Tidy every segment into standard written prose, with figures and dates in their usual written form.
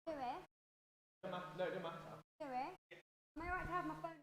Dove? Dove? Am I right to have my phone?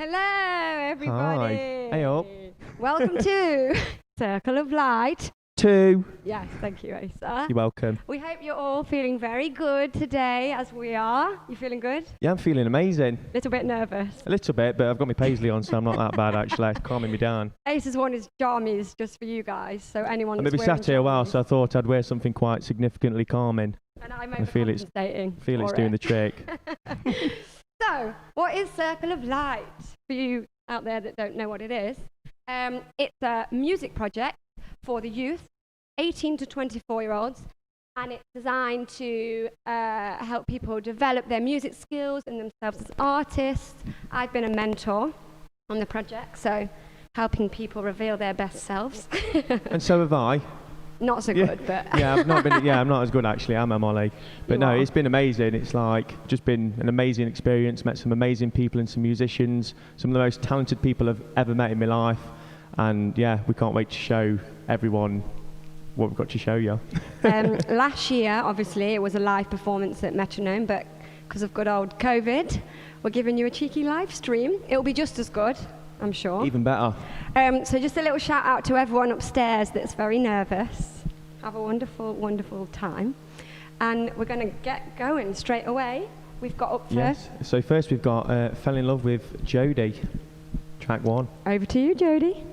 Hello, everybody. Hey up. Welcome to Circle of Light. 2. Yes, thank you, Asa. You're welcome. We hope you're all feeling very good today, as we are. You feeling good? Yeah, I'm feeling amazing. Little bit nervous. A little bit, but I've got my paisley on, so I'm not that bad actually. It's calming me down. Asa's one is jammies just for you guys, so anyone I'm that's going to be wearing sat here a while, jammies. so I thought I'd wear something quite significantly calming. And I'm I feel it's overcompensating doing the for trick. it. So, what is Circle of Light? For you out there that don't know what it is, it's a music project for the youth, 18 to 24-year-olds, and it's designed to help people develop their music skills and themselves as artists. I've been a mentor on the project, so helping people reveal their best selves. And so have I. Not so good, but Yeah, I'm not as good actually. I'm a Molly. But You no, are. it's been amazing. It's like just been an amazing experience. Met some amazing people and some musicians, some of the most talented people I've ever met in my life. And yeah, we can't wait to show everyone what we've got to show you. Last year, obviously, it was a live performance at Metronome, but because of good old COVID, we're giving you a cheeky live stream. It'll be just as good, I'm sure. Even better. So just a little shout out to everyone upstairs that's very nervous. Have a wonderful, wonderful time. And we're going to get going straight away. We've got up Yes. So first we've got Fell in Love with Jodie, track 1. over to you, Jodie.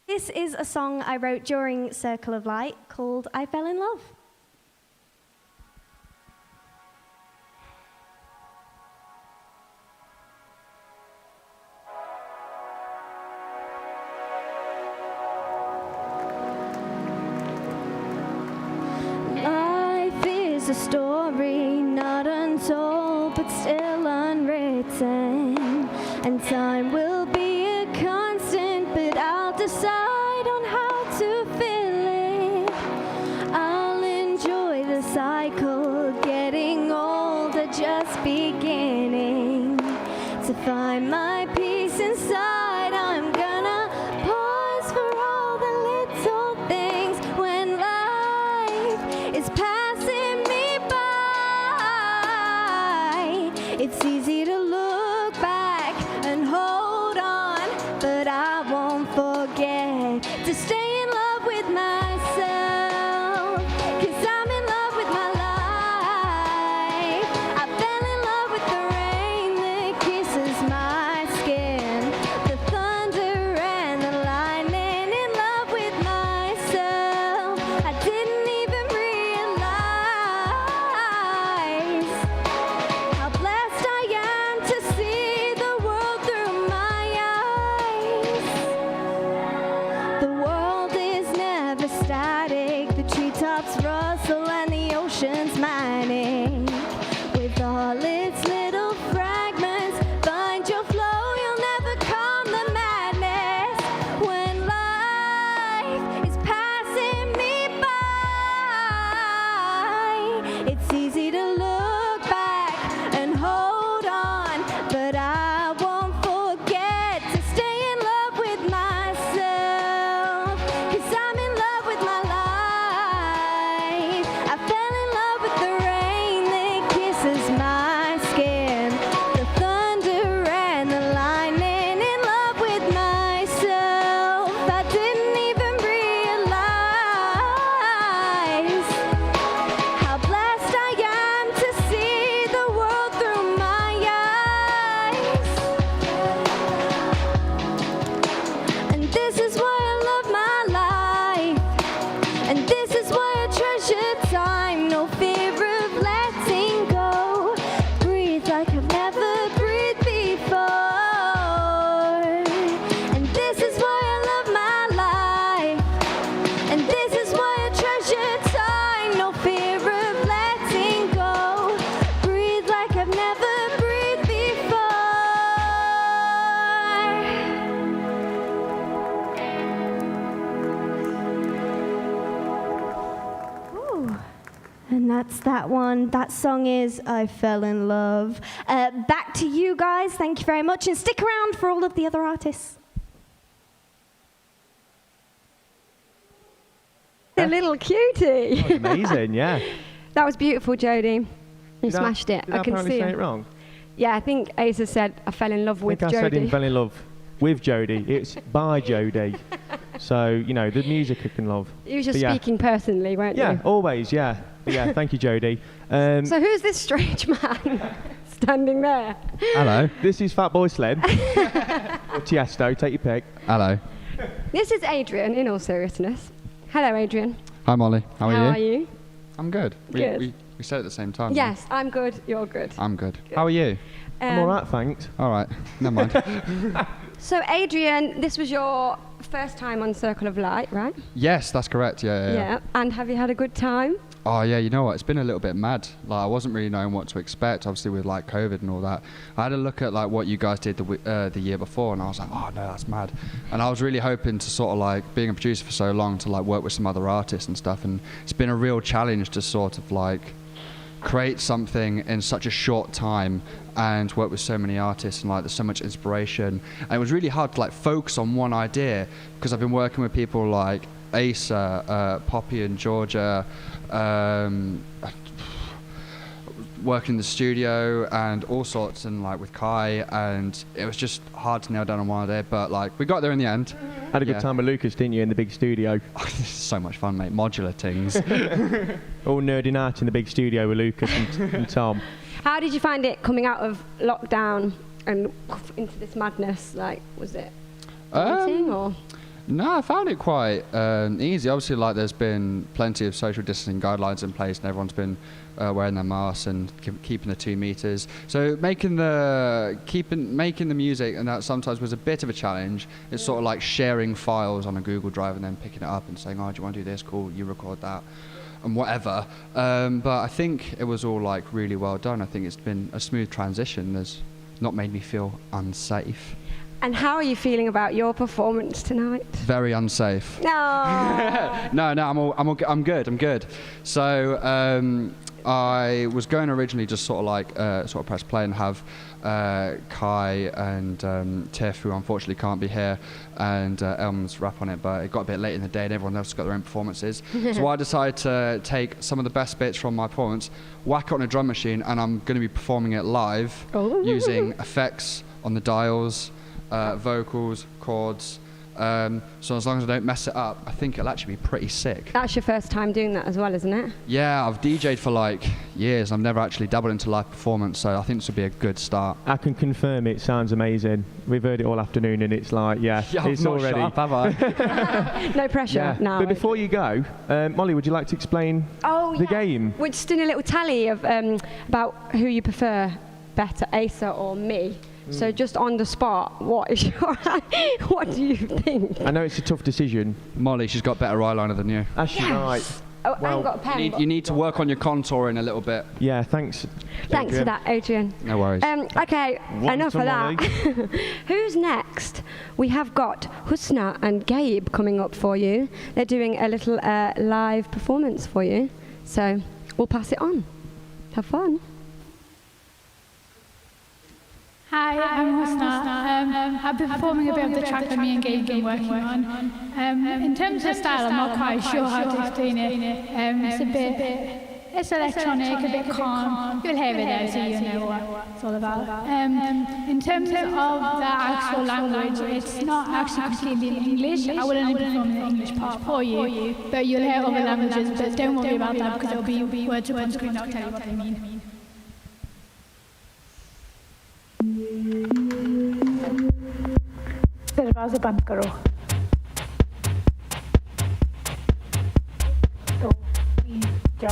This is a song I wrote during Circle of Light called I Fell in Love. Life is a story not untold but still unwritten, and time will be a constant, but I'll decide on how to fill it. I'll enjoy the cycle, getting older, just beginning to find my peace inside. I'm gonna pause for all the little things when life is passing me by. It's easy to look back and hold on, but I won't forget to stay in love with myself, 'cause I'm in love with my life. I fell in love with the rain that kisses my skin, the thunder and the lightning, in love with myself. I didn't even realize how blessed I am to see the world through my eyes. The world is never static, the treetops rustle and the ocean's mighty. With all its little fragments, find your flow, you'll never calm the madness. When life is passing me by, it's easy to look back and hold on, but I won't forget to stay in love with myself, 'cause I'm in love with my life. I fell in love with the rain that kisses my skin, the thunder and the lightning, in love with myself. I didn't even realize how blessed I am to see the world through my eyes. And this is why I love my life, and this is why I treasure time. No fear of letting go, breathe like I've never breathed before. And this is why I love my life, and this is why I treasure time. No fear of letting go, breathe like I've never breathed before. Ooh. And that's that one. That song is I Fell in Love. Back to you guys. Thank you very much. And stick around for all of the other artists. a little cutie. That was amazing, yeah. That was beautiful, Jodie. You Did I- smashed it. Did I I can apparently see say it. it wrong? Yeah, I think Asa said I fell in love with I think I said he Jodie. fell in love with Jodie. It's by Jodie. So, you know, the music I can love. You were just But yeah. speaking personally, weren't Yeah, you? always, yeah. But yeah, thank you, Jodie. So who's this strange man standing there? Hello. This is Fatboy Slim. Or Tiesto, take your pick. Hello. This is Adrian, in all seriousness. Hello, Adrian. Hi, Molly. How are you? Are you? I'm good. Good. We said it at the same time. Yes, I'm good. You're good. I'm good. How are you? I'm all right, thanks. All right. Never mind. So, Adrian, this was your first time on Circle of Light, right? Yes, that's correct. Yeah. And have you had a good time? Oh yeah, you know what? It's been a little bit mad. Like I wasn't really knowing what to expect. Obviously with like COVID and all that. I had a look at like what you guys did the year before, and I was like, oh no, that's mad. And I was really hoping to sort of like being a producer for so long to like work with some other artists and stuff. And it's been a real challenge to sort of like create something in such a short time and work with so many artists, and like there's so much inspiration. And it was really hard to like focus on one idea because I've been working with people like Asa, Poppy and Georgia, working in the studio and all sorts, and like with Kai, and it was just hard to nail down on one idea, but like we got there in the end. Had a good time with Lucas, didn't you, in the big studio? This is so much fun, mate. Modular things. All nerding out in the big studio with Lucas and Tom. How did you find it coming out of lockdown and into this madness? Like, was it daunting or? No, I found it quite easy. Obviously, like there's been plenty of social distancing guidelines in place, and everyone's been wearing their masks and keeping the 2 meters. So making the music, and that sometimes was a bit of a challenge. It's sort of like sharing files on a Google Drive and then picking it up and saying, "Oh, do you want to do this? Cool, you record that." And whatever, but I think it was all like really well done. I think it's been a smooth transition. There's not made me feel unsafe. And how are you feeling about your performance tonight? Very unsafe. No. No, I'm good. So I was going to originally just sort of like sort of press play and have Kai and Tiff, who unfortunately can't be here, and Elm's rap on it, but it got a bit late in the day and everyone else got their own performances. So I decided to take some of the best bits from my performance, whack it on a drum machine, and I'm going to be performing it live using effects on the dials, vocals, chords. So as long as I don't mess it up, I think it'll actually be pretty sick. That's your first time doing that as well, isn't it? Yeah, I've DJ'd for like years. I've never actually dabbled into live performance, so I think this would be a good start. I can confirm it sounds amazing. We've heard it all afternoon and it's like, it's I've already... not shut up, have I? No pressure. No. But before you go, Molly, would you like to explain the game? We're just doing a little tally of about who you prefer better, Asa or me. So just on the spot, what do you think? I know it's a tough decision. Molly, she's got better eyeliner than you. Actually, right. Oh, I haven't got a pen. You need to work on your contouring a little bit. Yeah, thanks. Thanks for that, Adrian. No worries. Okay, enough of that. Who's next? We have got Husna and Gabe coming up for you. They're doing a little live performance for you. So we'll pass it on. Have fun. Hi, I'm Husna. I've been performing a bit of the track that me and Gabe have been working on. In terms of style, I'm not quite sure how to explain it. It's electronic, a bit calm. You'll hear it there, so you'll know what it's all about. In terms of the actual language, it's not actually completely in English. I will only perform the English part for you, but you'll hear other languages, but don't worry about that because there'll be words up on screen that'll tell you what they mean. दरवाजे बंद करो तो 3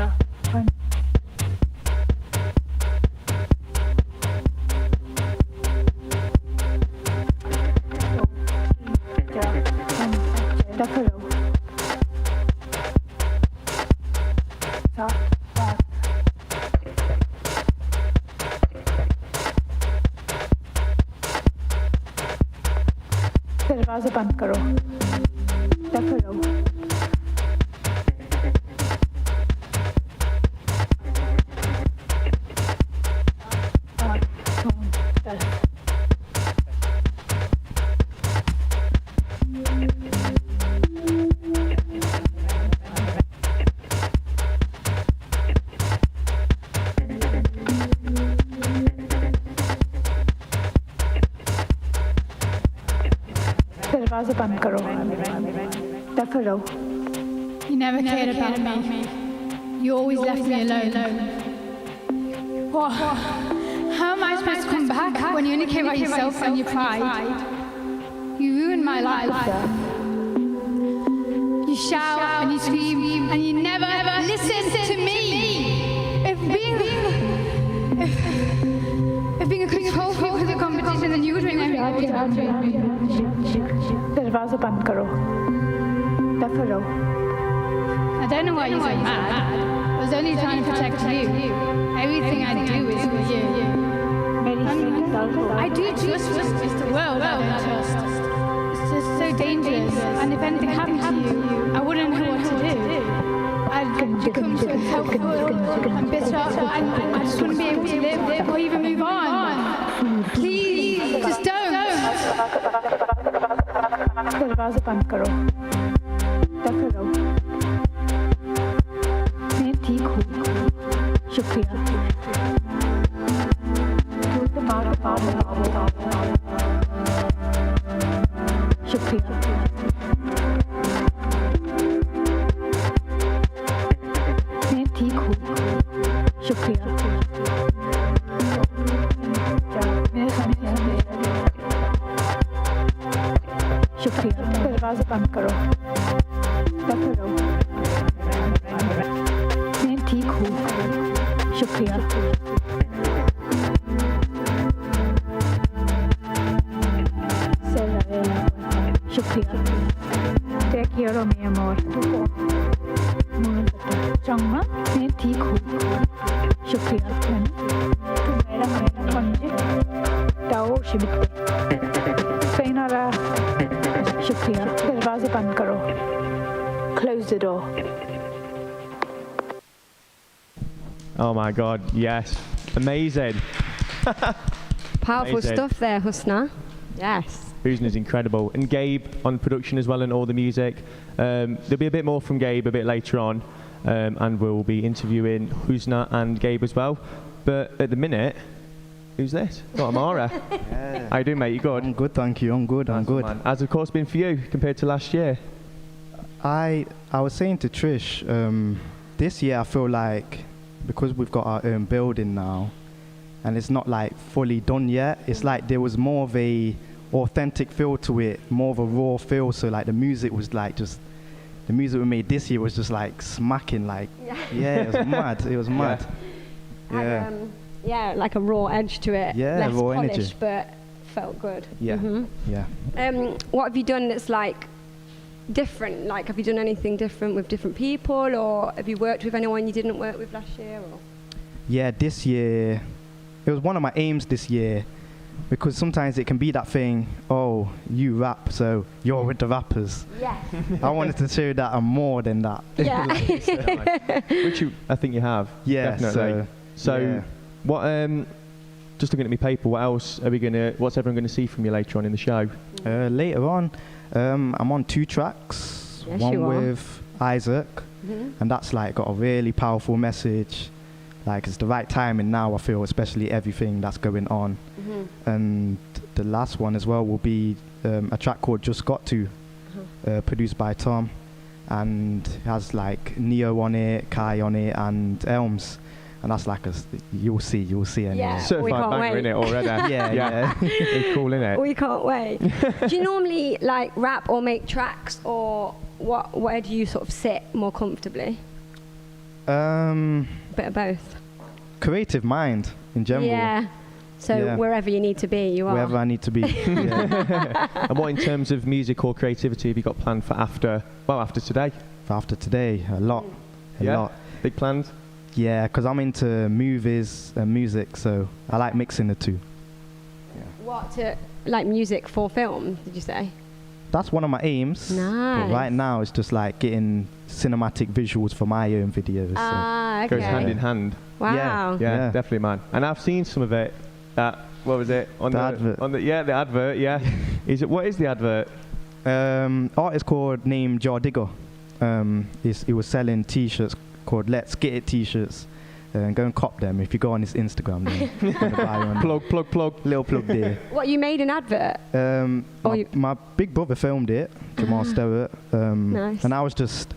4 5 दरवाजे बंद करो दफा लो दरवाज़ा बंद करो दफा रहो You never cared about me. You always left me alone. What? How am I supposed to come back when you only care about yourself and your pride? You ruined my life. You shout and you scream and you never listen to me. If being a control freak was a competition, then you would win every दरवाज़ा बंद करो दफा रहो I don't know why you're so mad. I was only trying to protect you. Everything I do is for you. I do trust it's the world I don't trust. It's just so dangerous. And if anything happened to you, I wouldn't know what to do. I'd become so helpful and bitter, and I just wouldn't be able to live or even move on. Please, just don't. दरवाज़ा बंद करो दफा रहो मैं ठीक हूँ शुक्रिया शुक्रिया मैं ठीक हूँ शुक्रिया शुक्रिया दरवाज़ा बंद करो दफा रहो मैं ठीक हूँ शुक्रिया शुक्रिया te quiero mi amor 정말 मैं ठीक हूँ शुक्रिया तुम मेरा 건지 다오 शिबिते sayonara शुक्रिया दरवाज़ा बंद करो close the door Oh my God, yes. Amazing. Powerful Amazing. stuff there, Husna. Yes. Husna's incredible. And Gabe on production as well and all the music. There'll be a bit more from Gabe a bit later on. And we'll be interviewing Husna and Gabe as well. But at the minute, who's this? Got Amara. Yeah. How you doing, mate? You good? I'm good, thank you. I'm good. I'm Nice one, good. man. How's the course been for you compared to last year? I was saying to Trish, this year I feel like because we've got our own building now, and it's not like fully done yet. It's like there was more of a authentic feel to it, more of a raw feel. So like the music was like just the music we made this year was just like smacking, like yeah, it was mad. It was mad. Yeah. And, yeah, like a raw edge to it. Yeah, less raw polished, energy. but felt good. Yeah. Mhm. Yeah. What have you done that's like different? Like, have you done anything different with different people, or have you worked with anyone you didn't work with last year? Or? Yeah, this year, it was one of my aims this year, because sometimes it can be that thing, oh, you rap, so you're with the rappers. Yes. I wanted to show that I'm more than that. Yeah. Which I think you have. Yeah, Definitely. So, yeah. what? Just looking at my paper, what else are we gonna? What's everyone gonna see from you later on in the show? Later on, I'm on 2 tracks. Yes, one you are. with Isaac, and that's like got a really powerful message. Like it's the right timing now, I feel, especially everything that's going on. And the last one as well will be a track called Just Got To, produced by Tom, and it has like Neo on it, Kai on it, and Elms. And that's like you'll see anyway. Yeah. We Certified can't banger wait. in it already. Yeah. It's cool, innit? We can't wait. Do you normally like rap or make tracks, or where do you sort of sit more comfortably? Bit of both. Creative mind in general. Yeah. So Yeah. wherever you need to be, you are. Wherever I need to be. Yeah. And what in terms of music or creativity have you got planned for after today? After today, a lot. A Yeah? lot. Big plans? Yeah, because I'm into movies and music, so I like mixing the two. Like music for film, did you say? That's one of my aims. Nice. But right now, it's just like getting cinematic visuals for my own videos. Ah, okay. Goes hand in hand. Wow. Yeah, Yeah. definitely, man. And I've seen some of it. What was it? On The advert. the advert. Yeah. What is the advert? Artist called named Jar Digger. He was selling T-shirts called Let's Get It T-shirts, Go and cop them. If you go on his Instagram, then you're gonna buy one. Plug. Little plug there. What, you made an advert? My big brother filmed it, Jamal Stewart, Nice. and I was just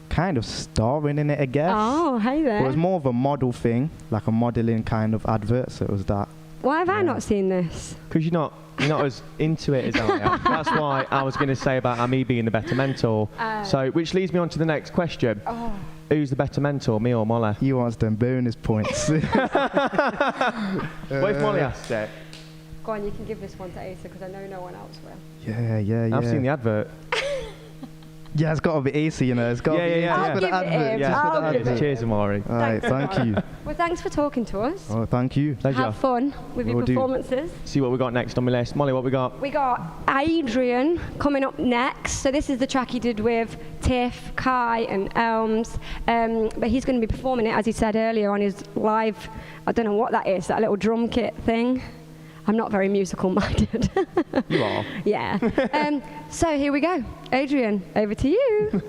kind of starring in it, I guess. Oh, hey there. It was more of a model thing, like a modeling kind of advert, so it was that. Why have I Yeah. not seen this? Because you're not as into it as I am. That's why I was going to say about me being the better mentor. So, which leads me on to the next question. Oh. Who's the better mentor, me or Molly? He wants them bonus points. What if Molly asked it? Go on, you can give this one to Asa because I know no one else will. Yeah. I've seen the advert. Yeah, it's got to be AC, you know. It's got to be AC I'll for give the it advert. him. just for I'll the give advert. it. Cheers, Amari. All right, thank you. Well, thanks for talking to us. Oh, thank you. Pleasure. Have fun with your Will do. performances. See what we got next on my list. Molly, what we got? We got Adrian coming up next. So this is the track he did with Tiff, Kai and Elms. But he's going to be performing it, as he said earlier, on his live, I don't know what that is, that little drum kit thing. I'm not very musical minded. You are. Yeah. So here we go. Adrian, over to you.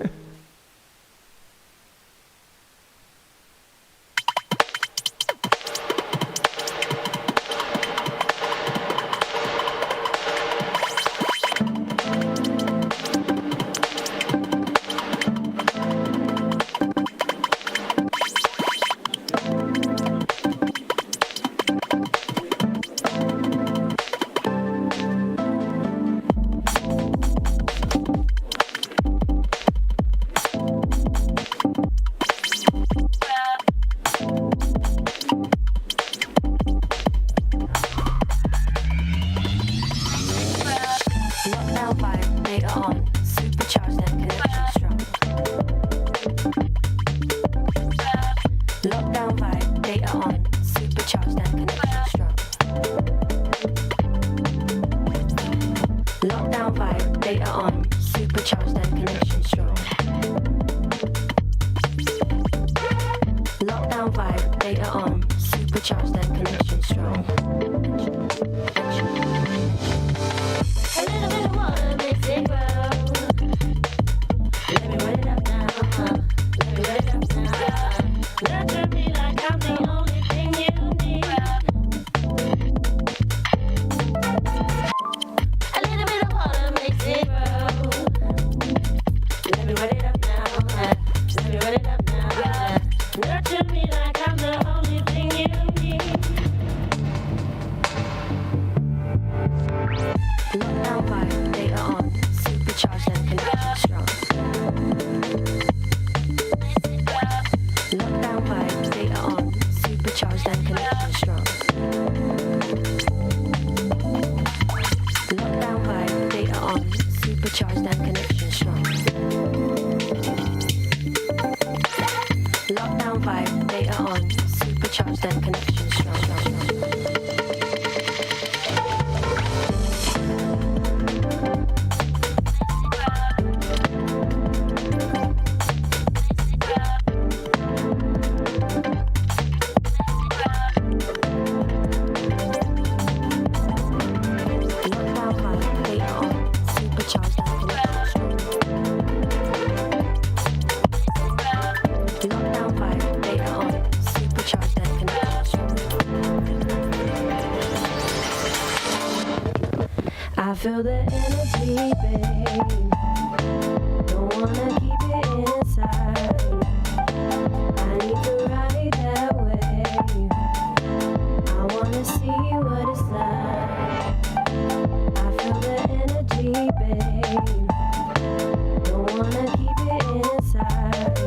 Lockdown vibe, data on, supercharged and connection strong. Lockdown vibe, data on, supercharged and connection strong. Lockdown vibe, data on, supercharged and connection strong. Lockdown vibe, data on, supercharged and connection strong. A little bit of water makes it grow. Let me wet it up now. Let me wet it up now. Nurture me like I'm the only thing you need. A little bit of water makes it grow. Let me wet it up now. Let me wet it up now. Nurture me like I'm the only thing you need. Lockdown vibe, data on, supercharged and connection strong. Lockdown vibe, data on, supercharged and connection strong. Lockdown vibe, data on, supercharged and connection strong. Lockdown vibe, data on, supercharged and connection strong. Lockdown vibe, data on, supercharged and connection strong. Lockdown vibe, data on, supercharged and connection strong. I feel the energy, babe. Don't wanna keep it inside. I need to ride that wave. I wanna see what it's like. I feel the energy, babe. Don't wanna keep it inside.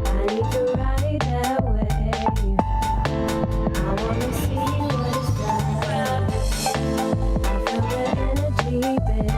I need to ride that wave. I wanna see what it's like. I feel the energy, babe.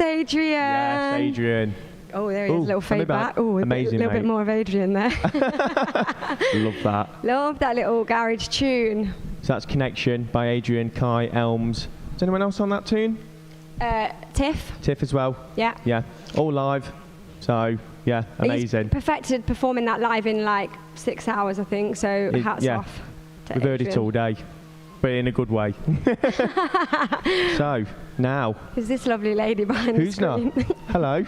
Adrian. Yes, Adrian. Oh, there he is, Ooh, little coming fade back. back. Oh, a Amazing, little bit mate. more of Adrian there. Love that. Love that little garage tune. So that's Connection by Adrian, Kai, Elms. Is anyone else on that tune? Tiff. Tiff as well. Yeah. Yeah, all live. So yeah, amazing. He's perfected performing that live in like 6 hours, I think. So hats yeah. off. To We've heard it Adrian. all day, but in a good way. So now, Who's this lovely lady behind who's the not? screen? Hello,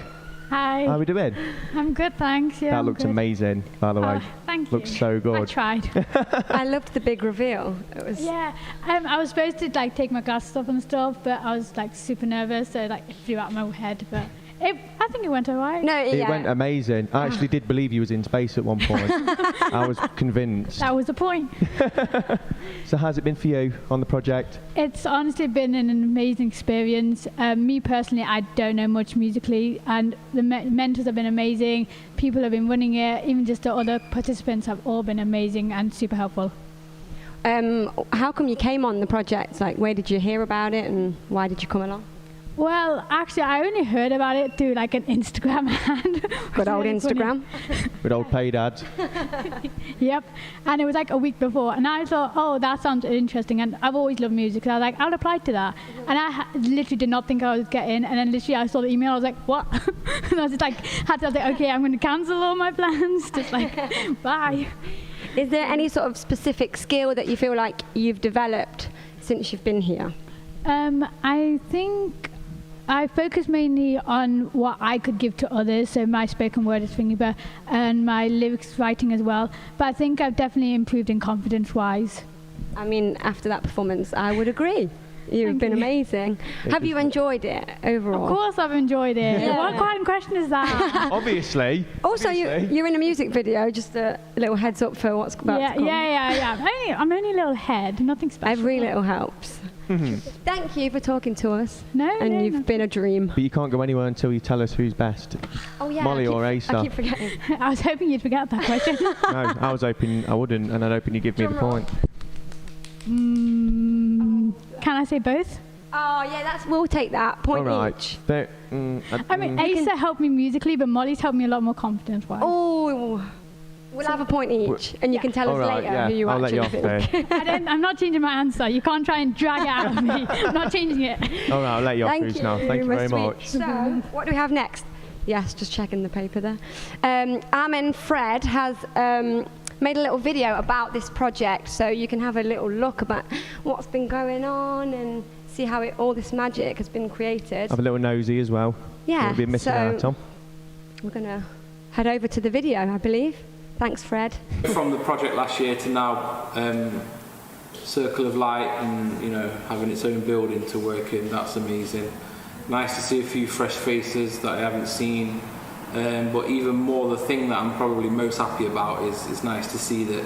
Hi. how are we doing? I'm good, thanks. Yeah, That I'm looks good. amazing, by the way. Oh, thank you. Looks so I good. tried. I loved the big reveal. It was. Yeah, I was supposed to like take my glasses off and stuff, but I was like super nervous, so like it flew out of my head. But I think it went alright. No, It yeah. went amazing. I actually did believe you was in space at one point. I was convinced. That was the point. So how's it been for you on the project? It's honestly been an amazing experience. Me personally, I don't know much musically, and the mentors have been amazing. People have been running it. Even just the other participants have all been amazing and super helpful. How come you came on the project? Like, where did you hear about it, and why did you come along? Well, actually, I only heard about it through like an Instagram ad. Good old Really funny. Instagram. With old paid ads? Yep. And it was like a week before. And I thought, oh, that sounds interesting. And I've always loved music. So I was like, I'll apply to that. And I literally did not think I would get in. And then literally I saw the email. I was like, what? And I was just like, I was like, okay, I'm going to cancel all my plans. Just like, bye. Is there any sort of specific skill that you feel like you've developed since you've been here? I think I focus mainly on what I could give to others, so my spoken word is thingy, but and my lyrics writing as well. But I think I've definitely improved in confidence-wise. I mean, after that performance, I would agree. You've Thank been you. amazing. Have you enjoyed it overall? Of course, I've enjoyed it. Yeah. What kind of question is that? Obviously. Also, Obviously. you're in a music video. Just a little heads up for what's about to come. Yeah. I'm only a little head, nothing special. Every little helps. Thank you for talking to us. No, You've been a dream. But you can't go anywhere until you tell us who's best. Oh yeah, Molly or I Asa? keep forgetting. I was hoping you'd forget that question. No, I was hoping I wouldn't, and I'd hoping you'd give me the Drum roll. point. Can I say both? Oh yeah, we'll take that point All right. each. But, I mean, Asa helped me musically, but Molly's helped me a lot more confidence-wise. Oh, we'll have a point each, and you can tell us all right, later yeah, who you I'll let actually you off think. there. I'm not changing my answer. You can't try and drag it out of me. I'm not changing it. All right, I'll let you off Thank who's you, now. Thank you my very sweet. much. So, what do we have next? Yes, just checking the paper there. Armin Fred has made a little video about this project, so you can have a little look about what's been going on and see how all this magic has been created. Have a little nosy as well. Yeah, We'll be missing so out on. we're going to head over to the video, I believe. Thanks, Fred. From the project last year to now, Circle of Light and having its own building to work in, that's amazing. Nice to see a few fresh faces that I haven't seen, but even more the thing that I'm probably most happy about is it's nice to see that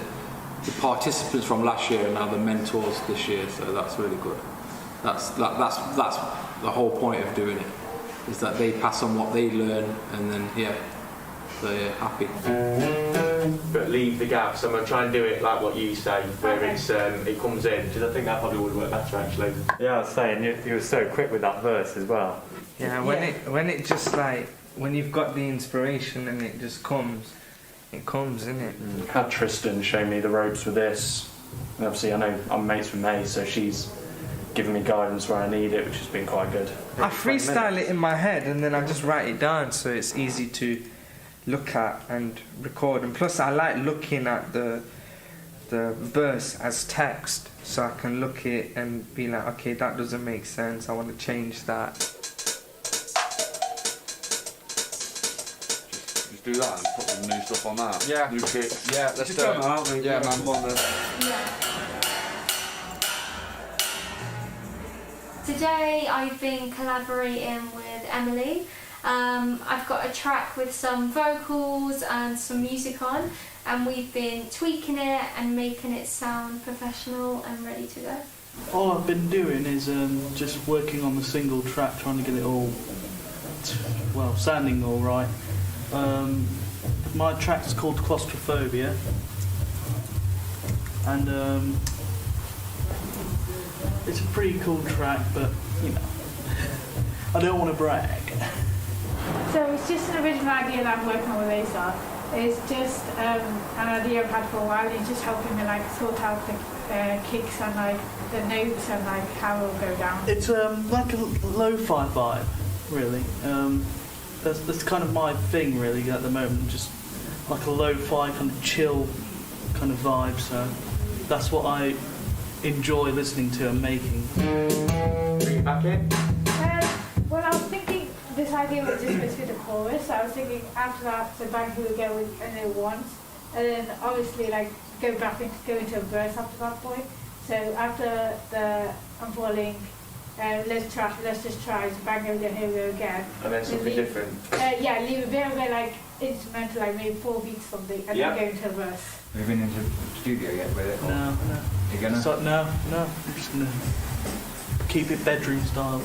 the participants from last year are now the mentors this year, so that's really good. That's the whole point of doing it, is that they pass on what they learn and then they're happy. But leave the gaps. I'm going to try and do it like what you say, where it comes in, because I think that probably would work better actually. Yeah, I was saying you were so quick with that verse as well. Yeah, when it just like when you've got the inspiration and it just comes, innit? Had Tristan show me the ropes with this, and obviously I know I'm mates with May, so she's given me guidance where I need it, which has been quite good. I freestyle it in my head and then I just write it down so it's easy to look at and record. And plus I like looking at the verse as text, so I can look it and be like, okay, that doesn't make sense, I want to change that. Just do that and put some new stuff on that. Yeah. New kicks. Yeah, let's Just do come it. out, mate. Yeah, Come on then. Today I've been collaborating with Emily. I've got a track with some vocals and some music on, and we've been tweaking it and making it sound professional and ready to go. All I've been doing is just working on the single track, trying to get it all, sounding all right. My track's called Claustrophobia, and it's a pretty cool track, but I don't want to brag. So it's just an original idea that I'm working on with ASAR. It's just an idea I've had for a while. It's just helping me like sort out the kicks and like the notes and like how it'll go down. It's like a lo-fi vibe, really. That's kind of my thing, really, at the moment. Just like a lo-fi kind of chill kind of vibe. So that's what I enjoy listening to and making. Bring it back in. Well, I was thinking this idea was just supposed to be the chorus. So I was thinking after that, the band would go with a new one, and then obviously like go into a verse after that point. So after the unfolding, let's just try to bang over here we go again. And then something different. Yeah, leave a bit of it like instrumental, like maybe 4 beats something, and then go into a verse. Have you been into the studio yet with it? No. You gonna? So, no. I'm just gonna keep it bedroom style.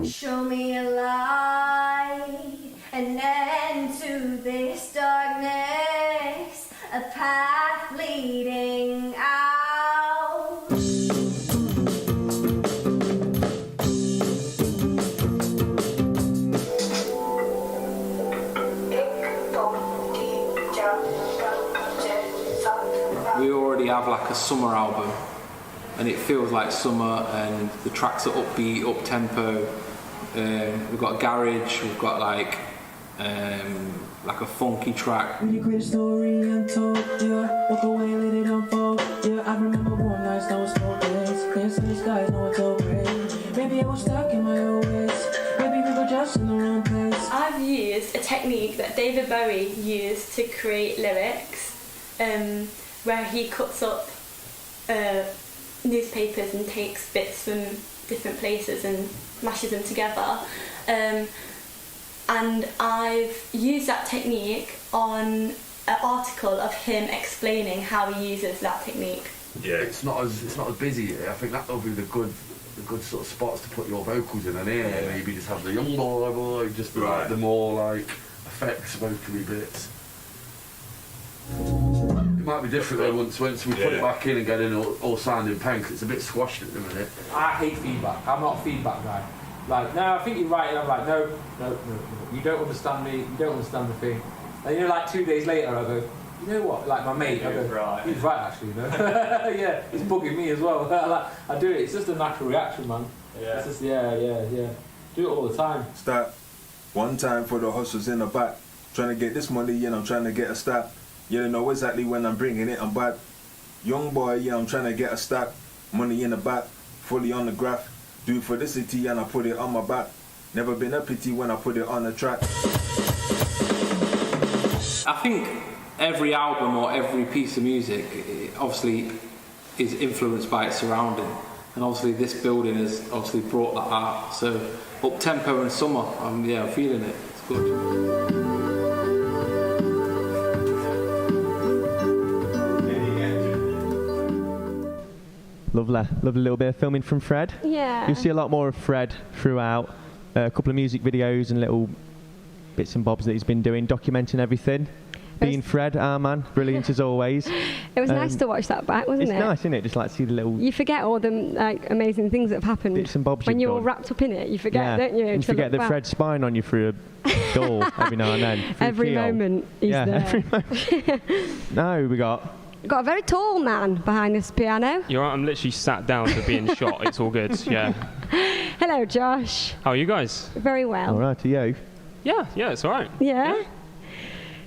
Show me a light, an end to this darkness, a path leading out. We already have like a summer album, and it feels like summer, and the tracks are upbeat, up tempo. We've got a garage, we've got like a funky track. When you create a story untold, yeah, walk away, let it unfold. Yeah, I remember warm nights, that was cold days. Clear sunny skies, no it's so great. Maybe I was stuck in my old ways. Maybe we were just in the wrong place. I've used a technique that David Bowie used to create lyrics, where he cuts up newspapers and takes bits from different places and mashes them together. And I've used that technique on an article of him explaining how he uses that technique. Yeah, it's not as busy here. I think that'll be the good sort of spots to put your vocals in, and here maybe just have the young boy, just like the more like effects vocally bits. It might be different though once we put it back in and get in all sounding pen, 'cause it's a bit squashed at the minute. I hate feedback. I'm not a feedback guy. Like, no, I think you're right. And I'm like, no. You don't understand me. You don't understand the thing. And like 2 days later, I go, you know what? Like my mate, I go, right. He's right actually, you know. Yeah, he's bugging me as well. I do it. It's just a natural reaction, man. Yeah. It's just yeah. Do it all the time. Start one time for the hustlers in the back, trying to get this money, yeah, I'm trying to get a stack. You don't know exactly when I'm bringing it, I'm back. Young boy, yeah, I'm trying to get a stack. Money in the back, fully on the graph. Do it for the city and I put it on my back. Never been a pity when I put it on the track. I think every album or every piece of music obviously is influenced by its surrounding, and obviously this building has obviously brought that out. So up tempo and summer, I'm feeling it. It's good. Lovely little bit of filming from Fred. Yeah. You'll see a lot more of Fred throughout. A couple of music videos and little bits and bobs that he's been doing, documenting everything. Being Fred, our man, brilliant as always. It was nice to watch that back, wasn't it? It's nice, isn't it? Just like see the little... You forget all the amazing things that have happened. Bits and bobs when you're you've all done. wrapped up in it, you forget, don't you? And you forget that Fred's spying on you through a door every now and then. Every moment he's there. Every moment. No, we got a very tall man behind this piano. You're right, I'm literally sat down to being shot. It's all good, yeah. Hello, Josh. How are you guys? Very well. All right, to you. Yeah, it's all right. Yeah?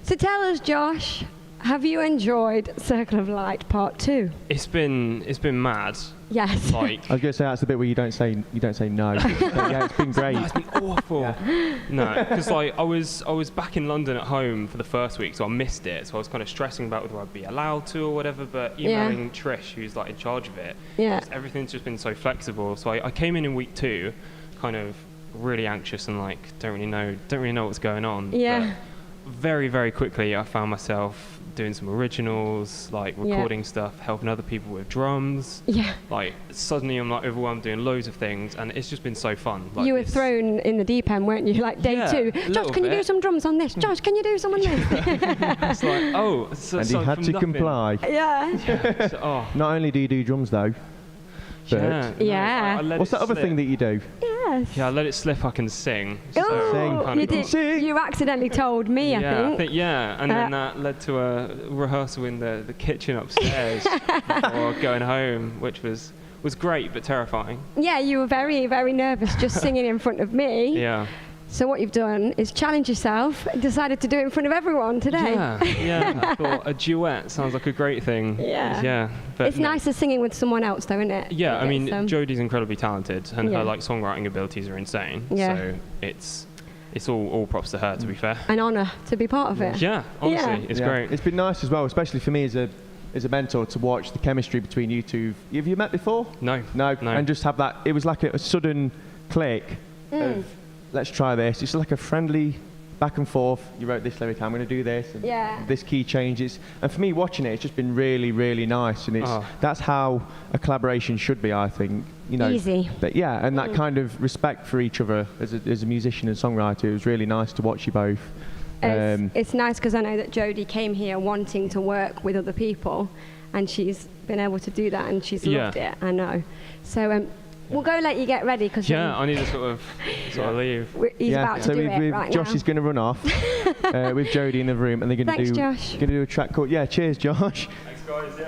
So tell us, Josh, Have you enjoyed Circle of Light Part 2? It's been mad. Yes. Like I was going to say that's the bit where you don't say no. But yeah, it's been great. it's been awful. No, because like I was back in London at home for the first week, so I missed it. So I was kind of stressing about whether I'd be allowed to or whatever. But emailing Trish, who's like in charge of it, everything's just been so flexible. So I came in week 2, kind of really anxious and like don't really know what's going on. Yeah. But very, very quickly I found myself doing some originals, like recording stuff, helping other people with drums. Yeah. Like suddenly I'm like overwhelmed doing loads of things, and it's just been so fun. Like you were thrown in the deep end, weren't you? Like day 2. Josh, can you do some drums on this? Josh, can you do some on this? It's like, oh, and he had to comply. Yeah. So, Not only do you do drums though, but I let what's it that other slip. thing that you do? Yes. Yeah, I let it slip. I can sing. Oh, you did. You accidentally told me, I think. And then that led to a rehearsal in the kitchen upstairs before going home, which was great but terrifying. Yeah, you were very, very nervous just singing in front of me. Yeah. So what you've done is challenge yourself and decided to do it in front of everyone today. Yeah. I thought a duet sounds like a great thing. Yeah. But It's nicer singing with someone else, though, isn't it? Yeah, I mean, Jodie's incredibly talented, and Yeah. her like songwriting abilities are insane. Yeah. So it's all props to her, to be fair. An honour to be part of it. Yeah, honestly, it's great. It's been nice as well, especially for me as a mentor, to watch the chemistry between you two. Have you met before? No. And just have that. It was like a sudden click of let's try this. It's like a friendly back and forth. You wrote this lyric, I'm going to do this, and this key changes. And for me, watching it, it's just been really, really nice. And that's how a collaboration should be, I think. You know, easy. But yeah, and that kind of respect for each other as a musician and songwriter. It was really nice to watch you both. It's nice because I know that Jodie came here wanting to work with other people, and she's been able to do that, and she's loved it. I know. So we'll go let you get ready because I need to sort of leave. He's about to do it right Josh now. is going to run off with Jodie in the room, and they're going to do a track called cheers, Josh. Thanks, guys.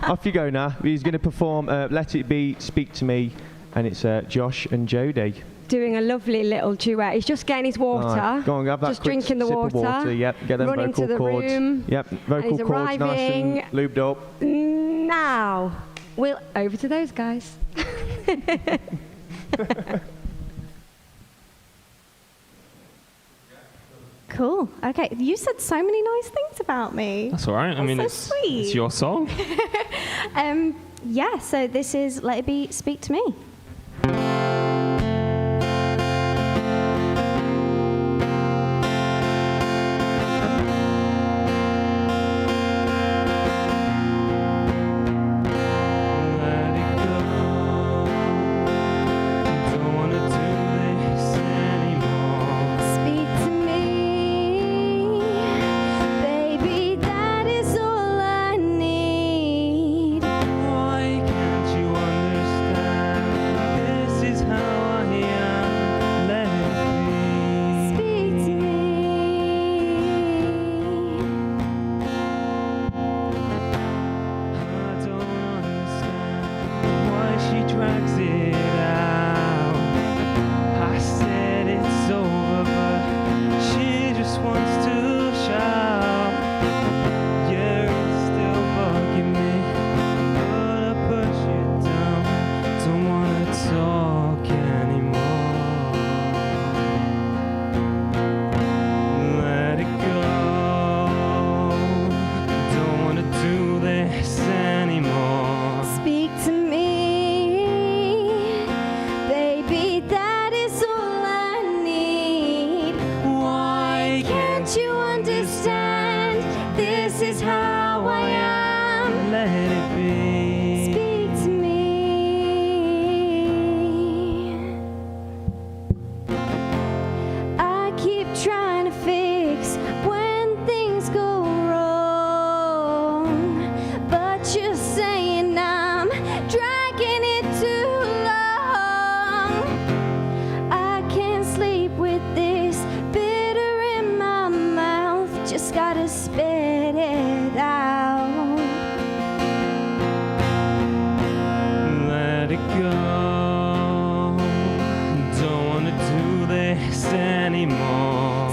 Off you go now. He's going to perform Let It Be, Speak to Me, and it's Josh and Jodie. Doing a lovely little duet. He's just getting his water. Right. Go on, have that just quick drinking the sip water. Of water. Yep, get them run vocal into the cords. room. Yep, vocal he's cords nice arriving. and lubed up. Now, we'll over to those guys. Cool. Okay, you said so many nice things about me. That's all right. I mean, so it's sweet. your song. Yeah, so this is Let It Be, Speak to Me.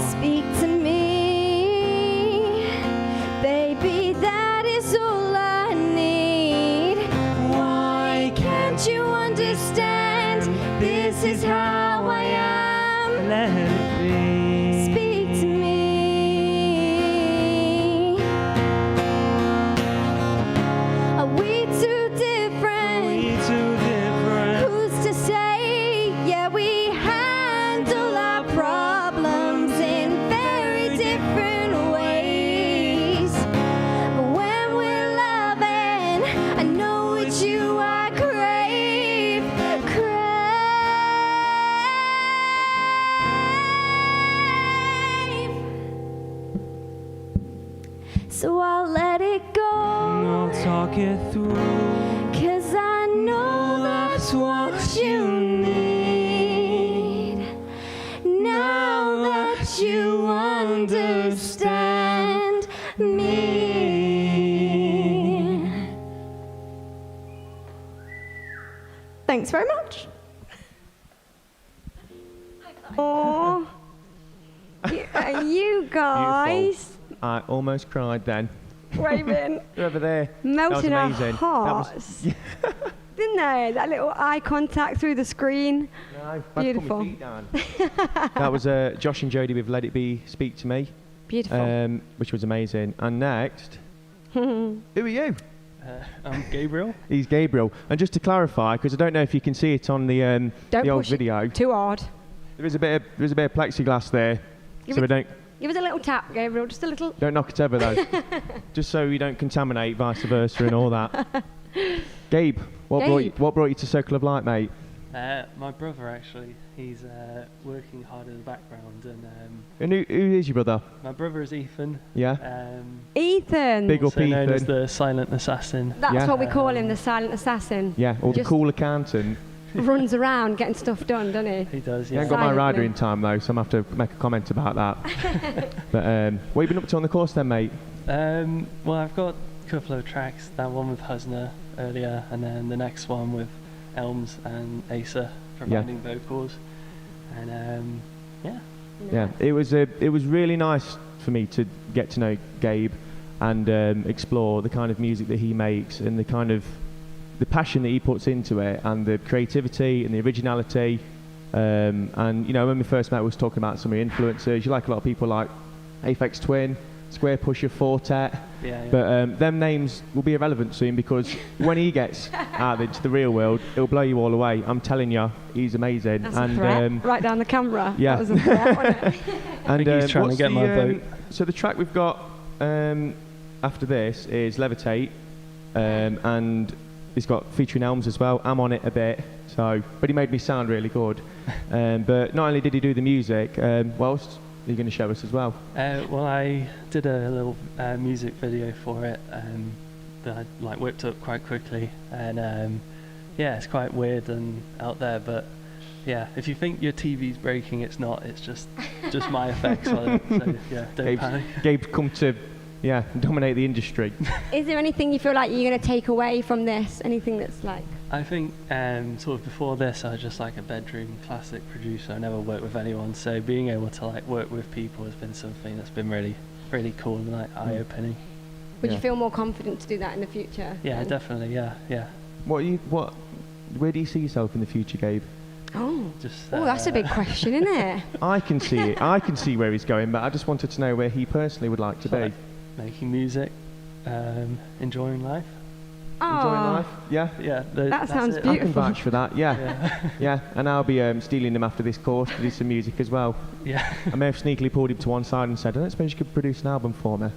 Speak to me, baby. This is how I am. Let it be. Speak to me. Are we too different? Who's to say? Yeah, we handle our problems in very different ways. But when we're loving, I know it's you I crave. So I'll let it go. I'll talk it through. 'Cause I know that's what you need. Now that you understand me. Thanks very much. Oh, you guys. I almost cried then. Waving. You're over there. Melting our that was amazing. hearts. Didn't they? That little eye contact through the screen. No, beautiful. That was Josh and Jodie with Let It Be, Speak to Me. Beautiful. Which was amazing. And next, who are you? I'm Gabriel. He's Gabriel. And just to clarify, because I don't know if you can see it on the old push it video. too hard. There is a bit of plexiglass there, so we don't Give us a little tap, Gabriel. Just a little. don't knock it over though. Just so we don't contaminate, vice versa, and all that. Gabe, what brought you to Circle of Light, mate? My brother, actually. He's working hard in the background. And who is your brother? My brother is Ethan. Yeah. Ethan. Big up also known as Ethan. the Silent Assassin. That's what we call him, the silent assassin. Yeah, or the Just cool accountant. runs around getting stuff done, doesn't he? He does, He yeah. ain't got my rider in time though, so I'm going to have to make a comment about that. But what have you been up to on the course then, mate? Well, I've got a couple of tracks. That one with Husner earlier, and then the next one with Elms and Asa providing vocals. And Yeah, it was really nice for me to get to know Gabe and explore the kind of music that he makes and the kind of the passion that he puts into it and the creativity and the originality. And you know, when we first met, we was talking about some of your influences. You like a lot of people like Aphex Twin, Square Pusher, Fortet. Yeah. But them names will be irrelevant soon because when he gets out into the real world, it'll blow you all away. I'm telling you, he's amazing. That's and a threat. Right down the camera. Yeah. That was a threat, wasn't it? And he's trying to get my vote. So the track we've got after this is Levitate, and it's got featuring Elms as well. I'm on it a bit, but he made me sound really good. But not only did he do the music, what else are you going to show us as well? Well, I did a little music video for it that I whipped up quite quickly, and yeah, it's quite weird and out there, but yeah, if you think your TV's breaking, it's not. It's just my effects on it. So yeah, don't panic. Gabe's come to dominate the industry. Is there anything you feel like you're going to take away from this? Anything that's like... I think sort of before this, I was just like a bedroom classic producer. I never worked with anyone, so being able to like work with people has been something that's been really, really cool and like eye-opening. Would you feel more confident to do that in the future? Yeah, then? definitely. Yeah. Where do you see yourself in the future, Gabe? Oh, that's a big question, isn't it? I can see it. I can see where he's going, but I just wanted to know where he personally would like to be. Like making music, enjoying life. Enjoying life, yeah. Yeah, that sounds it. beautiful. I can vouch for that, yeah. Yeah, and I'll be stealing him after this course to do some music as well. Yeah. I may have sneakily pulled him to one side and said, I don't suppose you could produce an album for me.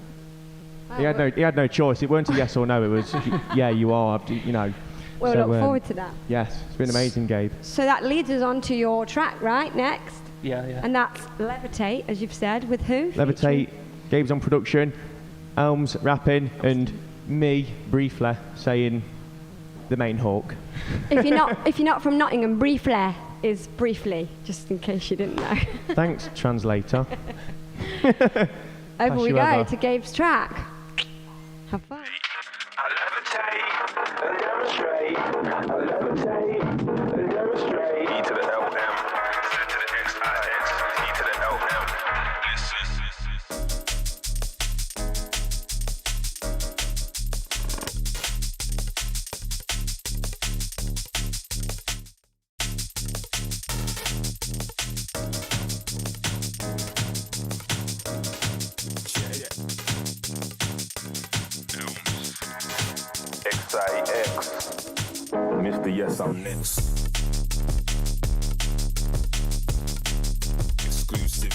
He had no choice. It weren't a yes or no. It was, yeah, you are, you know. We'll look forward to that. Yes, it's been amazing, Gabe. So that leads us on to your track, right, next? Yeah. And that's Levitate, as you've said, with who? Levitate, Gabe's on production, Elms rapping, and me, briefly, saying the main hook. If you're not from Nottingham, briefly is briefly, just in case you didn't know. Thanks, translator. Over we go to Gabe's track. Have fun. E to the LM, Z to the XIX, T to the LM. Listen. XIX. Mr. Yes, I'm next. Exclusive.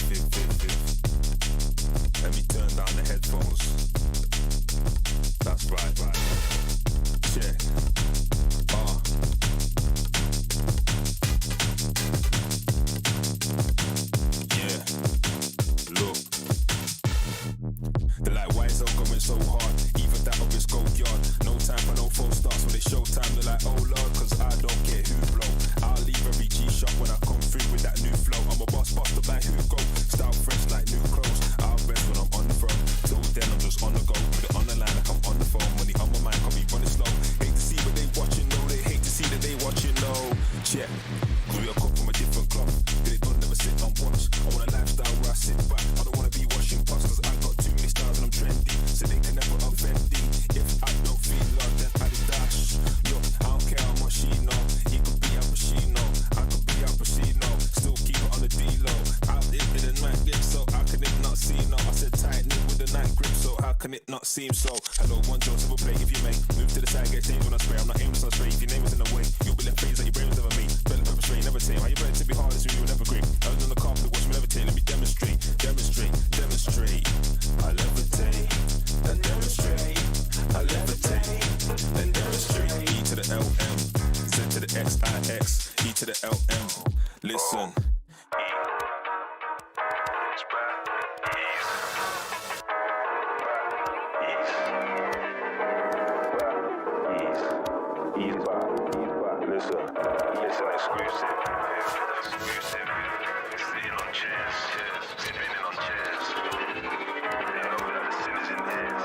Let me turn down the headphones. That's right. Check. Yeah. Look. They're like, why is it going so hard? Even that obvious gold yard. No time for no false starts. When it's showtime, they're like, oh lord, cause I don't care who blow. I'll leave every G-shop when I come through with that new flow. I'm a boss, the bank who go. Style fresh like new clothes. I'll rest when I'm on the throne. Till then, I'm just on the go. Put it on the line like I'm on the phone. Money on my mind, can't be running slow. Hate to see what they watching, no. They hate to see that they watching, no. Check. Grew up from a different cloth. Get it done, never sit and watch. I want a lifestyle where I sit back. I don't wanna be washing pots, cause I got too many styles and I'm trendy. So they can never offend me. If I don't feel love, then I just dash. Look, I don't care how much she know. He could be Al Pacino, I could be Al Pacino. Still keep it on the D-low. Out in the night grip, so how can it not seem no? I said tight knit with the night grip, so how can it not seem so? Hello, one joke, simple play if you may. Move to the side, get changed when I spray. I'm not aimless on spray. If your name is in the way, you'll be left phase that your brain was never made. Spell it, pepper spray, never tame. How you better to be hard, it's you will never agree. I was on the carpet, watch me levitate. Let me demonstrate. I levitate and demonstrate. I levitate and demonstrate. E to the LM, Z to the XIX, E to the LM. Listen. Listen, exclusive. Sitting on chairs, spinning on chairs. They know that the sin is in theirs.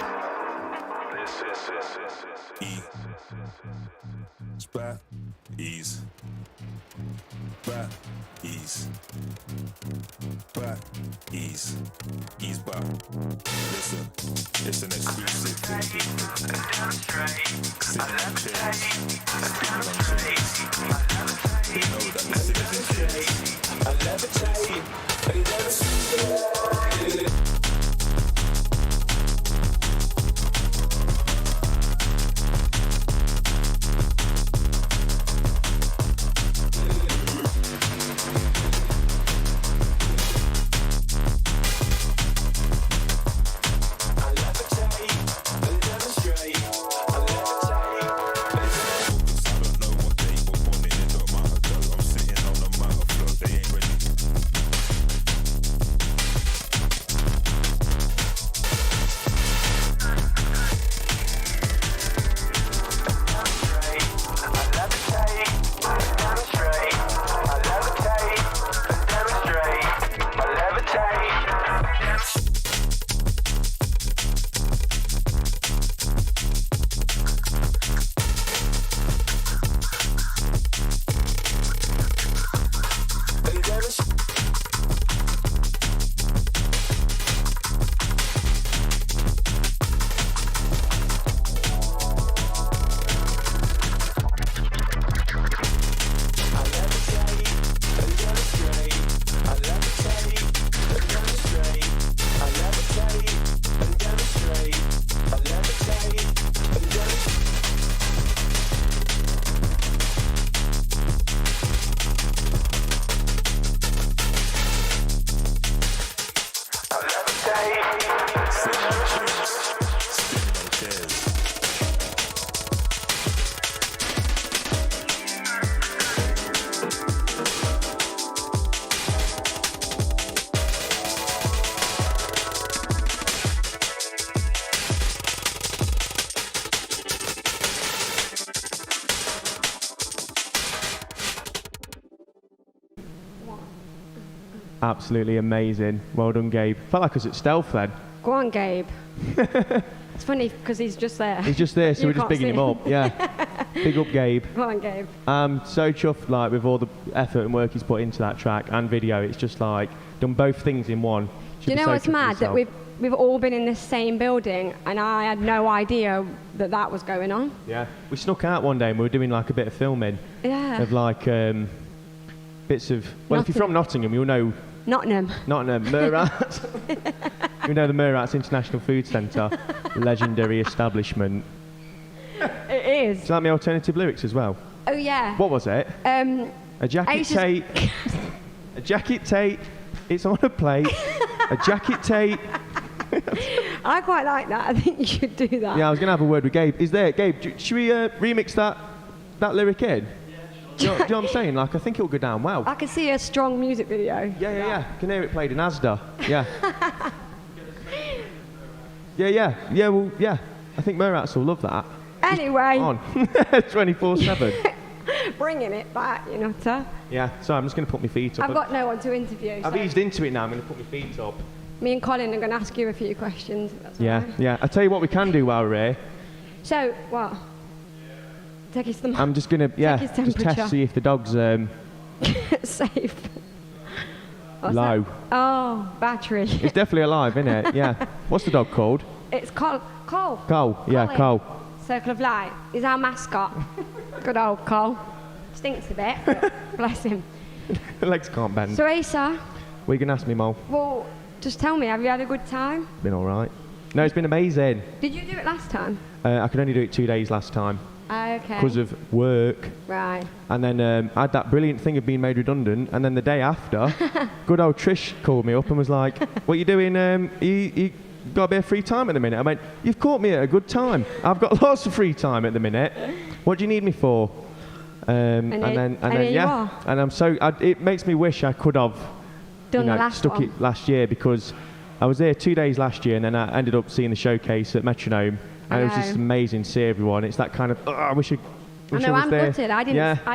Listen. E. Back, ease. Back, ease. Back, ease. Ease back. Listen, it's an exclusive. Sitting on chairs, spinning on chairs. They know that the sin is in theirs. I levitate and demonstrate. Absolutely amazing. Well done, Gabe. Felt like I was at Stealth then. Go on, Gabe. It's funny because he's just there. He's just there, so we're just bigging him up. Yeah. Big up, Gabe. Go on, Gabe. So chuffed, like, with all the effort and work he's put into that track and video. It's just like done both things in one. Do you know what's mad? That we've all been in this same building, and I had no idea that that was going on. Yeah. We snuck out one day and we were doing like a bit of filming. Yeah. Of like bits of. Well, if you're from Nottingham, you'll know. Nottingham, Murats. You know the Murats International Food Centre, legendary establishment. It is. Do you like my alternative lyrics as well? Oh yeah. What was it? A jacket Aisha's- tape. A jacket tape. It's on a plate. A jacket tape. I quite like that. I think you should do that. Yeah, I was going to have a word with Gabe. Is there, Gabe? Should we remix that lyric in? Do you know what I'm saying? Like, I think it'll go down well. I can see a strong music video. Yeah. Can hear it played in Asda. Yeah. Yeah. Well, yeah. I think Murats will love that. Anyway. On 24/7. Bringing it back, you know, sir. Yeah. So I'm just going to put my feet up. I've got no one to interview. I've so eased into it now. I'm going to put my feet up. me and Colin are going to ask you a few questions. If that's all right. Yeah. I tell you what we can do while we're here. So, what? Take his thermometer. I'm just going to, Take his just temperature. test, see if the dog's Safe. What's low. that? Oh, battery. It's definitely alive, isn't it? Yeah. What's the dog called? It's Cole. Cole. Yeah, Colin. Cole. Circle of Light. He's our mascot. Good old Cole. Stinks a bit, but bless him. Legs can't bend. So, Asa, What are you going to ask me, Mo? well, just tell me, have you had a good time? Been all right. No, it's been amazing. Did you do it last time? I could only do it 2 days last time Okay. because of work. Right. And then I had that brilliant thing of being made redundant. And then the day after, good old Trish called me up and was like, what you doing? You got a bit of free time at the minute? I went, you've caught me at a good time. I've got lots of free time at the minute. What do you need me for? And then here you yeah. are. And I'm so, it makes me wish I could have Done the last stuck one. it last year, because I was there 2 days last year and then I ended up seeing the showcase at Metronome. And it was just know. amazing to see everyone. It's that kind of, I wish I I was know, I'm there. gutted. I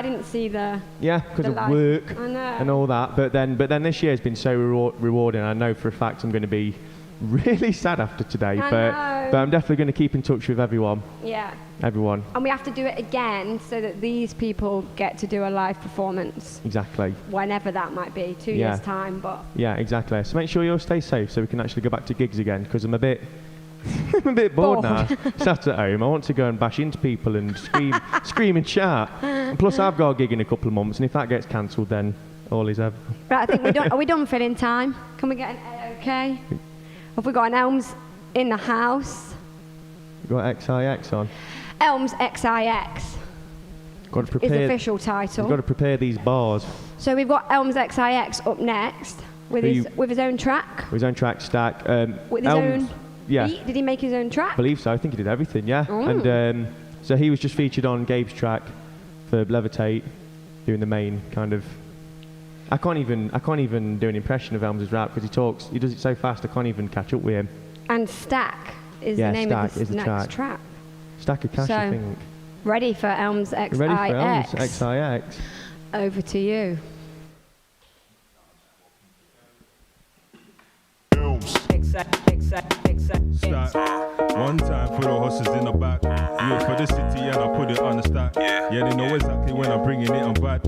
didn't see the. Yeah, because the of light. work I know. and all that. But then this year has been so rewarding. I know for a fact I'm going to be really sad after today. I but know. I'm definitely going to keep in touch with everyone. Yeah. Everyone. And we have to do it again so that these people get to do a live performance Exactly. whenever that might be, 2 Yeah. years' time. But Yeah, exactly. So make sure you all stay safe so we can actually go back to gigs again, because I'm a bit bored now. Sat at home. I want to go and bash into people and scream and shout. And plus, I've got a gig in a couple of months, and if that gets cancelled, then all is over. right, I think are we done filling time? Can we get an okay? Have we got an Elms in the house? We've got XIX on. Elms XIX Got to is prepare. the official We've got title. to prepare these bars. So we've got Elms XIX up next with Who his you- with his own track. With his own track stack. With his Elms- own Yeah. beat. Did he make his own track? I believe so. I think he did everything, yeah. Mm. And so he was just featured on Gabe's track for Levitate, doing the main kind of. I can't even do an impression of Elms' rap because he does it so fast. I can't even catch up with him. And Stack is Yeah, the name Stack of is this the next track. track. Stack of cash, I So, think. Ready for Elms XIX? You ready for Elms XIX? Over to you. One time for the horses in the back. Do it for the city and I put it on the stack. Yeah, they know exactly when I'm bringing it on back.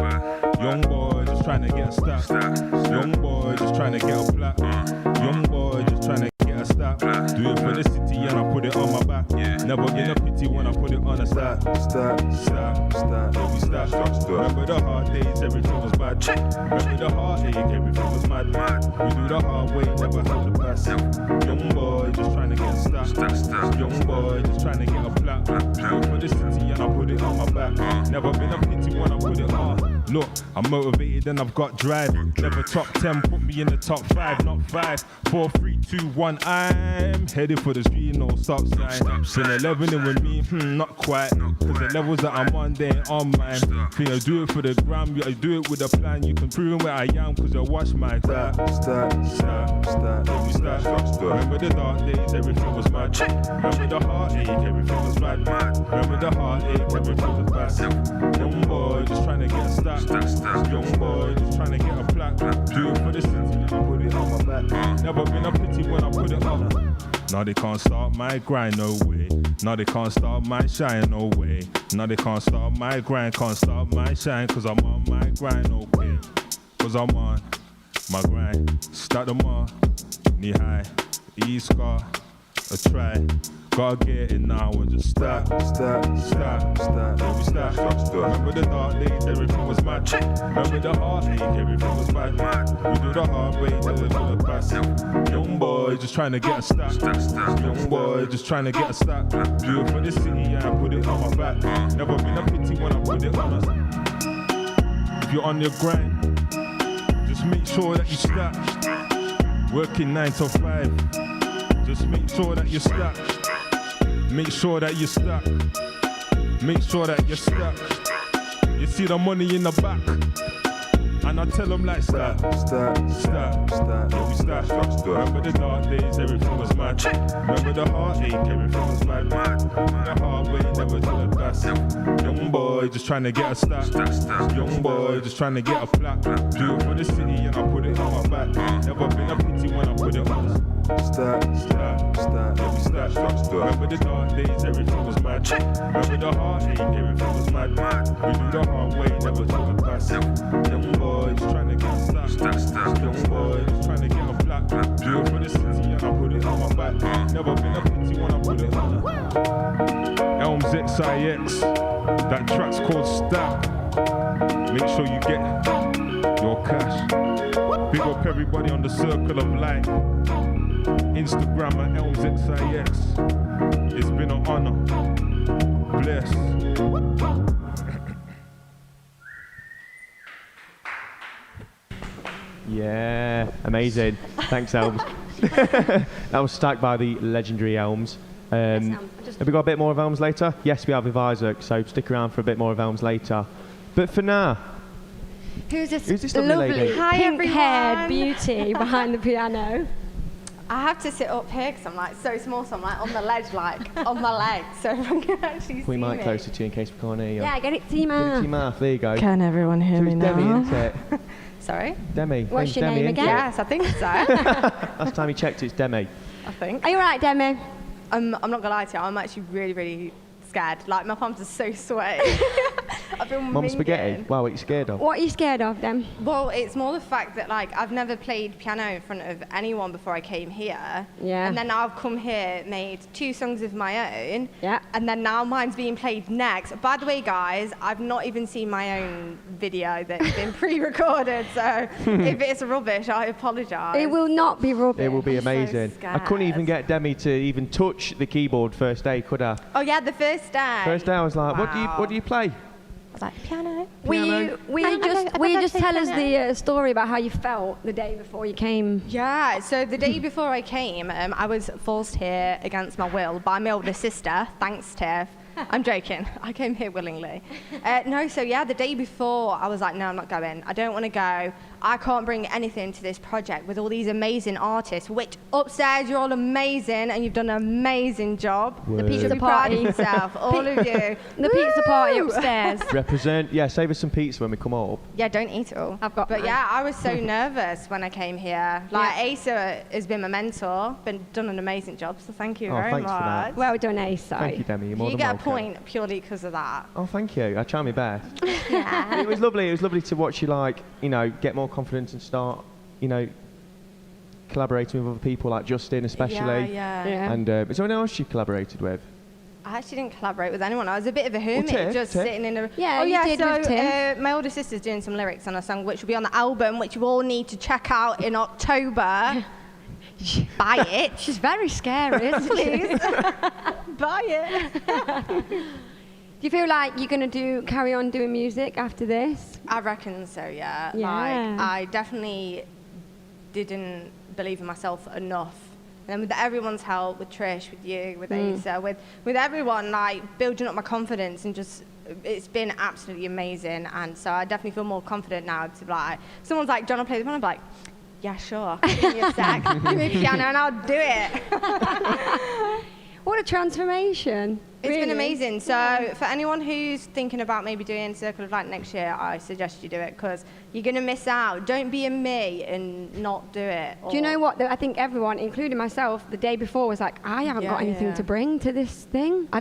Young boy just trying to get a stack. Young boy just trying to get a black. Young boy just trying to get a stack. Do it for the city and I put it on my back. Never been a pity when I put it on a stack. Stack. Yeah, we stack. Remember the hard days, everything was bad. Remember the heartache, everything was mad. We do the hard way, never had to pass. Young boy just trying to get a stack. Young boy just trying to get a black. Do it for the city and I put it on my back. Never been a pity when I put it on. Look, I'm motivated and I've got drive. Never top 10, put me in the top 5, not 5. 4, 3, 2, 1, I'm headed for the street, no stop sign. Been 11 in with me, not quite. Cause the levels that I'm on, they ain't on mine. Think I do it for the gram, I do it with a plan. You can prove where I am, cause I watch my stack. Remember the dark days, everything was mad. Remember the heartache, everything was mad. Remember the heartache, everything was bad. Young boy just trying to get a stack. Young boy just trying to get a plaque. Do it for the city and I put it on my back. Never been a pity when I put it on. Now they can't stop my grind, no way. Now they can't stop my shine, no way. Now they can't stop my grind, can't stop my shine. Cause I'm on my grind, okay. Cause I'm on my grind. Start them all, knee high, E-scar, a try. Gotta get it now and just stack. Yeah, we stack. Remember the dark days, everything was mad. Remember the heartache, everything was bad. We do the hard way, then we do the fast. Young boy just trying to get a stack. Young boy just trying to get a stack. Do it for the city, yeah, I put it on my back. Never been a pity when I put it on us. If you're on your grind, just make sure that you stack. Working 9 to 5, just make sure that you stack. Make sure that you stack. Make sure that you stack. You see the money in the back, and I tell them like stack. Yeah, we stack. Remember the dark days, everything was mad. Remember the heartache, everything was mad. Remember the hard way, never to the best. Young boy just trying to get a stack. Young boy just trying to get a plaque. Do it for the city and I put it on my back. Never been a pity when I put it on the stack. Yeah, we stack. Remember the dark days, everything was mad. Remember the heartache, everything was mad. We do the hard way, never to the best. Young boy just trying to get a stack. Young boy just trying to get a black. Do it for the city and I put it on my back. Never been a pity when I put it on the Elms XIX. That track's called Stack. Make sure you get your cash. Big up everybody on the Circle of Light. Instagram at Elms XIX. It's been an honor. Bless. Yeah, amazing. Thanks, Elms. That was Stacked by the legendary Elms. Have we got a bit more of Elms later? Yes, we have with Isaac, so stick around for a bit more of Elms later. But for now, Who's this lovely lovely lady? pink-haired beauty behind the piano? I have to sit up here because I'm like so small, so I'm like on the ledge, like on my leg, so everyone can actually see we might me. closer to you in case we can't hear you. Yeah, get it to your Get it to mouth. your mouth, there you go. Can everyone hear So me it's now? Demi, isn't it? Sorry? Demi. What's Name's your Demi, name isn't again? it? Yes, I think so. Last time you checked, it's Demi. I think. Are you alright, Demi? I'm not gonna lie to you, I'm actually really, really scared. Like my palms are so sweaty. I feel Mum spaghetti? Wow, what are you scared of? What are you scared of, then? Well, it's more the fact that like I've never played piano in front of anyone before I came here. Yeah. And then now I've come here, made 2 songs of my own. Yeah. And then now mine's being played next. By the way, guys, I've not even seen my own video that's been pre-recorded, so if it's rubbish, I apologise. It will not be rubbish. It will be I'm so amazing. I couldn't even get Demi to even touch the keyboard first day, could I? Oh yeah, the first day. First day I was like, what do you play? I was like, piano. Will you just tell us the story about how you felt the day before you came? Yeah, so the day before I came, I was forced here against my will by my older sister. Thanks, Tiff. I'm joking. I came here willingly. No, so yeah, the day before, I was like, no, I'm not going. I don't want to go. I can't bring anything to this project with all these amazing artists, which upstairs, you're all amazing and you've done an amazing job. Word. The pizza Be proud of party. yourself, all of you. The pizza party Woo! upstairs. Represent, yeah, save us some pizza when we come up. Yeah, don't eat it all. I've got But mine. yeah, I was so nervous when I came here. Like, Asa has been my mentor, done an amazing job, so thank you Oh, very thanks much. for that. Well done, Asa. Thank you, Demi. You're more You than get a welcome. point purely because of that. Oh, thank you. I try my best. Yeah. It was lovely. It was lovely to watch you, like, you know, get more confidence and start, you know, collaborating with other people, like Justin especially. Yeah. And is there anyone else you collaborated with? I actually didn't collaborate with anyone. I was a bit of a hermit, Tiff, just Tiff. sitting in a... Yeah, oh, you yeah, did so with Tiff. my older sister's doing some lyrics on a song which will be on the album, which you all need to check out in October. Buy it. She's very scary, isn't Please. she? Buy it. Do you feel like you're going to carry on doing music after this? I reckon so, yeah. Yeah. Like, I definitely didn't believe in myself enough. And then with everyone's help, with Trish, with you, with Asa, with everyone, like, building up my confidence and just, it's been absolutely amazing. And so I definitely feel more confident now to, like, someone's like, John, I'll play the piano. I'm like, yeah, sure. Give me a sec. Give me a piano and I'll do it. What a transformation. It's been Really? amazing. So for anyone who's thinking about maybe doing Circle of Light next year, I suggest you do it because you're going to miss out. Don't be a me and not do it. Do you know what? I think everyone, including myself, the day before was like, I haven't got anything to bring to this thing. I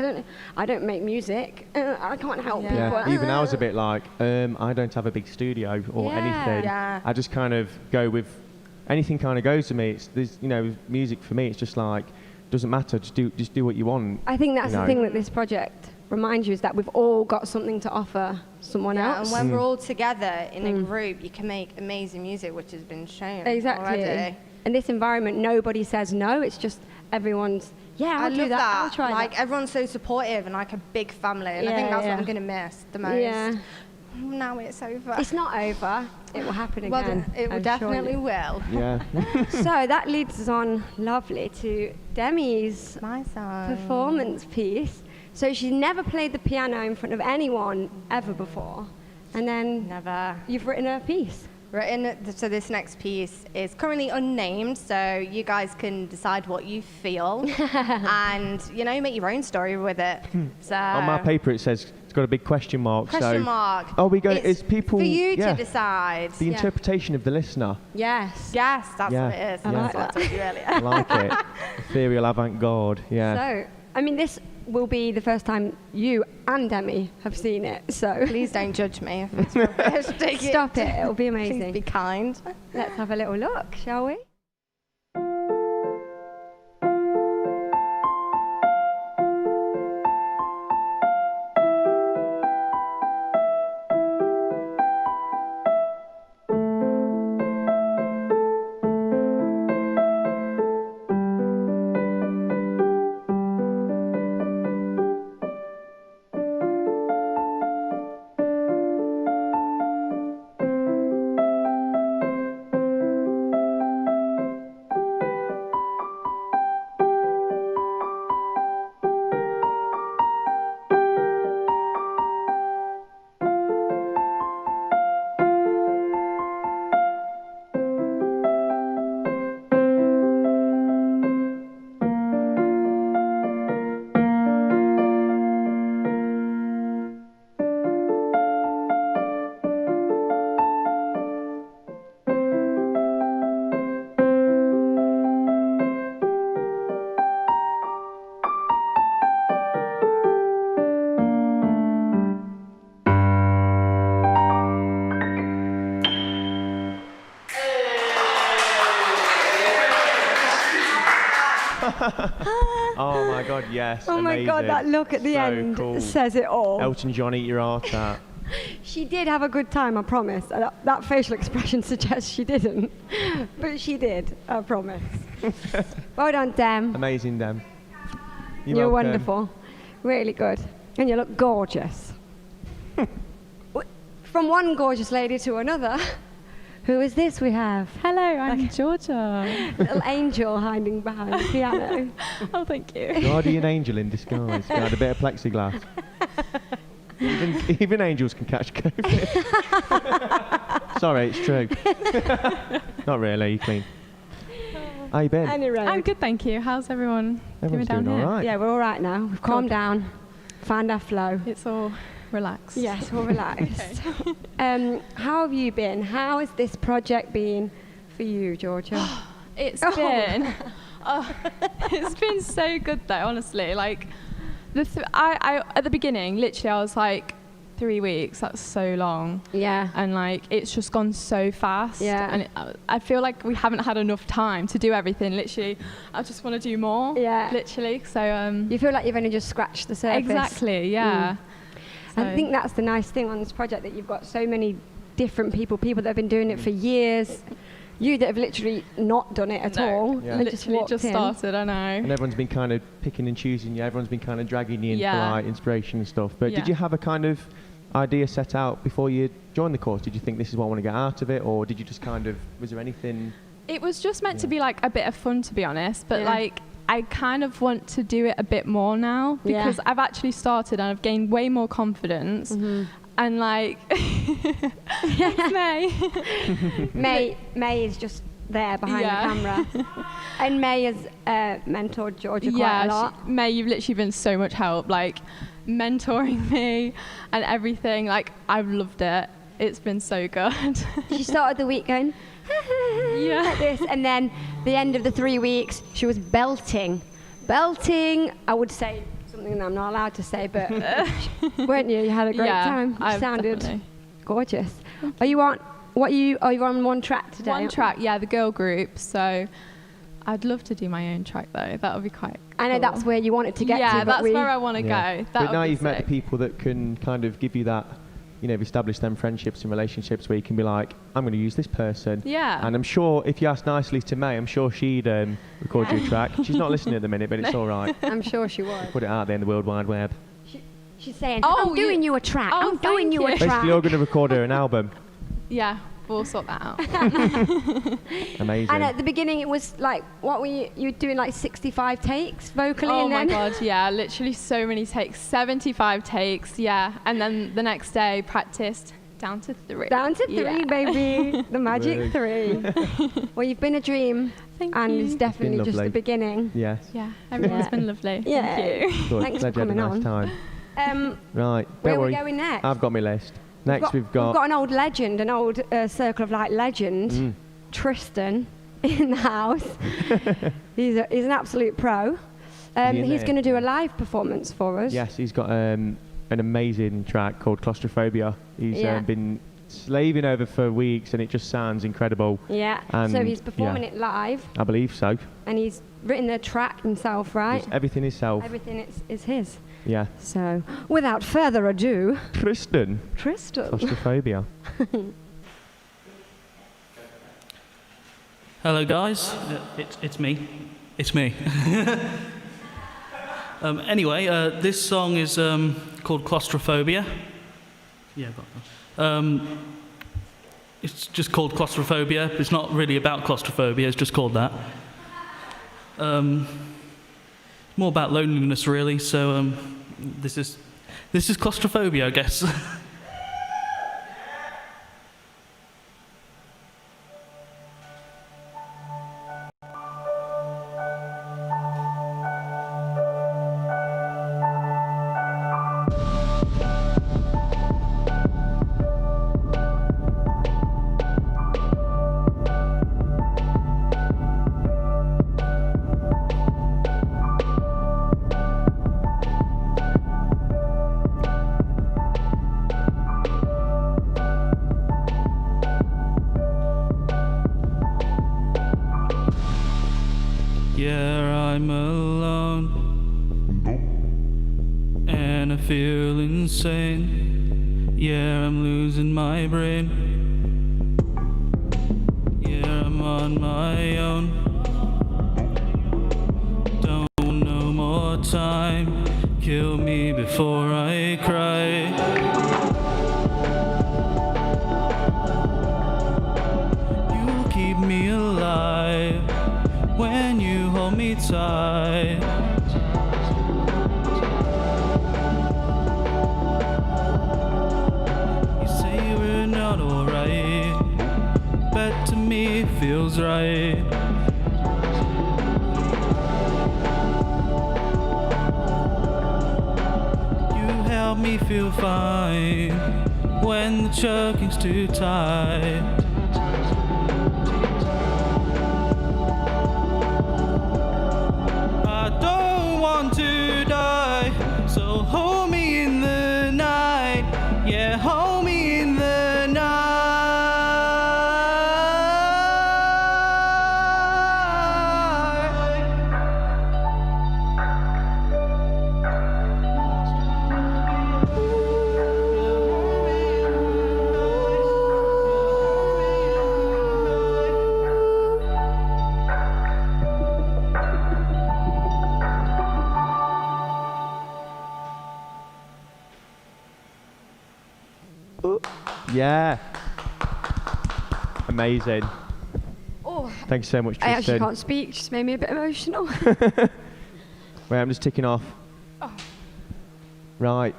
don't make music. I can't help people. Yeah, even I was a bit like, I don't have a big studio or anything. Yeah. I just kind of go with anything kind of goes to me. There's, you know, with music for me, it's just like doesn't matter. Just do what you want. I think that's you know. the thing that this project reminds you is that we've all got something to offer someone else. And when we're all together in a group, you can make amazing music, which has been shown Exactly. already. In this environment, nobody says no. It's just everyone's, yeah, I'll I do love that. that. I'll try like that. everyone's so supportive and like a big family, and I think that's what I'm gonna miss the most. Yeah. Now it's over. It's not over. It will happen Well, again. it will I'm definitely sure. will. Yeah. So that leads us on lovely to Demi's performance piece. So she's never played the piano in front of anyone ever before, and then you've written a piece. So this next piece is currently unnamed, so you guys can decide what you feel and, you know, make your own story with it. So On my paper it says it's got a big question mark. Question mark. Oh, we go. It's It's people. for you yeah, to decide. The interpretation of the listener. Yes. Yes, that's Yeah. what it is. I That's like what I that. told you earlier. I like it. Ethereal avant-garde. Yeah. So, I mean, this will be the first time you and Demi have seen it. So Please don't judge me if it's rubbish. Take it. Stop it. It'll be Please amazing. be kind. Let's have a little look, shall we? Oh my God, yes. Oh my God, amazing. that look at the So end cool. says it all. Elton John, eat your heart out. She did have a good time, I promise. That facial expression suggests she didn't, but she did, I promise. Well done, Dem. Amazing, Dem. You're wonderful. Really good. And you look gorgeous. From one gorgeous lady to another, who is this we have? Hello, I'm Georgia. Little angel hiding behind the piano. Oh, thank you. Guardian angel in disguise. Behind a bit of plexiglass. Even angels can catch COVID. Sorry, it's true. Not really, you clean. How you been? I'm good, thank you. How's everyone Everyone's doing doing here? all right. Yeah, we're all right now. We've calmed down, found our flow. It's all relaxed. Yes, all relaxed. How have you been? How has this project been for you, Georgia? It's been so good though, honestly. Like I at the beginning, literally I was like 3 weeks, that's so long. Yeah. And like it's just gone so fast. Yeah. And I feel like we haven't had enough time to do everything. Literally, I just want to do more. Yeah. Literally. So you feel like you've only just scratched the surface. Exactly, yeah. I think that's the nice thing on this project, that you've got so many different people that have been doing it for years. You that have literally not done it at all. Yeah. And Literally just in. started, I know. And everyone's been kind of picking and choosing you. Everyone's been kind of dragging you in Yeah. for like inspiration and stuff. But Yeah. did you have a kind of idea set out before you joined the course? Did you think this is what I want to get out of it, or did you just kind of, was there anything? It was just meant to be like a bit of fun, to be honest. But Yeah. like I kind of want to do it a bit more now because I've actually started and I've gained way more confidence. And like, May is just there behind Yeah. the camera. And May has mentored Georgia quite a lot. May, you've literally been so much help, like mentoring me and everything. Like I've loved it. It's been so good. She started the week going, yeah, like this, and then the end of the 3 weeks, she was belting. I would say something that I'm not allowed to say, but weren't you? You had a great Yeah, time. You I've sounded definitely. gorgeous. Are you on one track today? One track, yeah, the girl group. So I'd love to do my own track though. That would be quite. I know cool. that's where you wanted to get to. Yeah, but that's where I want to go. That But would now be you've met sick. the people that can kind of give you that, you know, established them friendships and relationships where you can be like, I'm going to use this person. Yeah. And I'm sure if you asked nicely to May, I'm sure she'd record you a track. She's not listening at the minute, but it's all right. I'm sure she would. Put it out there in the World Wide Web. She's saying, Oh, I'm doing you a track. Oh, I'm doing thank you a you. track. Basically, you're going to record her an album. Yeah, we'll sort that out. Amazing. And at the beginning, it was like, what were you were doing, like 65 takes vocally? Oh and my then god, yeah, literally so many takes, 75 takes, yeah. And then the next day, practiced down to 3. Down to 3, Yeah. baby. The magic Really? 3. Well, you've been a dream. Thank and you. it's definitely just the lovely. beginning. Yes. Yeah, everyone's Yeah. been lovely. Yeah. Thank you. Good. Thanks Glad for you had a coming nice on. time. Right. Where Don't are we worry. going next? I've got my list. Next, we've We've got got an old legend, an old Circle of Light legend, Tristan, in the house. He's an absolute pro. Is he in He's there? going to do a live performance for us. Yes, he's got an amazing track called Claustrophobia. He's Yeah. been slaving over for weeks, and it just sounds incredible. Yeah. And So he's performing yeah, it live, I believe so. and he's written the track himself, right? It's everything himself. Everything is his. Yeah. So, without further ado, Tristan. Claustrophobia. Hello, guys. It's me. It's me. Anyway, this song is called Claustrophobia. Yeah, got that. It's just called Claustrophobia. It's not really about claustrophobia. It's just called that. More about loneliness, really. So this is Claustrophobia, I guess. Yeah, I'm alone, and I feel insane. Yeah, I'm losing my brain. Yeah, I'm on my own. Don't want no more time. Kill me before I cry. You keep me alive when you hold me tight. You say we're not alright, but to me it feels right. You help me feel fine when the choking's too tight. I don't want to die, so hold me in the night. Yeah, hold me in the Yeah. Amazing. Oh, Thanks so much, I actually Tristan. can't speak. Just made me a bit emotional. Wait, I'm just ticking off. Oh. Right.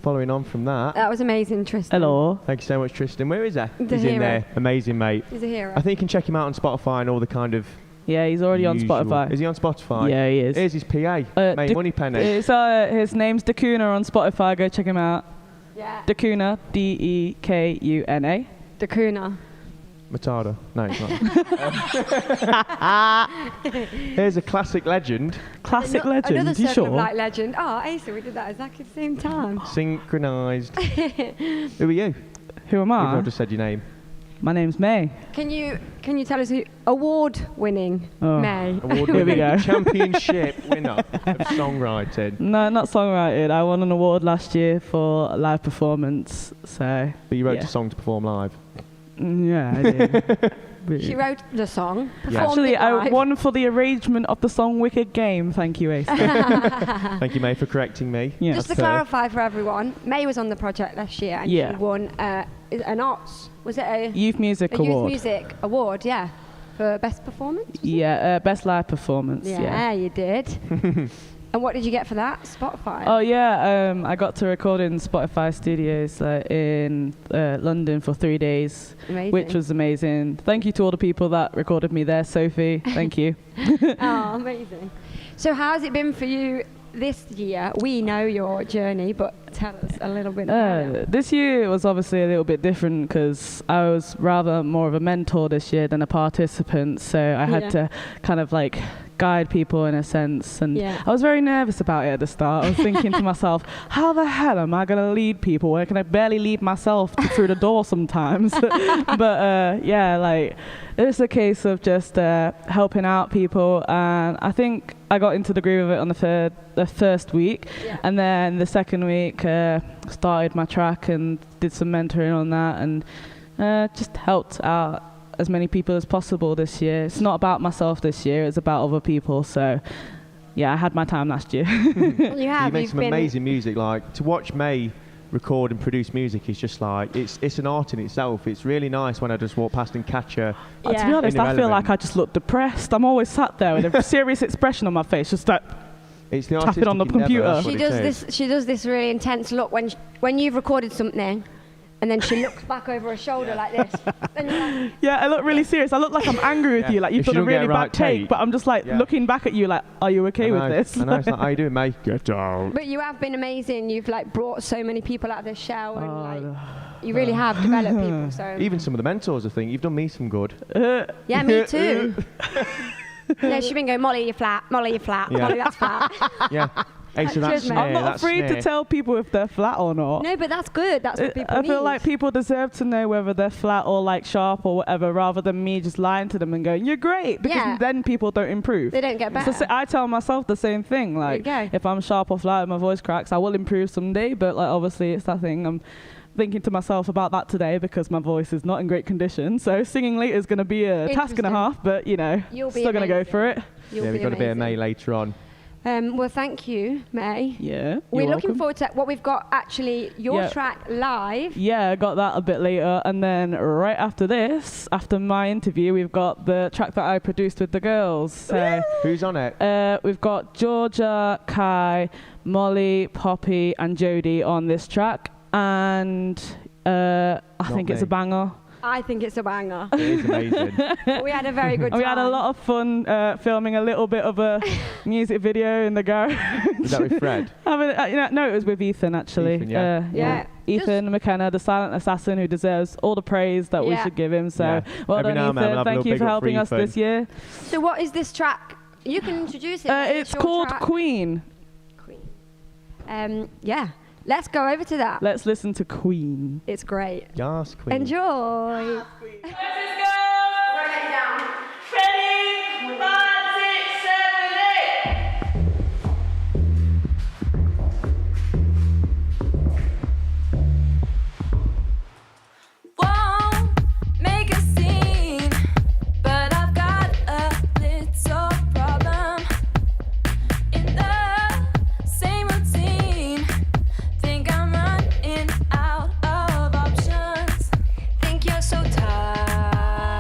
Following on from that. That was amazing, Tristan. Hello. Thank you so much, Tristan. Where is he? The He's in hero. there. Amazing, mate. He's a hero. I think you can check him out on Spotify and all the kind of. Yeah, he's already on usual- Spotify. Is he on Spotify? Yeah, he is. Here's his PA, mate, Moneypenny. It's, his name's Dakuna on Spotify. Go check him out. Yeah. Dakuna, Dekuna. Dakuna. Matada. No, it's not. Here's a classic legend. Classic legend. Another You Circle of sure? Light legend. Oh, Asa, we did that exactly at the same time. Synchronised. Who are you? Who am Even I? though I just said your name. My name's May. Can you tell us who award-winning Oh. May? Here we go. Championship winner of songwriting. No, not songwriting. I won an award last year for live performance. So. But you wrote yeah. a song to perform live. Yeah, I did. She wrote the song. Yeah. Actually, it I live. won for the arrangement of the song Wicked Game. Thank you, Ace. Thank you, May, for correcting me. Yeah. Just to That's fair. clarify for everyone, May was on the project last year and Yeah. she won an arts. Was it a Youth Music Youth Award. Music Award? Yeah, for best performance. Yeah, best live performance. Yeah, you did. And what did you get for that? Spotify. Oh yeah, I got to record in Spotify Studios in London for 3 days, Amazing. which was amazing. Thank you to all the people that recorded me there. Sophie, thank you. Oh, amazing. So how has it been for you this year? We know your journey, but tell us a little bit about it. This year was obviously a little bit different because I was rather more of a mentor this year than a participant, so I had to kind of like guide people in a sense, and I was very nervous about it at the start. I was thinking to myself, how the hell am I going to lead people when I can barely lead myself through the door sometimes? But yeah, like it's a case of just helping out people, and I think I got into the groove of it on the first week, and then the second week started my track and did some mentoring on that, and just helped out as many people as possible this year. It's not about myself this year, it's about other people. So yeah, I had my time last year. You make some amazing music. Like, to watch May record and produce music is just like, it's an art in itself. It's really nice when I just walk past and catch her. To be honest, I feel like I just look depressed. I'm always sat there with a serious expression on my face, just like it's the tapping on the computer. She does this really intense look when you've recorded something, and then she looks back over her shoulder like this. And you're like, yeah, I look really serious. I look like I'm angry with you, like you've done a really bad take, but I'm just like looking back at you like, are you okay with this? I know, it's like, how you doing, mate? Get out. but you have been amazing. You've like brought so many people out of their shell, and like you really have developed people. So even some of the mentors, I think you've done me some good. yeah, me too. No, she's been going, Molly, you're flat. Molly, you're flat. Yeah. Molly, that's flat. Yeah. Hey, so that's snare, I'm not that's afraid snare. to tell people if they're flat or not. No, but that's good. That's what people I need. feel like people deserve to know whether they're flat or like sharp or whatever, rather than me just lying to them and going, "You're great," because then people don't improve. They don't get better. So I tell myself the same thing. Like, if I'm sharp or flat and my voice cracks, I will improve someday. But like, obviously, it's that thing. I'm thinking to myself about that today because my voice is not in great condition. So singing later is going to be a task and a half. But you know, still going to go for it. Yeah, we've got a bit of May later on. Well, thank you, May. Yeah, we're you're looking welcome. forward to what we've got. Actually, your track live. Yeah, I got that a bit later, and then right after this, after my interview, we've got the track that I produced with the girls. So who's on it? We've got Georgia, Kai, Molly, Poppy, and Jodie on this track, and I think it's a banger. I think it's a banger. It is amazing. We had a very good time. We had a lot of fun filming a little bit of a music video in the garage. Was that with Fred? No, it was with Ethan, actually. Ethan, yeah. Ethan McKenna, the silent assassin who deserves all the praise that we should give him. So well Every done, now and then we'll Ethan. have a Thank little you big for up for helping us Ethan. this year. So what is this track? You can introduce it. It's your called track. Queen. Yeah. Let's go over to that. Let's listen to Queen. It's great. Yes, Queen. Enjoy. Make a scene, but I've got a little problem. In the same routine, think I'm running out of options. Think you're so tired.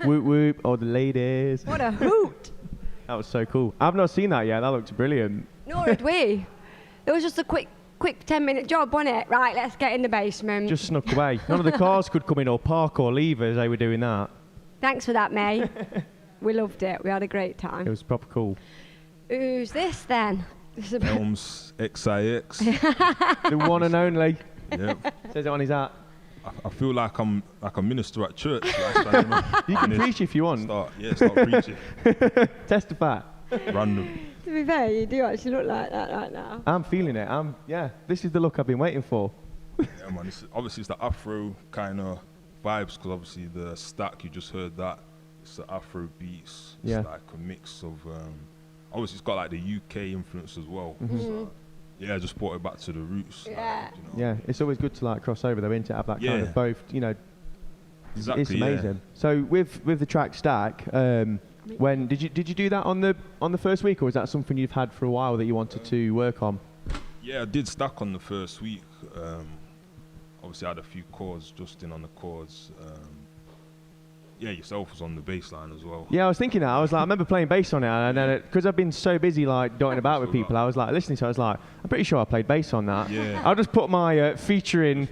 Whoop whoop, all the ladies. What a hoot! That was so cool. I've not seen that yet. That looked brilliant. Nor did we. It was just a quick 10-minute job, wasn't it? Right, let's get in the basement. Just snuck away. None of the cars could come in or park or leave as they were doing that. Thanks for that, May. We loved it. We had a great It time. was proper cool. Who's this then? This is a bit- Elms XIX. The one and only. Yep. Says it on his hat. I feel like I'm like a minister at church. Like, You can preach if you want. Start preaching. Testify. Random. To be fair, you do actually look like that right now. I'm feeling it. This is the look I've been waiting for. Yeah, man. Obviously, it's the Afro kind of vibes because obviously the stack you just heard that. It's the Afro beats. Yeah. It's like a mix of. Obviously, it's got like the UK influence as well. Mhm. So, yeah, I just brought it back to the roots. Yeah. Yeah, it's always good to like cross over though, isn't it? Have that kind Yeah. of both, you know. Exactly, It's amazing. So with the track Stack, when did you do that on the first week, or was that something you've had for a while that you wanted to work on? Yeah, I did Stack on the first week. Obviously, I had a few chords, Justin on the chords. Yeah, yourself was on the bass line as well. Yeah, I was thinking that. I was like, I remember playing bass on it, and then because I've been so busy like dotting about with people, I was like listening to it, I was like, I'm pretty sure I played bass on that. Yeah. I'll just put my feature in.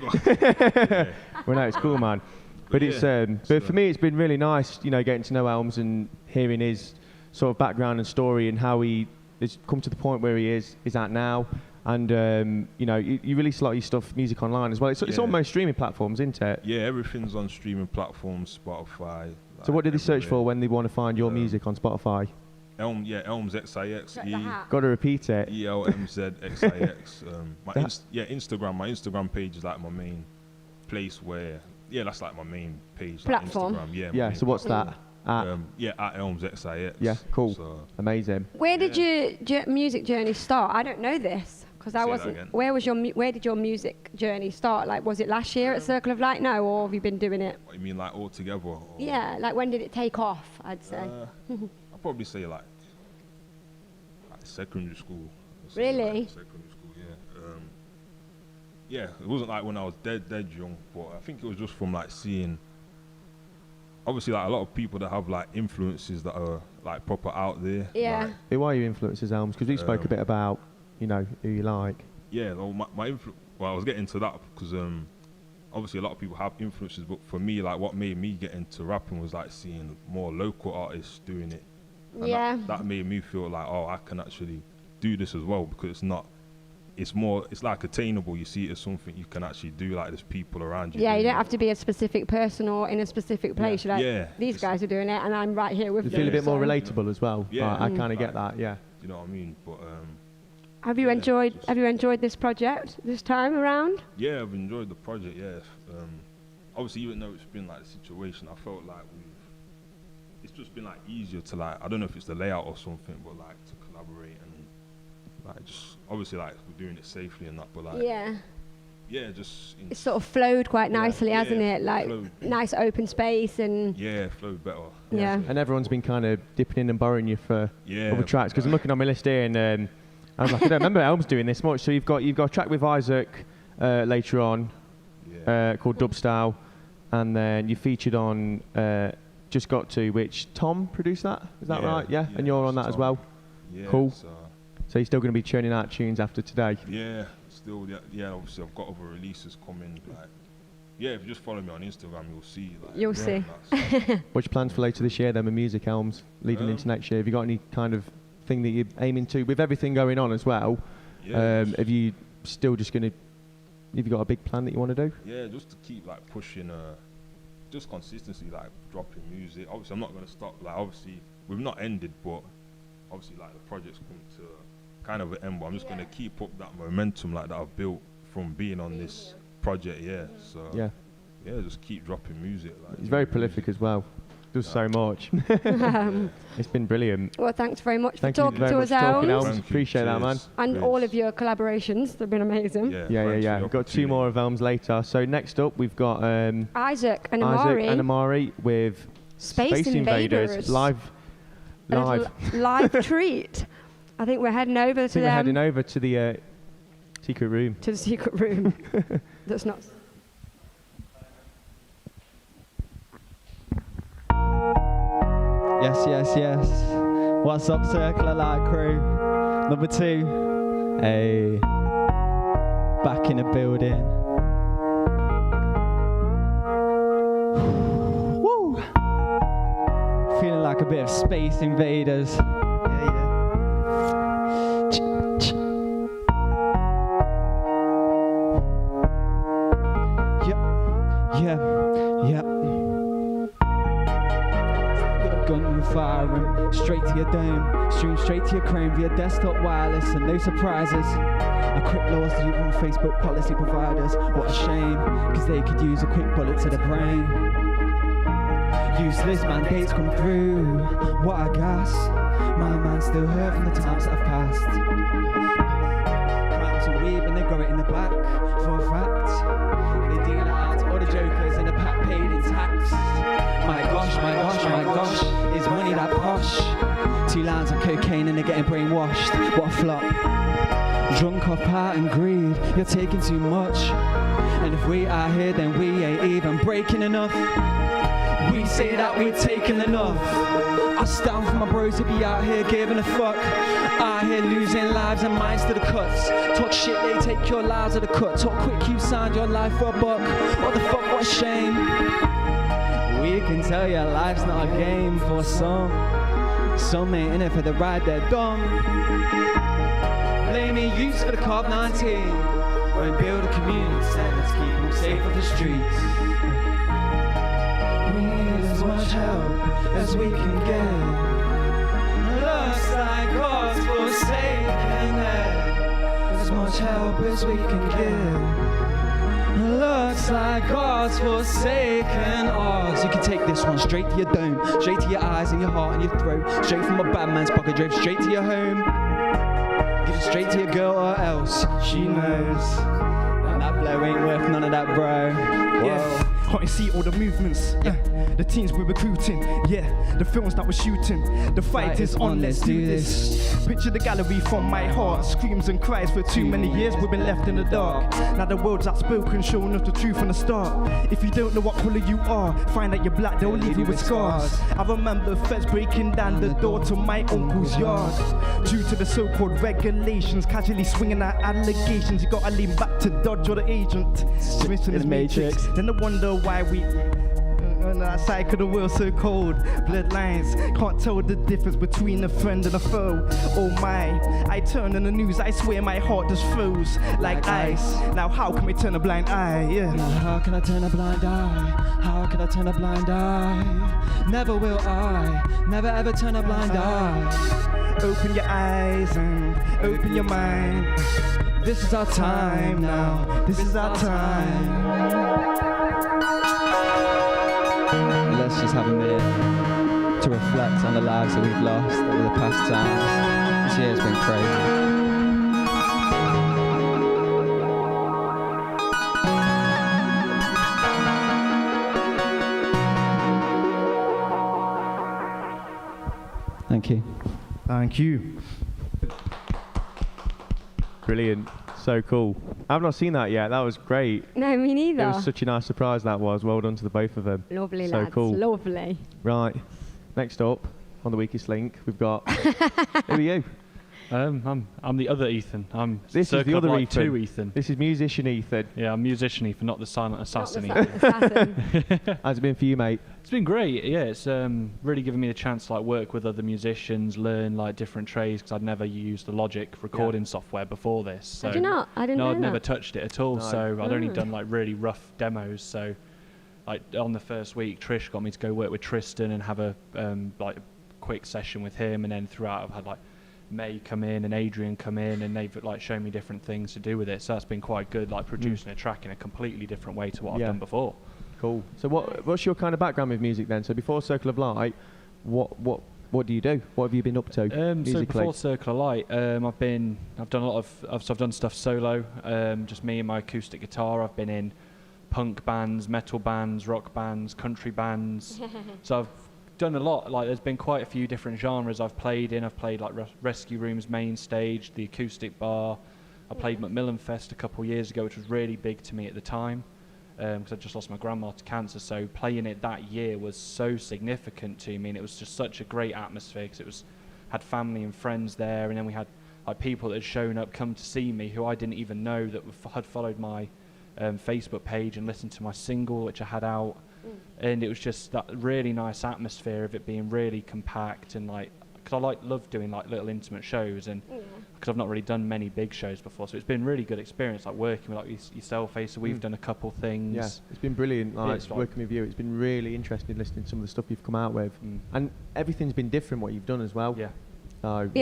Well, no, it's cool, man. But it's but for me, it's been really nice, you know, getting to know Elms and hearing his sort of background and story and how he has come to the point where he is at now. And you know, you release a lot of your stuff, music online as well. It's on most streaming platforms, isn't it? Yeah, everything's on streaming platforms, Spotify. So what did they search for when they want to find your music on Spotify? Elms XIX. Got to repeat it. ELMZ XIX. Instagram. My Instagram page is like my main place where. Yeah, that's like my main page. Platform. Like Instagram. Yeah. Yeah. So what's that? At Elms XIX. Yeah. Cool. So Amazing. Where did your music journey start? I don't know this because I Say that wasn't. again. Where did your music journey start? Like, was it last year at Circle of Light? No, or have you been doing it? What you mean, like all together? Or Yeah, like when did it take off? I'd say. I'll probably say like secondary school. Really? Secondary school, yeah. Yeah, it wasn't like when I was dead young, but I think it was just from like seeing. Obviously, like a lot of people that have like influences that are like proper out there. Yeah. Who are your influences, Elms? Because we spoke a bit about, you know, who you like. Yeah, well, well, I was getting to that because obviously a lot of people have influences, but for me, like what made me get into rapping was like seeing more local artists doing it. And Yeah. That made me feel like, oh, I can actually do this as well because it's not. It's like attainable. You see it as something you can actually do. Like there's people around you. Yeah, you doing don't have to be a specific person or in a specific place. You're like, Yeah. these guys are doing it, and I'm right here with You them. feel a bit more so- relatable as well. Yeah. I kind of get that. Yeah. You know what I mean? But Have you enjoyed this project this time around? yeah, I've enjoyed the project. Yeah. Obviously, even though it's been like the situation, I felt like it's just been like easier to like. I don't know if it's the layout or something, but like to collaborate and like just obviously like we're doing it safely and that, but like yeah, just It's sort of flowed quite nicely, hasn't yeah, it? Like flowed. nice open space and yeah, flowed better. Yeah. And everyone's been kind of dipping in and borrowing you for Yeah, other tracks. Because I'm looking on my list here, and I was like, I don't remember Elms doing this much. So you've got a track with Isaac later on called Dub Style, and then you featured on Just Got To, which Tom produced that. Is that Yeah, right? Yeah. yeah, And you're on it's that as Tom. well. Yeah, Cool. So you're still going to be churning out tunes after today. yeah, still yeah. Obviously, I've got other releases coming. Like yeah, if you just follow me on Instagram, you'll see. Like, You'll see. What's your plans for later this year then with Music Elms leading into next year? Have you got any kind of thing that you're aiming to with everything going on as well? Yeah. Have you still just going to? Have you got a big plan that you want to do? Yeah, just to keep like pushing, just consistency, like dropping music. Obviously, I'm not gonna stop. Like obviously, we've not ended, but obviously, like the project's come to kind of an end. But I'm just gonna keep up that momentum like that I've built from being on this project. Yeah. So Yeah. yeah, just keep dropping music. Like He's very prolific as well. Does so much. It's been brilliant. well, thanks very much Thank for you talking very to much us, for talking, Elms. Elms. Appreciate that, man. And all of your collaborations, they've been amazing. Yeah. We've got two more of Elms later. So next up, we've got Isaac and Amari. Isaac and Amari with Space Invaders. live A little live treat. I think we're heading over I to think we're them. heading over to the secret room. To the secret room. That's not. Yes. What's up, Circle of Light crew? Number 2. Hey. Back in the building. Woo! Feeling like a bit of Space Invaders. Yeah. Gun firing straight to your dome, stream straight to your chrome via desktop wireless, and no surprises. A quick laws to from Facebook policy providers. What a shame, cause they could use a quick bullet to the brain. Useless mandates come through. What a gas. My man still hurt from the times that have passed. Crowns and weave and they grow it in the back for a fact. They deal it out to all the jokers in the pack paid in tax. My gosh, is money that posh? 2 lines of cocaine and they're getting brainwashed. What a flop. Drunk off power and greed, you're taking too much. And if we are here, then we ain't even breaking enough. We say that we're taking enough. I stand for my bros who be out here giving a fuck. Out here losing lives and minds to the cuts. Talk shit, they take your lives to the cut. Talk quick, you signed your life for a buck. What the fuck, what a shame. We can tell your life's not a game for some. Some ain't in it for the ride, they're dumb. Blaming youths for the COVID-19. When build a community, say let's keep them safe off the streets. We need as much help as we can get. Looks like God's forsaken there. As much help as we can give. Looks like God's forsaken us. You can take this one straight to your dome, straight to your eyes and your heart and your throat, straight from a bad man's pocket, drove straight to your home. Give it straight to your girl or else she knows. And that blow ain't worth none of that, bro. Yeah. Can't you see all the movements? Yeah. The teams we're recruiting, yeah. The films that we're shooting. The fight is on, let's do this. Picture the gallery from my heart. Screams and cries for too many years we've been left in the dark. Now the world's outspoken, showing us the truth from the start. If you don't know what colour you are, find out you're black, they'll leave you with scars. I remember feds breaking down the door to my uncle's yard. Due to the so-called regulations, casually swinging out allegations. You gotta lean back to dodge or the agent. Smith in the Matrix. Then I wonder why we on that side of the world so cold. Bloodlines, can't tell the difference between a friend and a foe. Oh my, I turn on the news, I swear my heart just froze like ice. Now how can we turn a blind eye? Yeah. Now how can I turn a blind eye? How can I turn a blind eye? Never will I, never ever turn a blind eye. Open your eyes and open your mind. This is our time now, this is our time. Let's just have a minute to reflect on the lives that we've lost over the past times. This year's been crazy. Thank you. Thank you. Brilliant. So cool. I've not seen that yet. That was great. No, me neither. It was such a nice surprise, that was. Well done to the both of them. Lovely, so lads. Cool. Lovely. Right. Next up, on the Weakest Link, we've got... Who are you? I'm the other Ethan. This is the other Ethan. 2 Ethan. This is musician Ethan. Yeah, I'm musician Ethan, not the silent assassin Not the silent assassin. How's it been for you, mate? It's been great. Yeah, it's really given me the chance to like work with other musicians, learn like different trades because I'd never used the Logic recording software before this. So Had you not? I didn't know I'd that. never touched it at all. No. So I'd only done like really rough demos. So like on the first week, Trish got me to go work with Tristan and have a like a quick session with him, and then throughout I've had like May come in and Adrian come in, and they've like shown me different things to do with it. So that's been quite good, like producing a track in a completely different way to what I've done before. Cool. So what's your kind of background with music then? So before Circle of Light, what do you do? What have you been up to musically? So before Circle of Light, I've done a lot of I've done stuff solo, just me and my acoustic guitar. I've been in punk bands, metal bands, rock bands, country bands. So I've done a lot. Like there's been quite a few different genres I've played in. I've played like Rescue Room's main stage, the Acoustic Bar. I played Macmillan Fest a couple of years ago, which was really big to me at the time. because I just lost my grandma to cancer. So playing it that year was so significant to me, and it was just such a great atmosphere because it had family and friends there, and then we had like people that had shown up, come to see me who I didn't even know that had followed my Facebook page and listened to my single which I had out, and it was just that really nice atmosphere of it being really compact, and like because I love doing like little intimate shows, and because I've not really done many big shows before, so it's been really good experience, like working with like yourself, Asa. We've done a couple things. Yeah, it's been brilliant. Like working with you, it's been really interesting listening to some of the stuff you've come out with, and everything's been different what you've done as well. Yeah.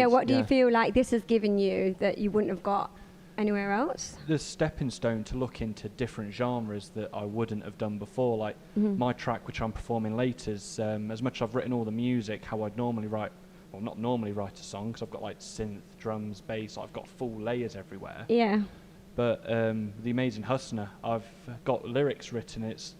What do you feel like this has given you that you wouldn't have got anywhere else? The stepping stone to look into different genres that I wouldn't have done before. Like my track, which I'm performing later, is as much as I've written all the music, how I'd normally write. Well, not normally write a song, because I've got like synth, drums, bass. I've got full layers everywhere. Yeah. But The Amazing Hustler, I've got lyrics written. It's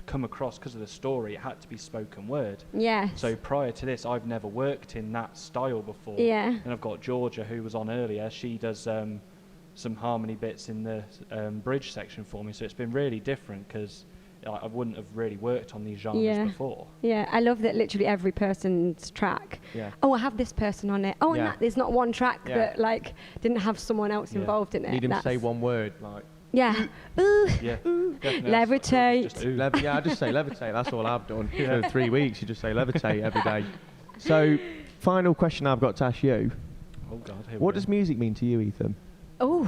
come across because of the story. It had to be spoken word. Yes. So prior to this, I've never worked in that style before. Yeah. And I've got Georgia, who was on earlier. She does some harmony bits in the bridge section for me. So it's been really different because I wouldn't have really worked on these genres before. Yeah, I love that literally every person's track. Yeah. Oh, I have this person on it. Oh, and there's not one track that like didn't have someone else involved in it. Need him to say one word, like. Yeah. Ooh. Yeah. Levitate. Yeah, I just say levitate. That's all I've done for 3 weeks. You just say levitate every day. So, final question I've got to ask you. Oh God. What does music mean to you, Ethan? Oh.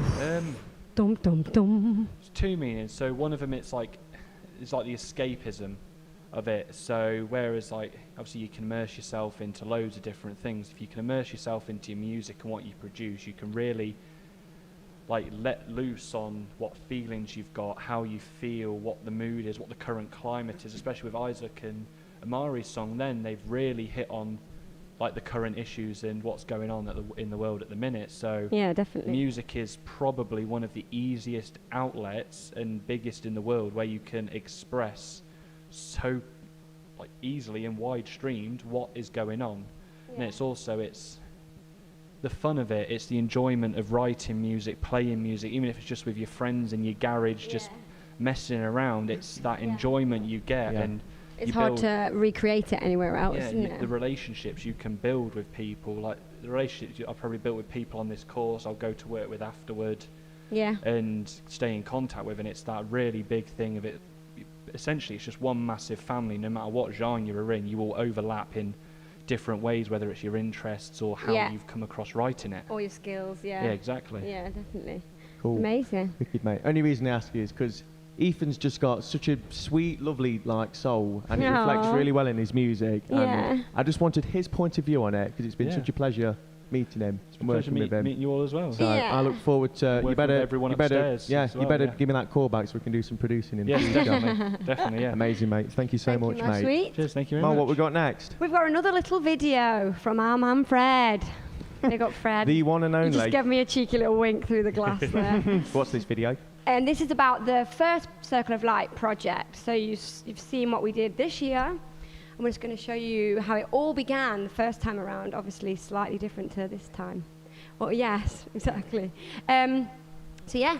Dum dum dum. It's two meanings. So one of them, it's like the escapism of it. So whereas like obviously you can immerse yourself into loads of different things. If you can immerse yourself into your music and what you produce, you can really like let loose on what feelings you've got, how you feel, what the mood is, what the current climate is. Especially with Isaac and Amari's song, then they've really hit on like the current issues and what's going on in the world at the minute. So yeah, definitely. Music is probably one of the easiest outlets and biggest in the world where you can express so like easily and wide streamed what is going on. And it's the fun of it, it's the enjoyment of writing music, playing music, even if it's just with your friends in your garage, just messing around. It's that enjoyment you get, and it's hard to recreate it anywhere else, isn't it? The relationships you can build with people, like the relationships I've probably built with people on this course, I'll go to work with afterward, and stay in contact with, and it's that really big thing of it. Essentially, it's just one massive family. No matter what genre you're in, you will overlap in different ways, whether it's your interests or how you've come across writing it. All your skills, Yeah, exactly. Yeah, definitely. Cool. Amazing. Wicked, mate. Only reason I ask you is because Ethan's just got such a sweet, lovely like soul, and it reflects really well in his music. And I just wanted his point of view on it because it's been such a pleasure meeting him. It's been a pleasure meeting you all as well. So I look forward to you better give me that call back so we can do some producing in the future. Definitely, yeah. Amazing, mate. Thank you so much, you, mate. Sweet. Cheers, thank you very much. What we got next? We've got another little video from our man Fred. They got Fred. The one and only. He just gave me a cheeky little wink through the glass there. What's this video? And this is about the first Circle of Light project. So you've seen what we did this year. I'm just going to show you how it all began the first time around, obviously slightly different to this time. Well, yes, exactly. So yeah,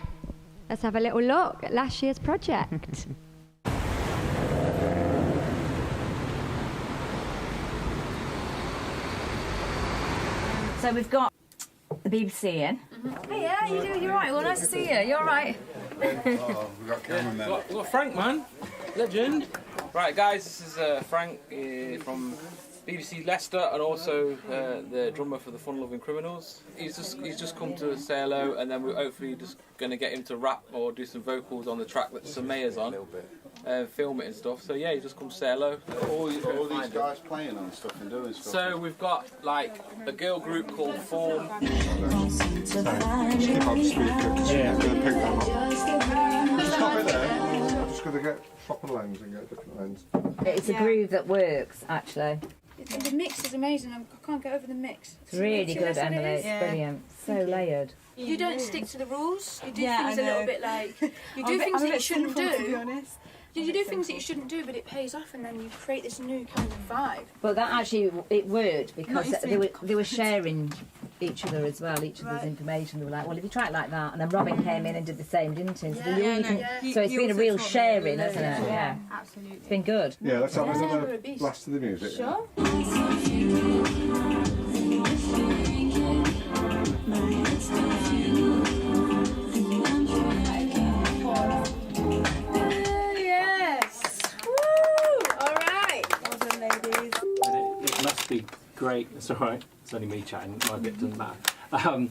let's have a little look at last year's project. So we've got the BBC in. Hey, yeah, you doing? You're right. Well, nice to see you. You're all right. Oh, we've got cameraman. We've got Frank, man. Legend. Right, guys, this is Frank from BBC Leicester and also the drummer for the Fun Loving Criminals. He's just come to say hello, and then we're hopefully just going to get him to rap or do some vocals on the track that Samea's on. Film it and stuff. So yeah, he just come say hello. All these guys playing on stuff and doing stuff. So we've got like a girl group called Form. Keep up speaker. Yeah. I'm going to pick that up. Just stop it there. I'm just going to get proper lens and get a different lens. It's a groove that works, actually. The mix is amazing. I can't get over the mix. It's really good, Emily. It's brilliant. So layered. You don't stick to the rules. You do things a little bit like you do things that you shouldn't do. To be honest. You do things that you shouldn't do, but it pays off, and then you create this new kind of vibe. But that actually it worked because they were sharing each other as well, each other's information. They were like, well, if you try it like that, and then Robin came in and did the same, didn't he? So, so it's been a real sharing, hasn't it? Yeah, absolutely. It's been good. Yeah, let's have another blast of the music. Sure. It must be great. It's all right. It's only me chatting. My bit doesn't matter.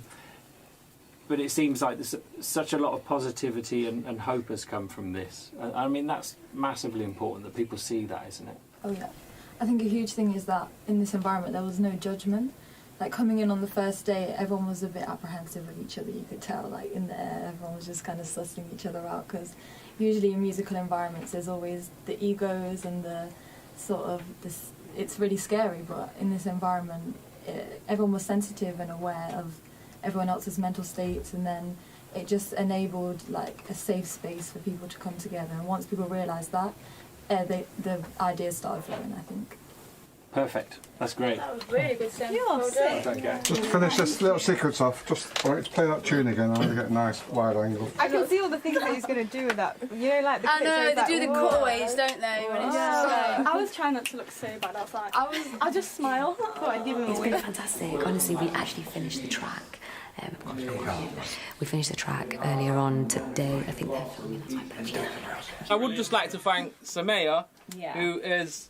But it seems like there's such a lot of positivity and hope has come from this. I mean, that's massively important that people see that, isn't it? Oh yeah. I think a huge thing is that in this environment there was no judgment. Like coming in on the first day, everyone was a bit apprehensive of each other. You could tell, like in the air, everyone was just kind of sussing each other out, because usually in musical environments there's always the egos and the sort of this. It's really scary, but in this environment, everyone was sensitive and aware of everyone else's mental states, and then it just enabled like a safe space for people to come together. And once people realised that, the ideas started flowing, I think. Perfect. That's great. That was really good, Sam. You're sick. Just to finish this little sequence off, I want you to play that tune again. I want to get a nice wide angle. I can see all the things that he's going to do with that. You know, like the I clips know, where they it's do like, the whoa. cutaways, don't they? When it's just like, I was trying not to look so bad. I was like, I'll just smile. Thought I'd give him a It's wink. been fantastic. Honestly, we actually finished the track. We finished the track earlier on today. I think they're filming. That's my birthday. I would just like to thank Samaya, who has,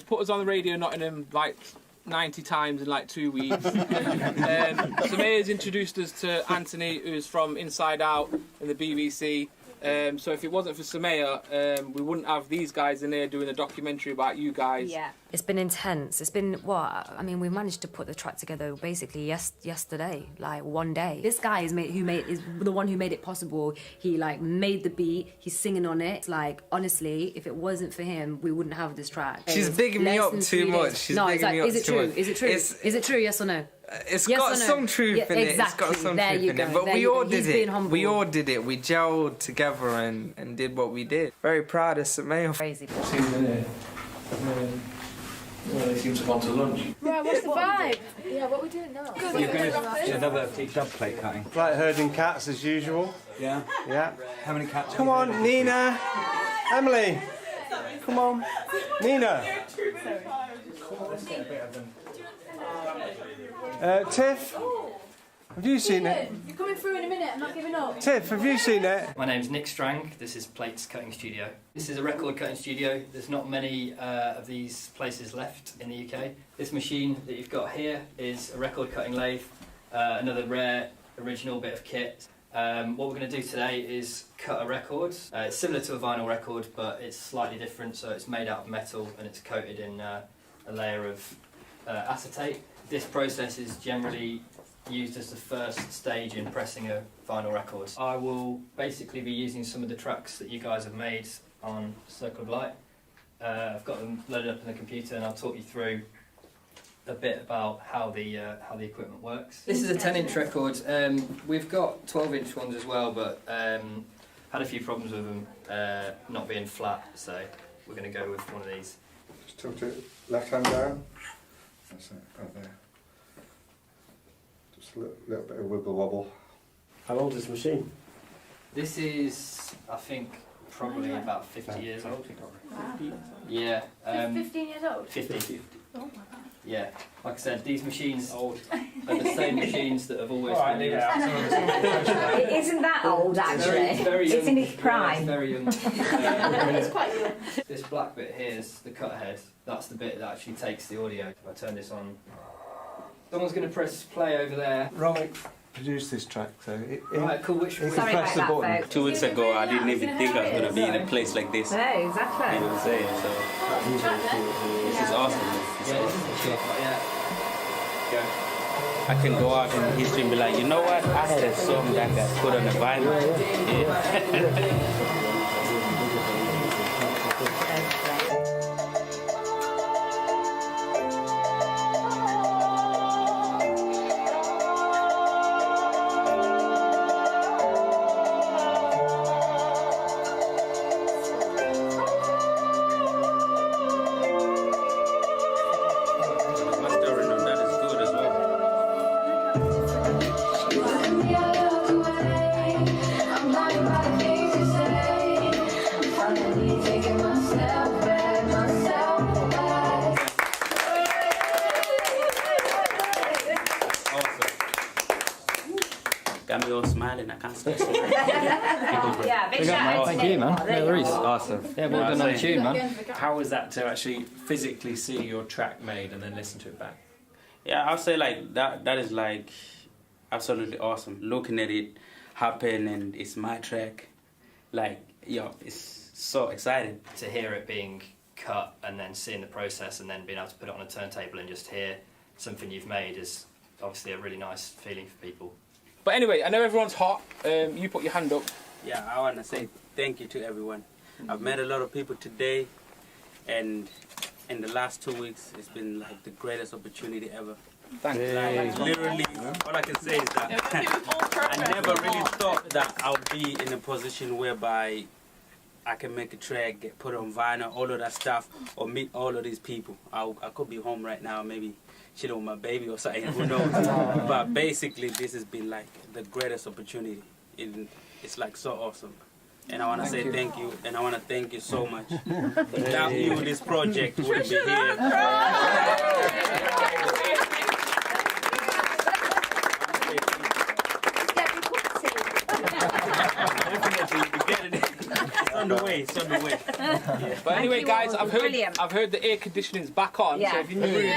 put us on the Radio Nottingham like 90 times in like 2 weeks. Samaya's introduced us to Anthony, who's from Inside Out in the BBC. So if it wasn't for Samaya, we wouldn't have these guys in there doing a documentary about you guys. Yeah. It's been intense. It's been, we managed to put the track together basically yesterday, like one day. This guy is the one who made it possible. He like made the beat, he's singing on it. Like, honestly, if it wasn't for him, we wouldn't have this track. She's bigging me up too much. She's bigging me up too much. Is it true? Is it true, yes or no? It's Yes got or no? some truth in it. It's got some There truth you in go. it. But There we you all go. did He's it. being humble. We all did it. We gelled together and did what we did. Very proud of Samaya. Crazy. They seem to have gone to lunch. right, what's the vibe? Yeah, what are we doing now? You're going to do another dub plate cutting. Like herding cats as usual. Yeah? Yeah. How many cats? Come on, Nina. Emily. Come on. Nina. Let's get a bit of them. Tiff. Have you seen it? You're coming through in a minute, I'm not giving up. Tiff, have you seen it? My name's Nick Strang. This is Plates Cutting Studio. This is a record cutting studio. There's not many of these places left in the UK. This machine that you've got here is a record cutting lathe, another rare original bit of kit. What we're going to do today is cut a record. It's similar to a vinyl record, but it's slightly different. So it's made out of metal and it's coated in a layer of acetate. This process is generally used as the first stage in pressing a vinyl record. I will basically be using some of the tracks that you guys have made on Circle of Light. I've got them loaded up in the computer and I'll talk you through a bit about how the equipment works. This is a 10-inch record. We've got 12-inch ones as well, but had a few problems with them not being flat, so we're going to go with one of these. Just tilt it left hand down. That's it, right there. Just a little bit of wiggle wobble. How old is the machine? This is, I think, probably about 50 years old. Wow. Yeah. 15 years old? 50. Oh my god. Yeah. Like I said, these machines are the same machines that have always been used. It isn't that old, actually. It's in its prime. It's very young. It's quite good. This black bit here is the cut head. That's the bit that actually takes the audio. If I turn this on, someone's going to press play over there. Romic produced this track, so Right, cool. Which if you press the button. 2 weeks ago, I didn't even think I was going to be in a place like this. Yeah, exactly. You know what I'm saying? So this is awesome. I can go out in history and be like, you know what? I had a song that got put on the vinyl. Yeah. can't stop. Yeah, big shout out to Thank him. you, man. No worries. Awesome. Yeah, well done on the tune, man. How was that to actually physically see your track made and then listen to it back? Yeah, I'll say like that is like absolutely awesome. Looking at it happen and it's my track, like, yo, it's so exciting. To hear it being cut and then seeing the process and then being able to put it on a turntable and just hear something you've made is obviously a really nice feeling for people. But anyway, I know everyone's hot. You put your hand up. Yeah, I want to say thank you to everyone. I've met a lot of people today, and in the last 2 weeks, it's been like the greatest opportunity ever. Thank you. Like, literally, all I can say is that I never really thought that I'll be in a position whereby I can make a track, get put on vinyl, all of that stuff, or meet all of these people. I could be home right now, maybe chilling with my baby or something, who knows. But basically, this has been like the greatest opportunity. It's like so awesome. And I want to say thank you, and I want to thank you so much. Without you, this project wouldn't be here. It's on the way, it's on the way. Yeah. But anyway, guys, I've heard the air conditioning's back on. Yeah. So if you knew it.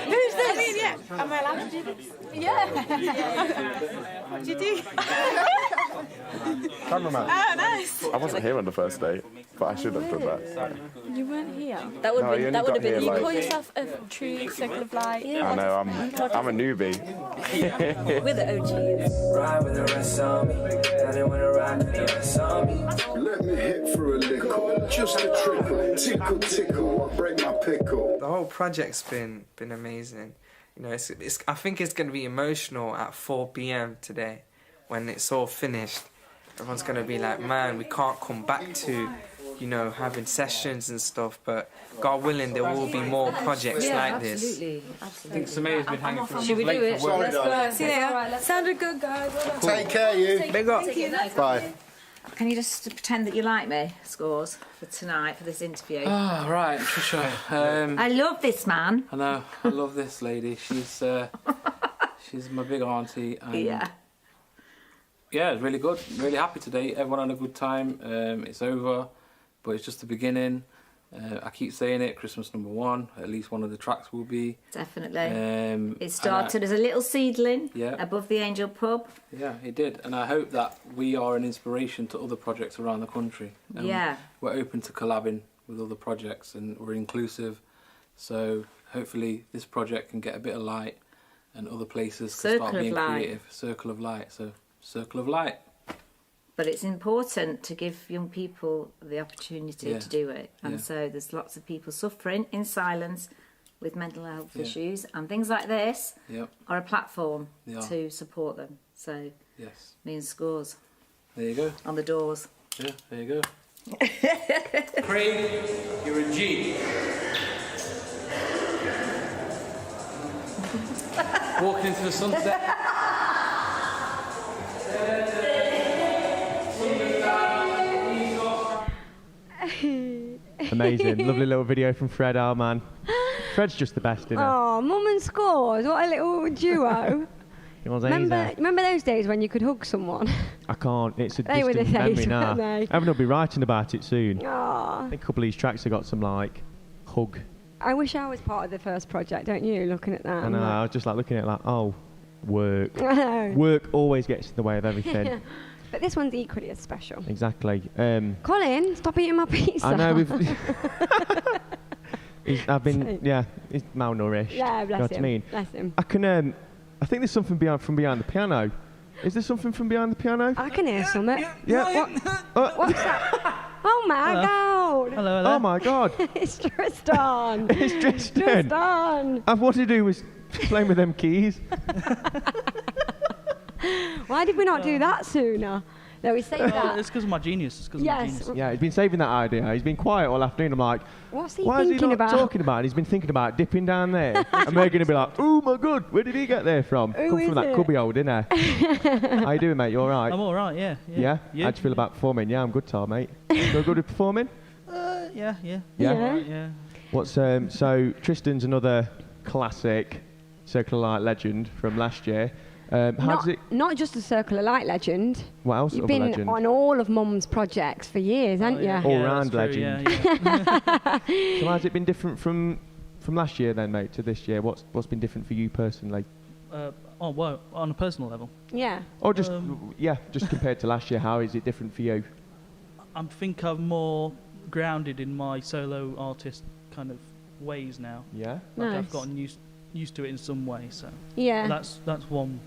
Who's this? I mean, yeah. Am I allowed to do this? Yeah. What do you do? Cameraman. Oh, nice. I wasn't here on the first day, but I should have done that. You weren't here. That would have been. You call yourself a true Circle of Light. I know. I'm a newbie. We're the OGs. Ride with the rest on me. I didn't want to ride with the rest on me. Let me hit for a lickle, just a trickle, tickle, tickle, break my pickle. The whole project's been amazing. You know, I think it's going to be emotional at 4 p.m. today when it's all finished. Everyone's going to be like, man, we can't come back to, you know, having sessions and stuff, but God willing, there will be more projects like this. Absolutely. I think Sameer's been hanging from Should we do it? Sorry, Let's go. darling. See you later. Sounded good, guys. Well done. Take care, you. Big up. Bye. Can you just pretend that you like me, Scores, for tonight, for this interview? Ah, right, Trisha. I love this man. I know, I love this lady. She's my big auntie. And Yeah. Yeah, it's really good. Really happy today. Everyone had a good time. It's over, but it's just the beginning. I keep saying it, Christmas #1, at least one of the tracks will be. Definitely. It started as a little seedling above the Angel Pub. Yeah, it did. And I hope that we are an inspiration to other projects around the country. Yeah. We're open to collabing with other projects and we're inclusive. So hopefully this project can get a bit of light and other places can start being creative. Circle of Light. So Circle of Light. But it's important to give young people the opportunity to do it. And so there's lots of people suffering in silence with mental health issues, and things like this are a platform to support them. So me and Scores. There you go. On the doors. Yeah, there you go. Craig, you're a G. Walking into the sunset. Amazing. Lovely little video from Fred, our man. Fred's just the best, isn't he? Oh, Mum and Scores, what a little duo. It was remember those days when you could hug someone? I can't. It's a They were the distant memory days, now. weren't they? Evan will be writing about it soon. Aw. I think a couple of these tracks have got some, like, hug. I wish I was part of the first project, don't you, looking at that? I know, I was just, like, looking at it like, oh, work. I know. Work always gets in the way of everything. But this one's equally as special. Exactly. Colin, stop eating my pizza. I know, he's malnourished. Yeah, bless you know what him. I mean? Bless him. I can, I think there's something from behind the piano. Is there something from behind the piano? I can hear something. Yeah. What's that? Oh my God! Hello. Oh my God! It's Tristan. It's Tristan. What to do was playing with them keys. Why did we not do that sooner? No, he's saying that. It's because of my genius. It's 'cause of my genius. Yeah, he's been saving that idea. He's been quiet all afternoon. I'm like, what's he why is he thinking not about? talking about? And he's been thinking about dipping down there. And we're going to be like, oh my God, where did he get there from? Who Come is from that it? cubby-hole, didn't he? How you doing, mate? You all right? I'm all right, yeah. Yeah? You? How'd you feel about performing? Yeah, I'm good, Tom, mate. You're good at performing? Yeah. Yeah? Yeah. What's so Tristan's another classic Circle of Light legend from last year. How does it? Not just a Circle of Light legend. What else? You've of a been legend? on all of Mum's projects for years, haven't you? All-round that's true, legend. yeah. So how's it been different from last year then, mate, to this year? What's been different for you personally? Well, on a personal level. Yeah. Or just just compared to last year, how is it different for you? I think I'm more grounded in my solo artist kind of ways now. Yeah. Like Nice. I've gotten used to it in some way. So Yeah. that's one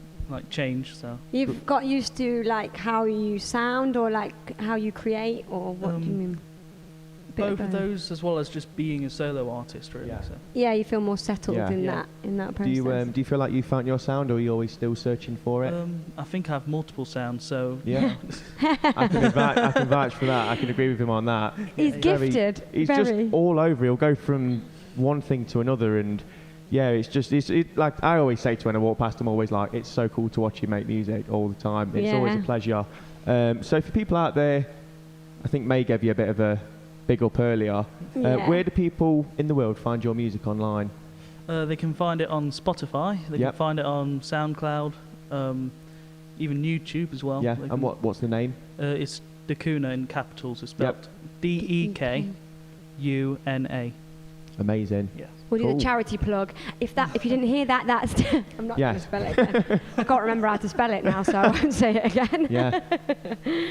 change. So You've got used to like how you sound or like how you create, or what do you mean? Bit both of those, as well as just being a solo artist, really. So. Yeah, you feel more settled in that process. Do you feel like you found your sound, or are you always still searching for it? I think I have multiple sounds, so Yeah. I can vouch for that. I can agree with him on that. He's gifted. He's very. just all over. He'll go from one thing to another, and it's like I always say to when I walk past him, always like, it's so cool to watch you make music all the time. It's always a pleasure. So for people out there, I think May gave you a bit of a big up earlier. Where do people in the world find your music online? They can find it on Spotify. They can find it on SoundCloud, even YouTube as well. Yeah. They And what's the name? It's Dekuna in capitals. It's spelled Dekuna. Amazing. Yeah. We'll do the charity plug. If you didn't hear that, that's I'm not going to spell it again. I can't remember how to spell it now, so I won't say it again. Yeah.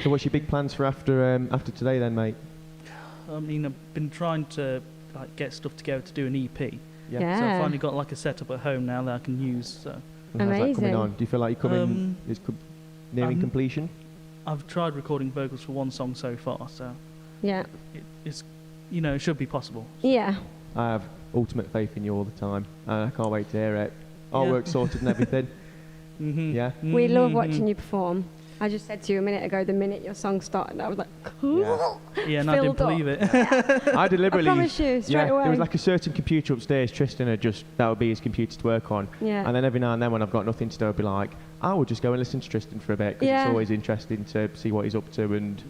So what's your big plans for after today then, mate? I mean, I've been trying to get stuff together to do an EP. Yeah. So I've finally got a setup at home now that I can use. So. And how's that coming on? Do you feel like you're coming? Nearing completion? I've tried recording vocals for one song so far, so. Yeah. It's it should be possible. Yeah. I have ultimate faith in you all the time, and I can't wait to hear it. Artwork sorted and everything. Yeah. We love watching you perform. I just said to you a minute ago, the minute your song started, I was like, cool. Yeah, and I didn't believe it. I deliberately. I promise you, straight away. There was like a certain computer upstairs. Tristan had that would be his computer to work on. Yeah. And then every now and then, when I've got nothing to do, I'll be like, I will just go and listen to Tristan for a bit, because it's always interesting to see what he's up to and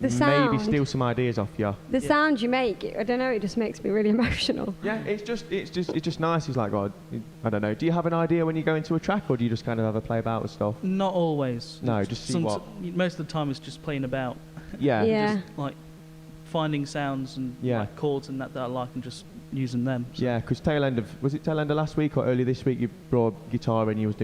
maybe steal some ideas off you. The sound you make, I don't know, it just makes me really emotional. Yeah, it's just nice. He's like, God, I don't know. Do you have an idea when you go into a track, or do you just kind of have a play about with stuff? Not always. No, just see what. Most of the time, it's just playing about. Yeah. Just like finding sounds and like chords and that I like, and just using them. So. Yeah, because tail end of last week or early this week, you brought guitar and you was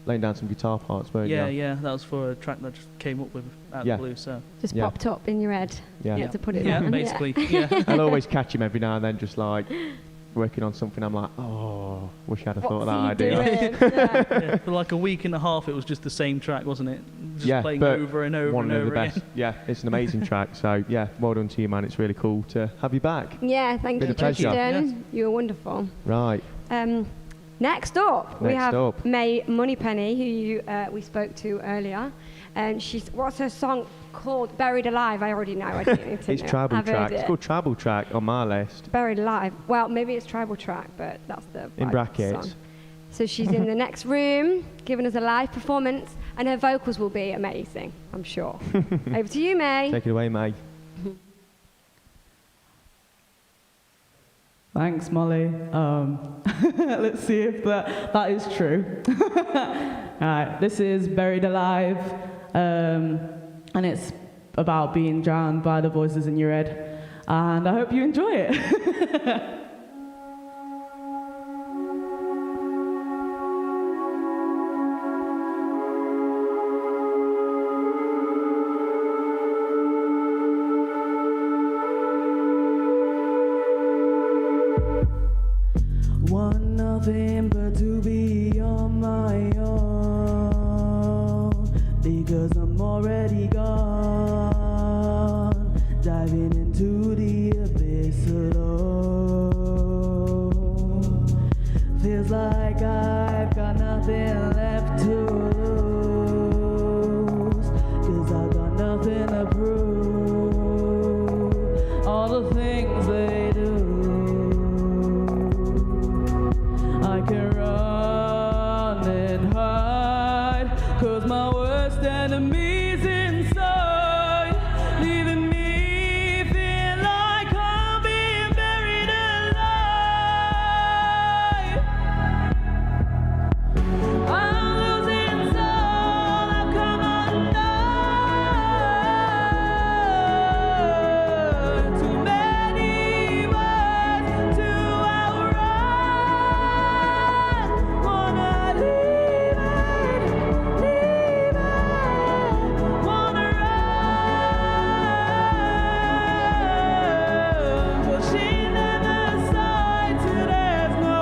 laying down some guitar parts, weren't you? Yeah, that was for a track that I just came up with out of the blue. So just popped up in your head. Yeah. You had to put it down. down. Basically. Yeah. I'll always catch him every now and then, just like working on something. I'm like, oh, wish I'd have thought of that idea. For like a week and a half, it was just the same track, wasn't it? Just playing over and over one and of over the best. again. Yeah, it's an amazing track. So yeah, well done to you, man. It's really cool to have you back. Yeah, thank you, Tristan. Yes. You were wonderful. Right. Next up, we have up. May Moneypenny, who we spoke to earlier, and what's her song called? Buried Alive. I already know. I don't need to It's know. Tribal I've Track. heard It's it. called Tribal Track on my list. Buried Alive. Well, maybe it's Tribal Track, but that's the In brackets. song. So she's in the next room, giving us a live performance, and her vocals will be amazing, I'm sure. Over to you, May. Take it away, May. Thanks, Molly. Let's see if that is true. Alright, this is Buried Alive, and it's about being drowned by the voices in your head. And I hope you enjoy it. Want nothing but to be on my own, because I'm already gone, diving into the abyss alone. nothing to prove. All the things they do, I can run and hide, 'cause my worst enemy's inside, leaving me feel like I'm being buried alive. I'm losing soul, I've come undone. Too many words to outrun. Wanna leave it, wanna run. Pushing them aside till there's no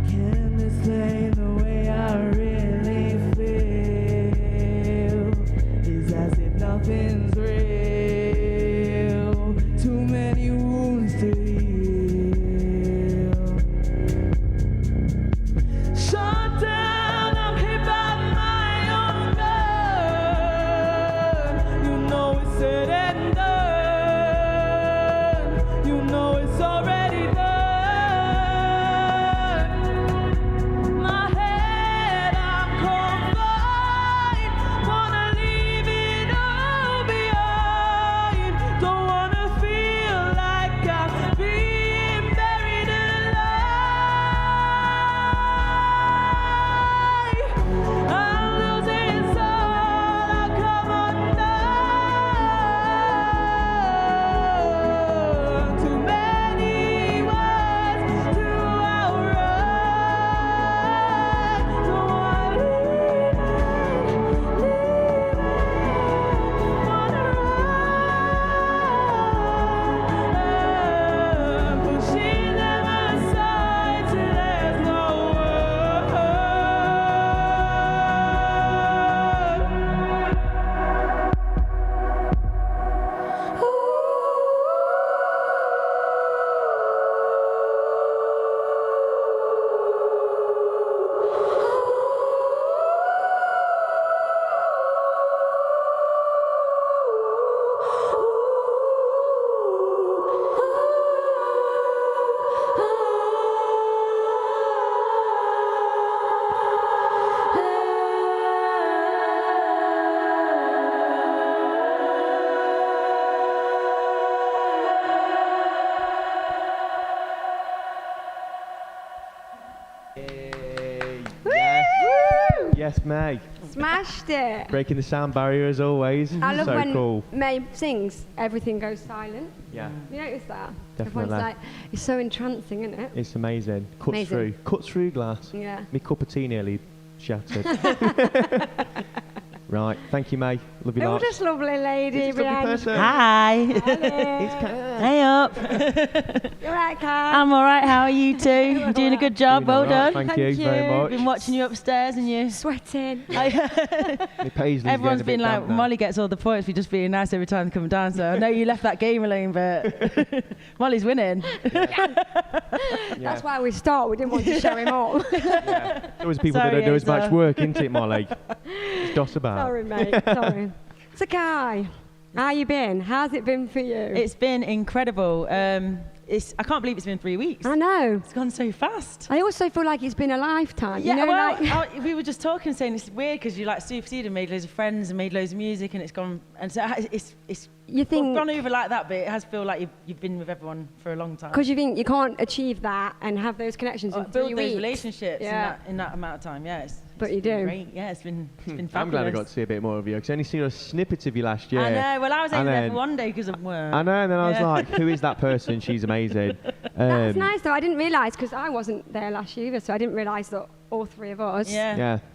Can explain the way I really feel. It's as if nothing's real. Too many wounds to heal. Shut down, I'm hit by my own gun. You know it's said and done. You know it's already done. My head, I'm confined. Wanna leave it all behind. Don't wanna feel like I'm being buried alive. I'm losing soul, I've come undone. Too many words to outrun. Don't wanna leave it, wanna run. Pushing them aside till there's no Yes, May. Smashed it. Breaking the sound barrier as always. I love so when cool. May sings, everything goes silent. Yeah. You notice that? Definitely. Everyone's like, it's so entrancing, isn't it? It's amazing. Amazing. Cuts through glass. Yeah. Me cup of tea nearly shattered. Right. Thank you, May. Love you Oh, lots. this lovely lady This lovely behind. person. Hi. Hello. Hey up. You're right, Carl. I'm all right. How are you two? You're doing a good job. Doing all Well right, done. thank you very much. Been watching you upstairs and you sweating. Everyone's been like, Molly gets all the points for just being nice every time they come down. So I know you left that game alone, but Molly's winning. That's why we start. We didn't want to show him all. There was people that don't do as much work, isn't it, Molly? It's just about. Sorry, mate. Sorry. So, Kai, how you been? How's it been for you? It's been incredible. I can't believe it's been 3 weeks. I know. It's gone so fast. I also feel like it's been a lifetime. Yeah, you know, well, we were just talking, saying it's weird because you like superseded and made loads of friends and made loads of music, and it's gone. And so it's you think gone over like that, but it has feel like you've been with everyone for a long time. because you think you can't achieve that and have those connections in 3 build weeks. those relationships Yeah. in that amount of time. Yeah, But it's you been do. Great. Yeah, it's been fabulous. I'm glad I got to see a bit more of you because I only seen a snippet of you last year. I know. Well, I was And only there then- for one day because of work. I know, and then I was like, who is that person? She's amazing. That's nice though. I didn't realise because I wasn't there last year either, so I didn't realise that all three of us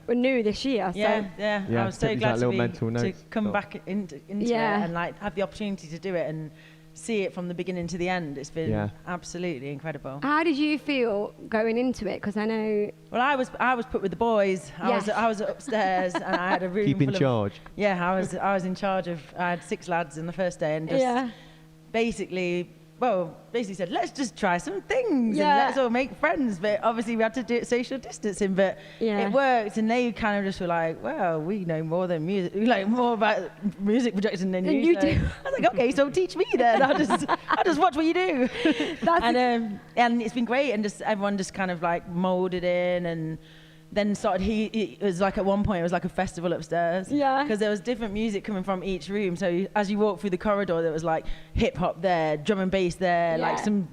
were new this year. Yeah, so I was so took these, glad like, little to mental notes, come but- back into Yeah. it and like have the opportunity to do it and see it from the beginning to the end. It's been absolutely incredible. How did you feel going into it? Because I know. Well, I was put with the boys. I was upstairs and I had a room Keep in full charge. of. Yeah, I was in charge of. I had 6 lads in the first day and just basically basically said, let's just try some things and let's all make friends. But obviously we had to do it social distancing, but it worked. And they kind of just were like, well, we know more than music, like more about music production than you do. I was like, okay, so teach me then. I'll just watch what you do. And it's been great, and just everyone just kind of like molded in, and then it was like at one point it was like a festival upstairs. Yeah. Because there was different music coming from each room. So as you walk through the corridor, there was like hip hop there, drum and bass there, like some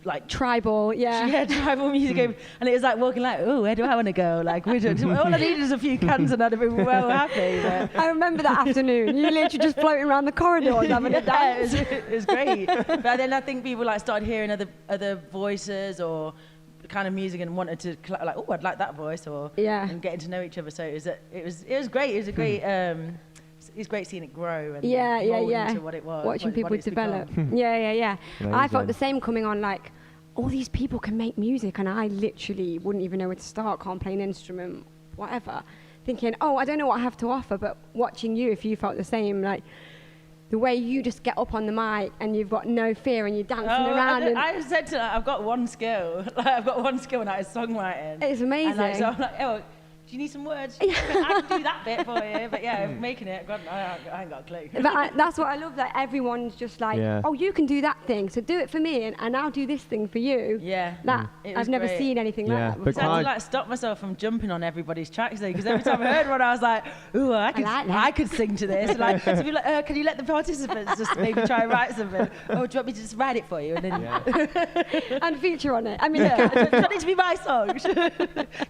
like tribal, tribal music. And it was like walking like, oh, where do I want to go? Like, all I needed is a few cans and I'd have been well happy. But I remember that afternoon. You literally just floating around the corridors having a dance. It was great. But then I think people like started hearing other voices or kind of music and wanted to like, oh, I'd like that voice, or and getting to know each other. So it was great. It was a great. It's great seeing it grow and mold into what it was. Watching people develop. Yeah. I felt the same coming on. Like, all these people can make music, and I literally wouldn't even know where to start. Can't play an instrument, whatever. Thinking, oh, I don't know what I have to offer. But watching you, if you felt the same, like, the way you just get up on the mic and you've got no fear and you're dancing around. I said to her, I've got one skill. I've got one skill, and that is songwriting. It's amazing. And so I'm like, oh, do you need some words? I can do that bit for you. But making it, God, I ain't got a clue. But that's what I love, that everyone's just like, oh, you can do that thing, so do it for me, and I'll do this thing for you. Yeah. I've never seen anything like that before. So I had to like stop myself from jumping on everybody's tracks though, because every time I heard one, I was like, ooh, I could sing to this. Like, so people like, can you let the participants just maybe try and write something? Oh, do you want me to just write it for you? And then and feature on it. I mean, do you want it to be my song?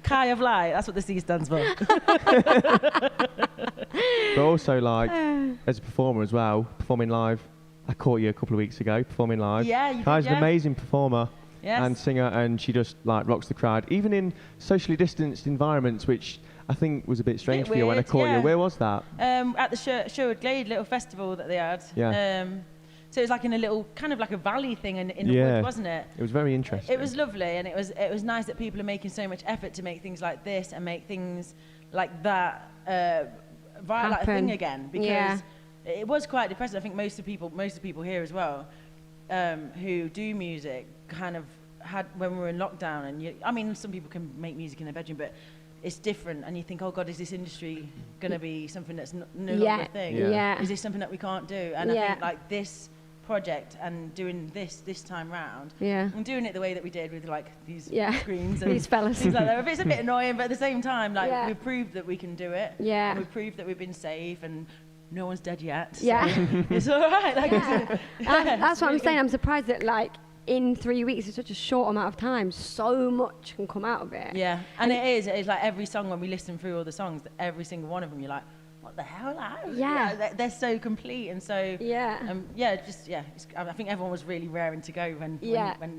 Kai of Light, that's what the C stands for. But also, like, as a performer as well, performing live. I caught you a couple of weeks ago performing live. Yeah, you Kai's did, an amazing performer and singer, and she just like rocks the crowd, even in socially distanced environments, which I think was a bit strange for you when I caught you. Where was that? At the Sherwood Glade little festival that they had. Yeah. So it was like in a little, kind of like a valley thing in the woods, wasn't it? It was very interesting. It was lovely, and it was nice that people are making so much effort to make things like this and make things like that like a thing again, because it was quite depressing. I think most of the people here as well, who do music, kind of had when we were in lockdown. And I mean, some people can make music in their bedroom, but it's different, and you think, oh God, is this industry going to be something that's no longer a thing? Is this something that we can't do? And I think like this project and doing this time round, and doing it the way that we did with like these screens and these fellas, things like that. It's a bit annoying, but at the same time, like we've proved that we can do it. And we've proved that we've been safe, and no one's dead yet. So it's all right. Like, that's what I'm saying. I'm surprised that like in 3 weeks, it's such a short amount of time, so much can come out of it. Yeah, and it's like every song, when we listen through all the songs, every single one of them, you're like, what the hell? Like, they're so complete, and so I think everyone was really raring to go when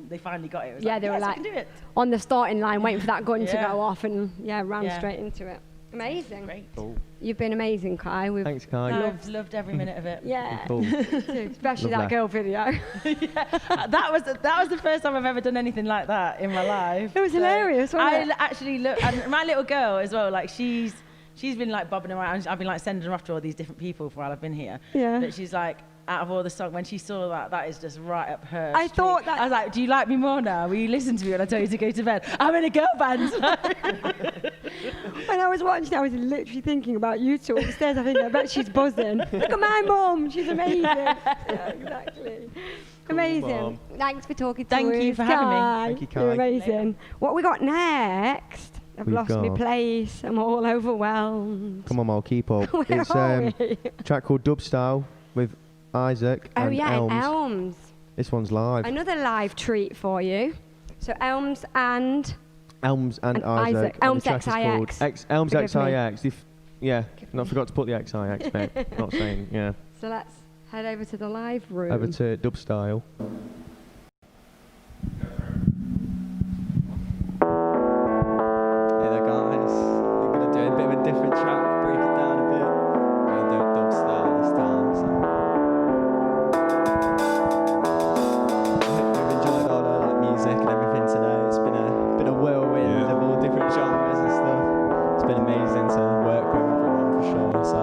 they finally got it. It was they were like we can do it. On the starting line, waiting for that gun to go off, and ran straight into it. Amazing. Great. Cool. You've been amazing, Kai. Thanks, Kai. I've loved every minute of it. Yeah. Cool. Especially that girl video. That was the first time I've ever done anything like that in my life. It was hilarious, wasn't it? I actually looked, and my little girl as well, like she's been like bobbing around. I've been like sending her off to all these different people while I've been here. Yeah. But she's like, out of all the songs, when she saw that is just right up her street. Thought that. I was like, do you like me more now? Will you listen to me when I tell you to go to bed? I'm in a girl band. When I was watching, I was literally thinking about you two upstairs. I think, I bet she's buzzing. Look at my mum, she's amazing. Yeah, exactly. Amazing. Mom. Thanks for talking to Thank us. you for having me. Thank you, Kai. You're amazing. What we got next? I've lost my place. I'm all overwhelmed. Come on, I'll keep up. It's a track called Dub Style with Isaac and Elms. This one's live. Another live treat for you. So Elms and Isaac. Elms XIX. Elms XIX. Not forgot to put the XIX bit. Not saying, So let's head over to the live room. Over to Dub Style. Different track, break it down a bit. We're gonna do it dub style this time. So. We've enjoyed all the music and everything today. It's been a whirlwind of all different genres and stuff. It's been amazing to work with everyone for sure. So.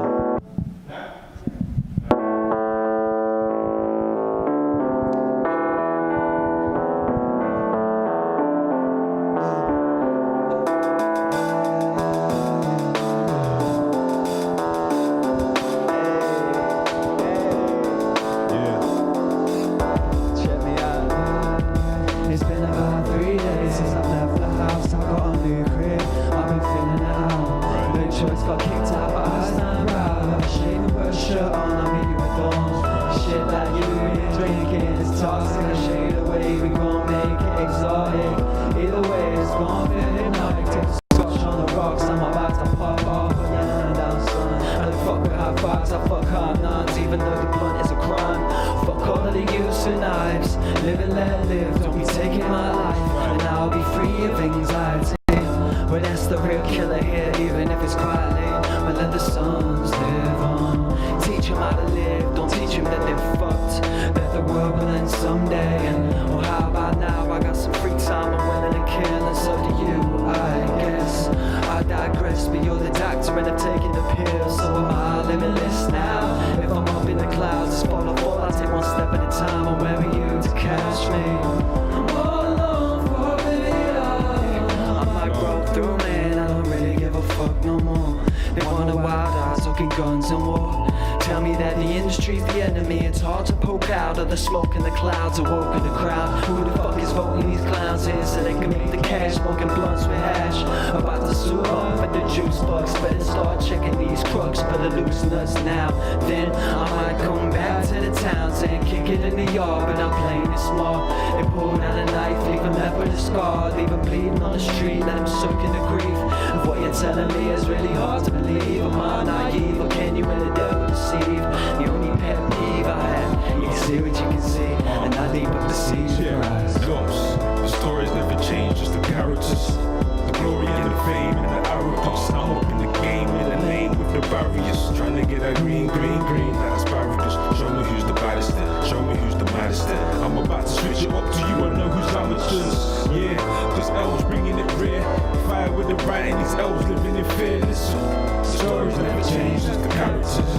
boys got kicked out, but I stand proud. I shake the worst shirt on, I meet you with thorns. Shit that you been drinking is toxic. I shade away, we gon' make it exotic. Either way, it's gon' feel hypnotic. Take a scotch on the rocks, I'm about to pop off. Put your hand down, son. I don't fuck with high fives, I fuck hard nuns, even though the blunt is a crime. Fuck all of the use of knives. Live and let live, don't be taking my life, and I'll be free of anxiety. Well, that's the real killer here, even if it's quietly. But let the sons live on. Teach them how to live, don't teach them that they're fucked. That the world will end someday. And oh, how about now? I got some free time, I'm willing to kill, and so do you, I guess. I digress, but you're the doctor and I'm taking the pill. So am I limitless now? If I'm up in the clouds, it's fall or fall, I take one step at a time. I'm wearing you to catch me. I'm all alone for I'm like broke through, man, I don't really give a fuck no more. They want a wild eyes, looking guns and war. Tell me that the industry's the enemy, it's hard to poke out of the smoke and the clouds awoke in the crowd. Who the fuck is voting these clowns in so they can make the cash, smoking blunts with hash. About to suit up at the juice box, better start checking these crooks for the loose nuts now. Then I might come back to the towns and kick it in the yard, but I'm playing it smart. They pull out a knife, leave him left with a scar, leave him bleeding on the street, let him soak in the grief of what you're telling me is really hard to believe. Am I naive or can you and the devil deceive? The only pet peeve I have, you can see what you can see, and I leap up the seas. The stories never change, just the characters. The glory and the fame and the arrogance. I'm up in the game, in the lane with the barriers. Trying to get that green, that asparagus. Show me who's the baddest, show me who's the maddest. I'm about to switch it up to you, I know who's amateurs. Yeah, cause L's bringing it rear. Fire with the right and these L's living in fear. Listen, the stories never change, just the characters.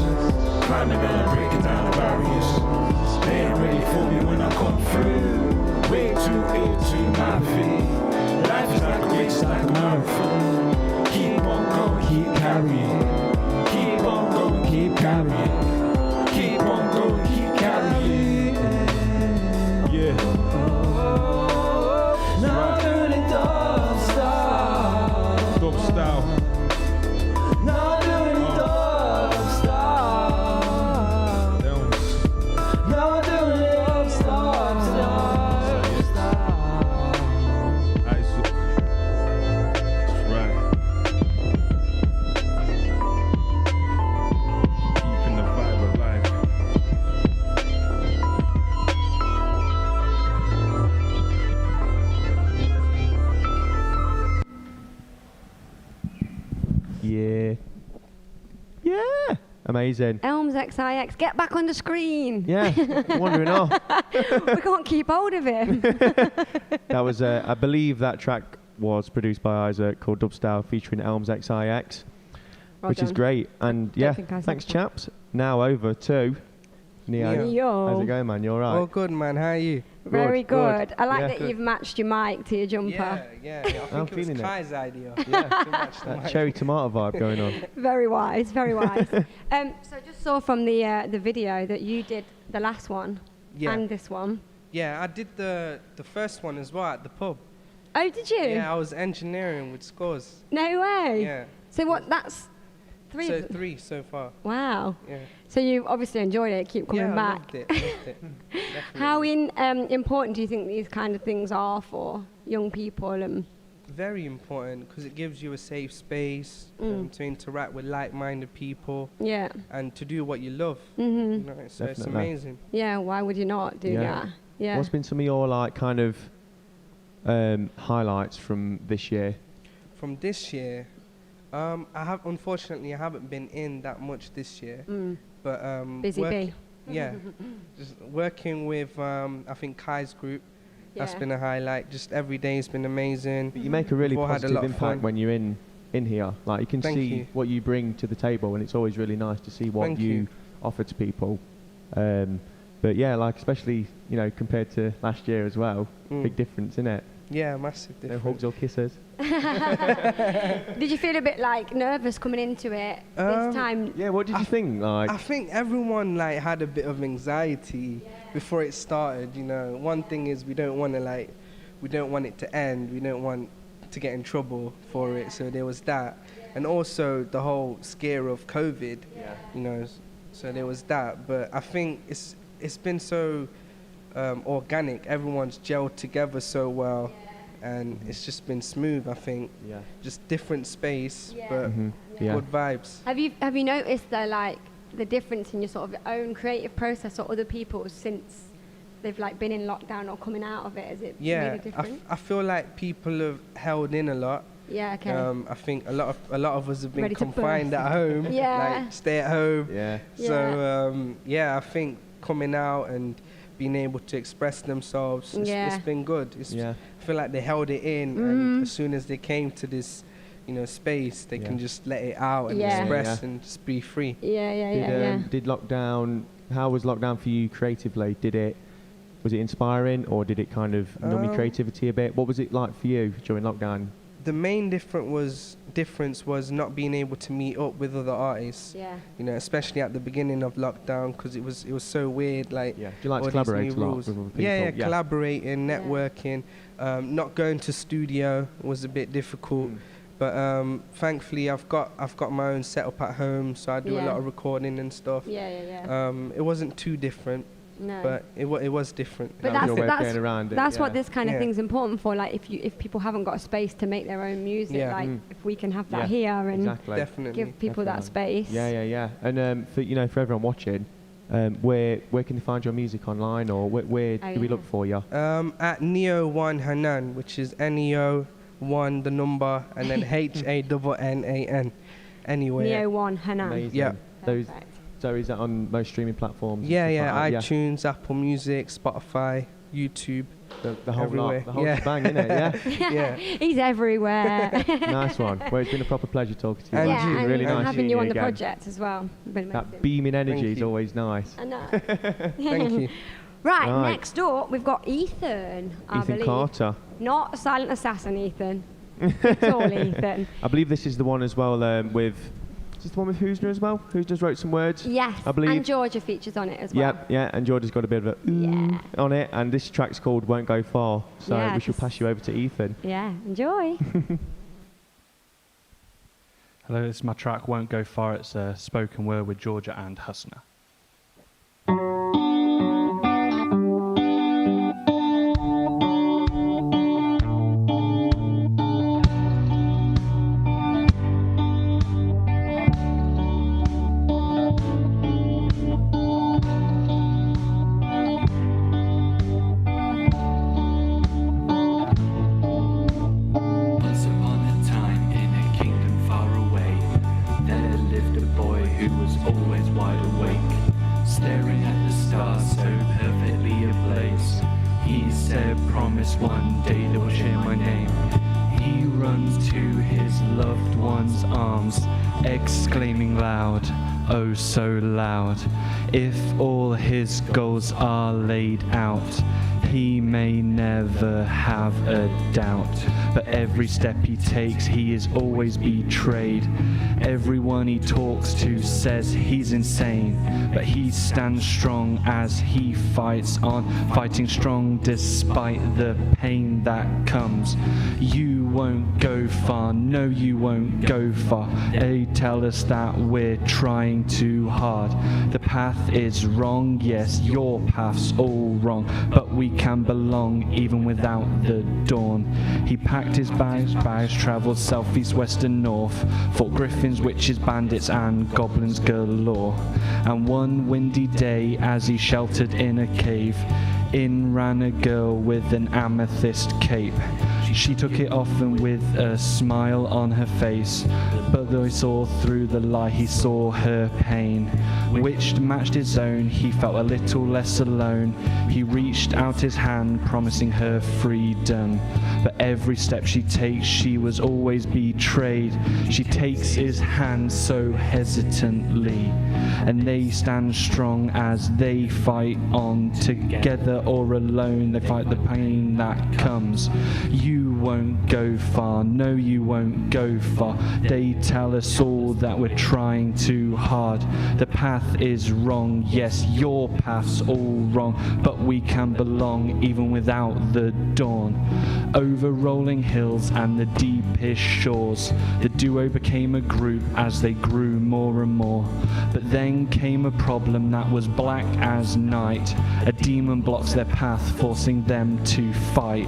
Climbing and breaking down the barriers. They ain't ready for me when I come through. Way too ill to my feet. Life is like a race, like a marathon. Keep on going, keep carrying. Keep on going, keep carrying. Keep on going, keep carrying. Yeah. Not doing it dub style. Dub style. Not doing it dub style. Not doing it dub style. Amazing. Elms XIX, get back on the screen. Yeah, wandering off. We can't keep hold of him. That was, I believe that track was produced by Isaac, called Dubstyle, featuring Elms XIX, which is great. And yeah, thanks chaps. Now over to Neo. How's it going, man? You all right? Oh, good, man. How are you? Very good. I like that you've matched your mic to your jumper. Yeah. I think it was Kai's idea. That cherry tomato vibe going on. Very wise, very wise. So I just saw from the video that you did the last one and this one. Yeah, I did the first one as well at the pub. Oh, did you? Yeah, I was engineering with Scores. No way. Yeah. So what? That's three. So 3 so far. Wow. Yeah. So you obviously enjoyed it. Keep coming back. Yeah, loved it. How important do you think these kind of things are for young people? Very important because it gives you a safe space to interact with like-minded people. Yeah. And to do what you love. Mm-hmm. You know, so it's amazing. Yeah. Why would you not do that? Yeah. What's been some of your kind of highlights from this year? From this year, unfortunately I haven't been in that much this year. But busy bee. Yeah. Just working with I think Kai's group. That's been a highlight. Just every day has been amazing. But you make a really positive impact when you're in here. Like you can see what you bring to the table, and it's always really nice to see what you offer to people. But yeah, especially compared to last year as well, big difference, isn't it? Yeah, massive difference. No hugs or kisses. Did you feel a bit nervous coming into it this time? Yeah, what did you think? I think everyone had a bit of anxiety before it started. One thing is we don't want it to end. We don't want to get in trouble for it. So there was that, and also the whole scare of COVID. You know, so there was that. But I think it's been so organic. Everyone's gelled together so well, and it's just been smooth. I think. Just different space, but good vibes. Have you noticed the difference in your sort of own creative process or other people's since they've like been in lockdown or coming out of it? Is it really different? I feel like people have held in a lot. Yeah, okay. I think a lot of us have been Ready to confined burst. at home. Yeah. Like stay at home. Yeah. So I think coming out and being able to express themselves, it's been good. I feel like they held it in, and as soon as they came to this, space, they can just let it out and express and just be free. Did lockdown? How was lockdown for you creatively? Was it inspiring, or did it kind of numb your creativity a bit? What was it like for you during lockdown? The main difference was not being able to meet up with other artists. Especially at the beginning of lockdown, because it was so weird. Like, do you like to collaborate a lot with other people? Collaborating, networking. Not going to studio was a bit difficult, but thankfully I've got my own setup at home, so I do a lot of recording and stuff. It wasn't too different. No. But it was different. But that's what this kind of thing's important for. Like if people haven't got a space to make their own music, if we can have that here and give people that space. And for everyone watching, where can they find your music online, or where do we look for you? At Neo1 Hanan, which is Neo1 the number and then HANNAN. Anyway. Neo1 Hanan. Amazing. So is that on most streaming platforms? iTunes, Apple Music, Spotify, YouTube, the whole everywhere. lot, the whole shebang, innit? He's everywhere. Nice one. Well, it's been a proper pleasure talking to you. And really nice having you on the again. project as well. That beaming energy is always nice. I know. Thank you. Right, next up we've got Ethan. I believe. Carter. Not a silent assassin, Ethan. It's all Ethan. I believe this is the one as well with. Is this the one with Hoosner as well? Hoosner's wrote some words. Yes, I believe. And Georgia features on it as well. And Georgia's got a bit of a on it, and this track's called Won't Go Far, so we shall pass you over to Ethan. Yeah, enjoy. Hello, this is my track Won't Go Far. It's a spoken word with Georgia and Husner. One day they will share my name. He runs to his loved one's arms, exclaiming loud, oh so loud. If all his goals are laid out, he may never have a doubt. But every step he takes, he is always betrayed. Everyone he talks to says he's insane, but he stands strong as he fights on, fighting strong despite the pain that comes. You won't go far, no you won't go far. They tell us that we're trying too hard. The path is wrong, yes, your path's all wrong, but we can belong even without the dawn. He packed his bags, travelled south, east, west and north, fought griffins, witches, bandits and goblins galore. And one windy day, as he sheltered in a cave, in ran a girl with an amethyst cape. She took it off and with a smile on her face, but though he saw through the lie, he saw her pain, which matched his own. He felt a little less alone. He reached out his hand, promising her freedom, but every step she takes, she was always betrayed. She takes his hand so hesitantly, and they stand strong as they fight on. Together or alone, they fight the pain that comes. You won't go far, no you won't go far. They tell us all that we're trying too hard. The path is wrong, yes, your path's all wrong, but we can belong even without the dawn. over rolling hills and the deepest shores. The duo became a group as they grew more and more. But then came a problem that was black as night. A demon blocks their path, forcing them to fight.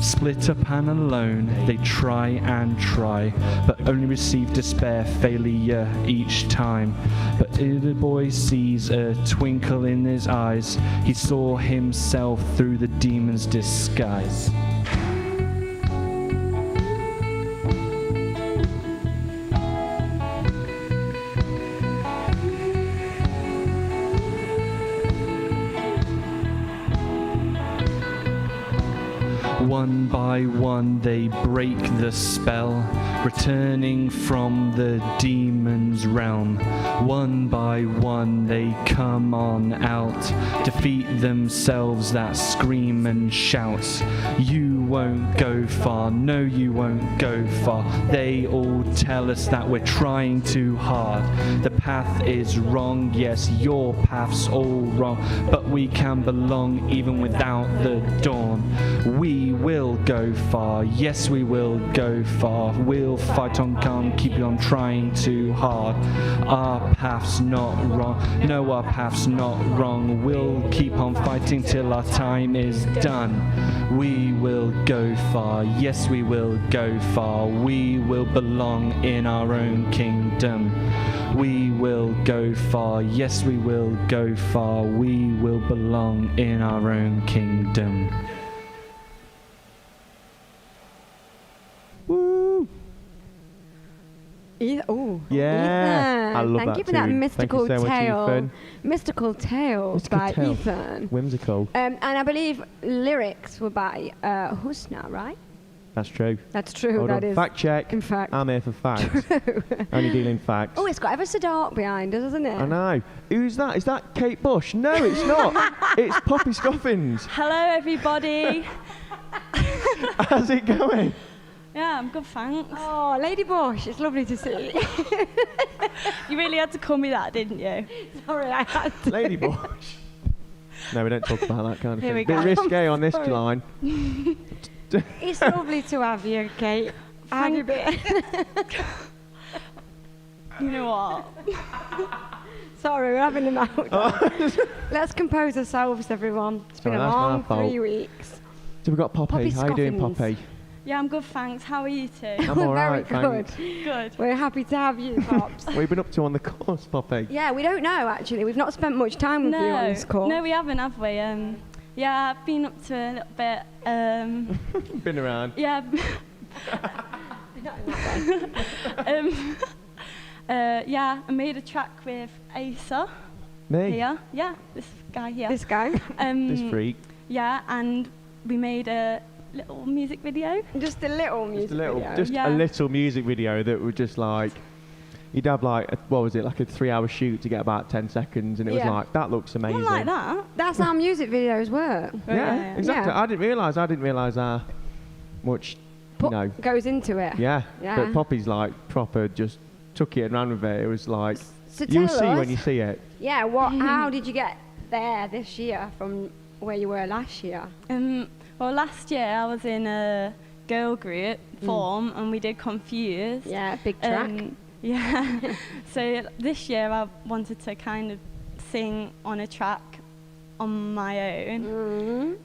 Split up and alone, they try and try, but only receive despair, failure each time. But the boy sees a twinkle in his eyes. He saw himself through the demon's disguise. One by one they break the spell, returning from the demon's realm. One by one they come on out, defeat themselves that scream and shout. You won't go far, no you won't go far. They all tell us that we're trying too hard. The path is wrong, yes your path's all wrong, but we can belong even without the dawn. We will go far, yes we will go far. We'll fight on, can't keep on trying too hard. Our path's not wrong, no our path's not wrong. We'll keep on fighting till our time is done. We will go far, yes we will go far. We will belong in our own kingdom. We will go far, yes we will go far. We will belong in our own kingdom. Woo! Oh, yeah, Ethan. I love Thank that you for that tune. mystical Thank you so much, tale. Ethan. Mystical tale by Ethan. Whimsical. And I believe lyrics were by Husna, right? That's true. That's true. Hold That on. is. Fact check. In fact. I'm here for facts. Only dealing facts. Oh, it's got ever so dark behind us, isn't it? I know. Who's that? Is that Kate Bush? No, it's not. It's Poppy Scoffins. Hello, everybody. How's it going? Yeah, I'm good, thanks. Oh, Lady Bush, it's lovely to see you. You really had to call me that, didn't you? Sorry, I had to. Lady Bush. No, we don't talk about that kind of Here thing. we Bit go. risque on this Sorry. line. It's lovely to have you, Kate. How have you been? You know what? Sorry, we're having a meltdown. Let's compose ourselves, everyone. It's been Oh, a that's my long fault. 3 weeks. So we've got Poppy. Poppy How you doing, Scoffins. Poppy? Yeah, I'm good, thanks. How are you two? I'm all Very right, good. thanks. Good. We're happy to have you, Pops. What have you been up to on the course, Poppy? Yeah, we don't know, actually. We've not spent much time with you on this call. No, we haven't, have we? Yeah, I've been up to a little bit. Been around. Yeah. Yeah, I made a track with Asa. Me? Here. Yeah, this guy here. This guy? This freak. Yeah, and we made a little music video. Just a little music video. Just Yeah. a little music video that was just like, you'd have like, what was it, like a 3-hour shoot to get about 10 seconds, and it was Yeah. like, that looks amazing. Not like that. That's how music videos work. Yeah, exactly. Yeah. I didn't realise how much, you know. Goes into it. Yeah. Yeah. But Poppy's like proper just took it and ran with it. It was like, So you'll tell see us- when you see it. Yeah, how did you get there this year from where you were last year? Well, last year I was in a girl group form and we did Confused. Yeah, big track. Yeah. So this year I wanted to kind of sing on a track on my own.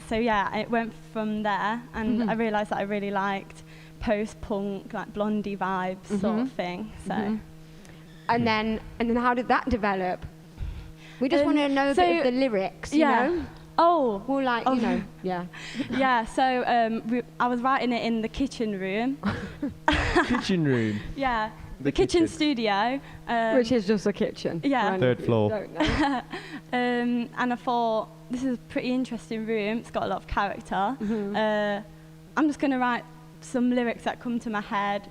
So yeah, it went from there, and I realised that I really liked post-punk, like Blondie vibes sort of thing. So. And then how did that develop? We just want to know a bit of the lyrics, you know? Oh. Well, like, you know, yeah. Yeah, so I was writing it in the kitchen room. Kitchen room. Yeah, the kitchen studio. Which is just a kitchen. Yeah. Third floor. Don't know. And I thought, this is a pretty interesting room. It's got a lot of character. I'm just going to write some lyrics that come to my head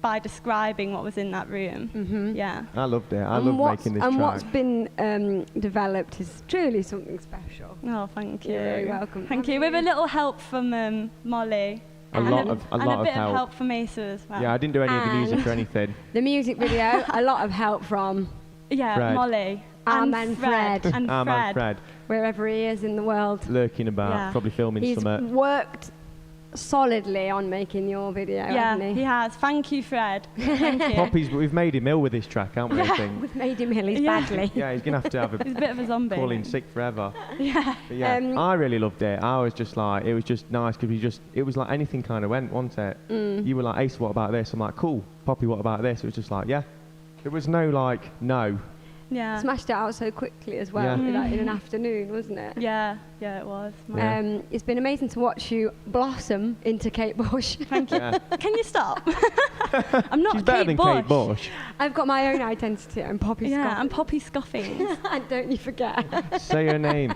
by describing what was in that room. Yeah. I loved it. I loved making this and track. what's been developed is truly something special. Oh, thank you. You're very welcome. Thank you. With a little help from Molly. A lot of and a bit help. of help from Asa as well. Yeah, I didn't do any of the music or anything. The music video, a lot of help from Yeah, Fred. Molly. our and man Fred. And Our man Fred. Fred, Wherever he is in the world. lurking about, Yeah. probably filming He's something. worked solidly on making your video, hasn't he has. Thank you, Fred. Thank you. Poppy's, we've made him ill with this track, haven't we? I think. We've made him ill. He's badly. Yeah, he's gonna have to have He's a bit of a zombie. call in sick forever. Yeah. But yeah, I really loved it. I was just like, it was just nice because it was like anything kind of went, wasn't it? You were like, Ace, what about this? I'm like, cool. Poppy, what about this? It was just like, yeah. There was no like, no. Yeah. Smashed it out so quickly as well, like in an afternoon, wasn't it? Yeah, it was. It's been amazing to watch you blossom into Kate Bush. Thank you. Yeah. Can you stop? I'm not She's better than Kate Bush. I've got my own identity. I'm Poppy Scoffins. Yeah, I'm Poppy Scoffins. And don't you forget. Say her name.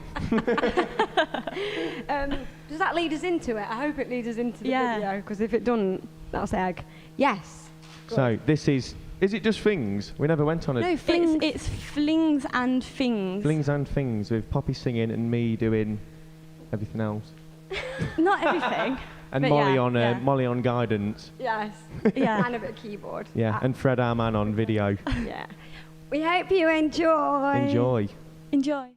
Does that lead us into it? I hope it leads us into the video, because if it doesn't, that's egg. Yes. So this is it just Things? We never went on it. No, Flings. It's Flings and Things. Flings and Things with Poppy singing and me doing everything else. Not everything. And Molly on guidance. Yes. Yeah. And a bit of keyboard. Yeah, and Fred our man on video. Yeah. We hope you enjoy. Enjoy. Enjoy.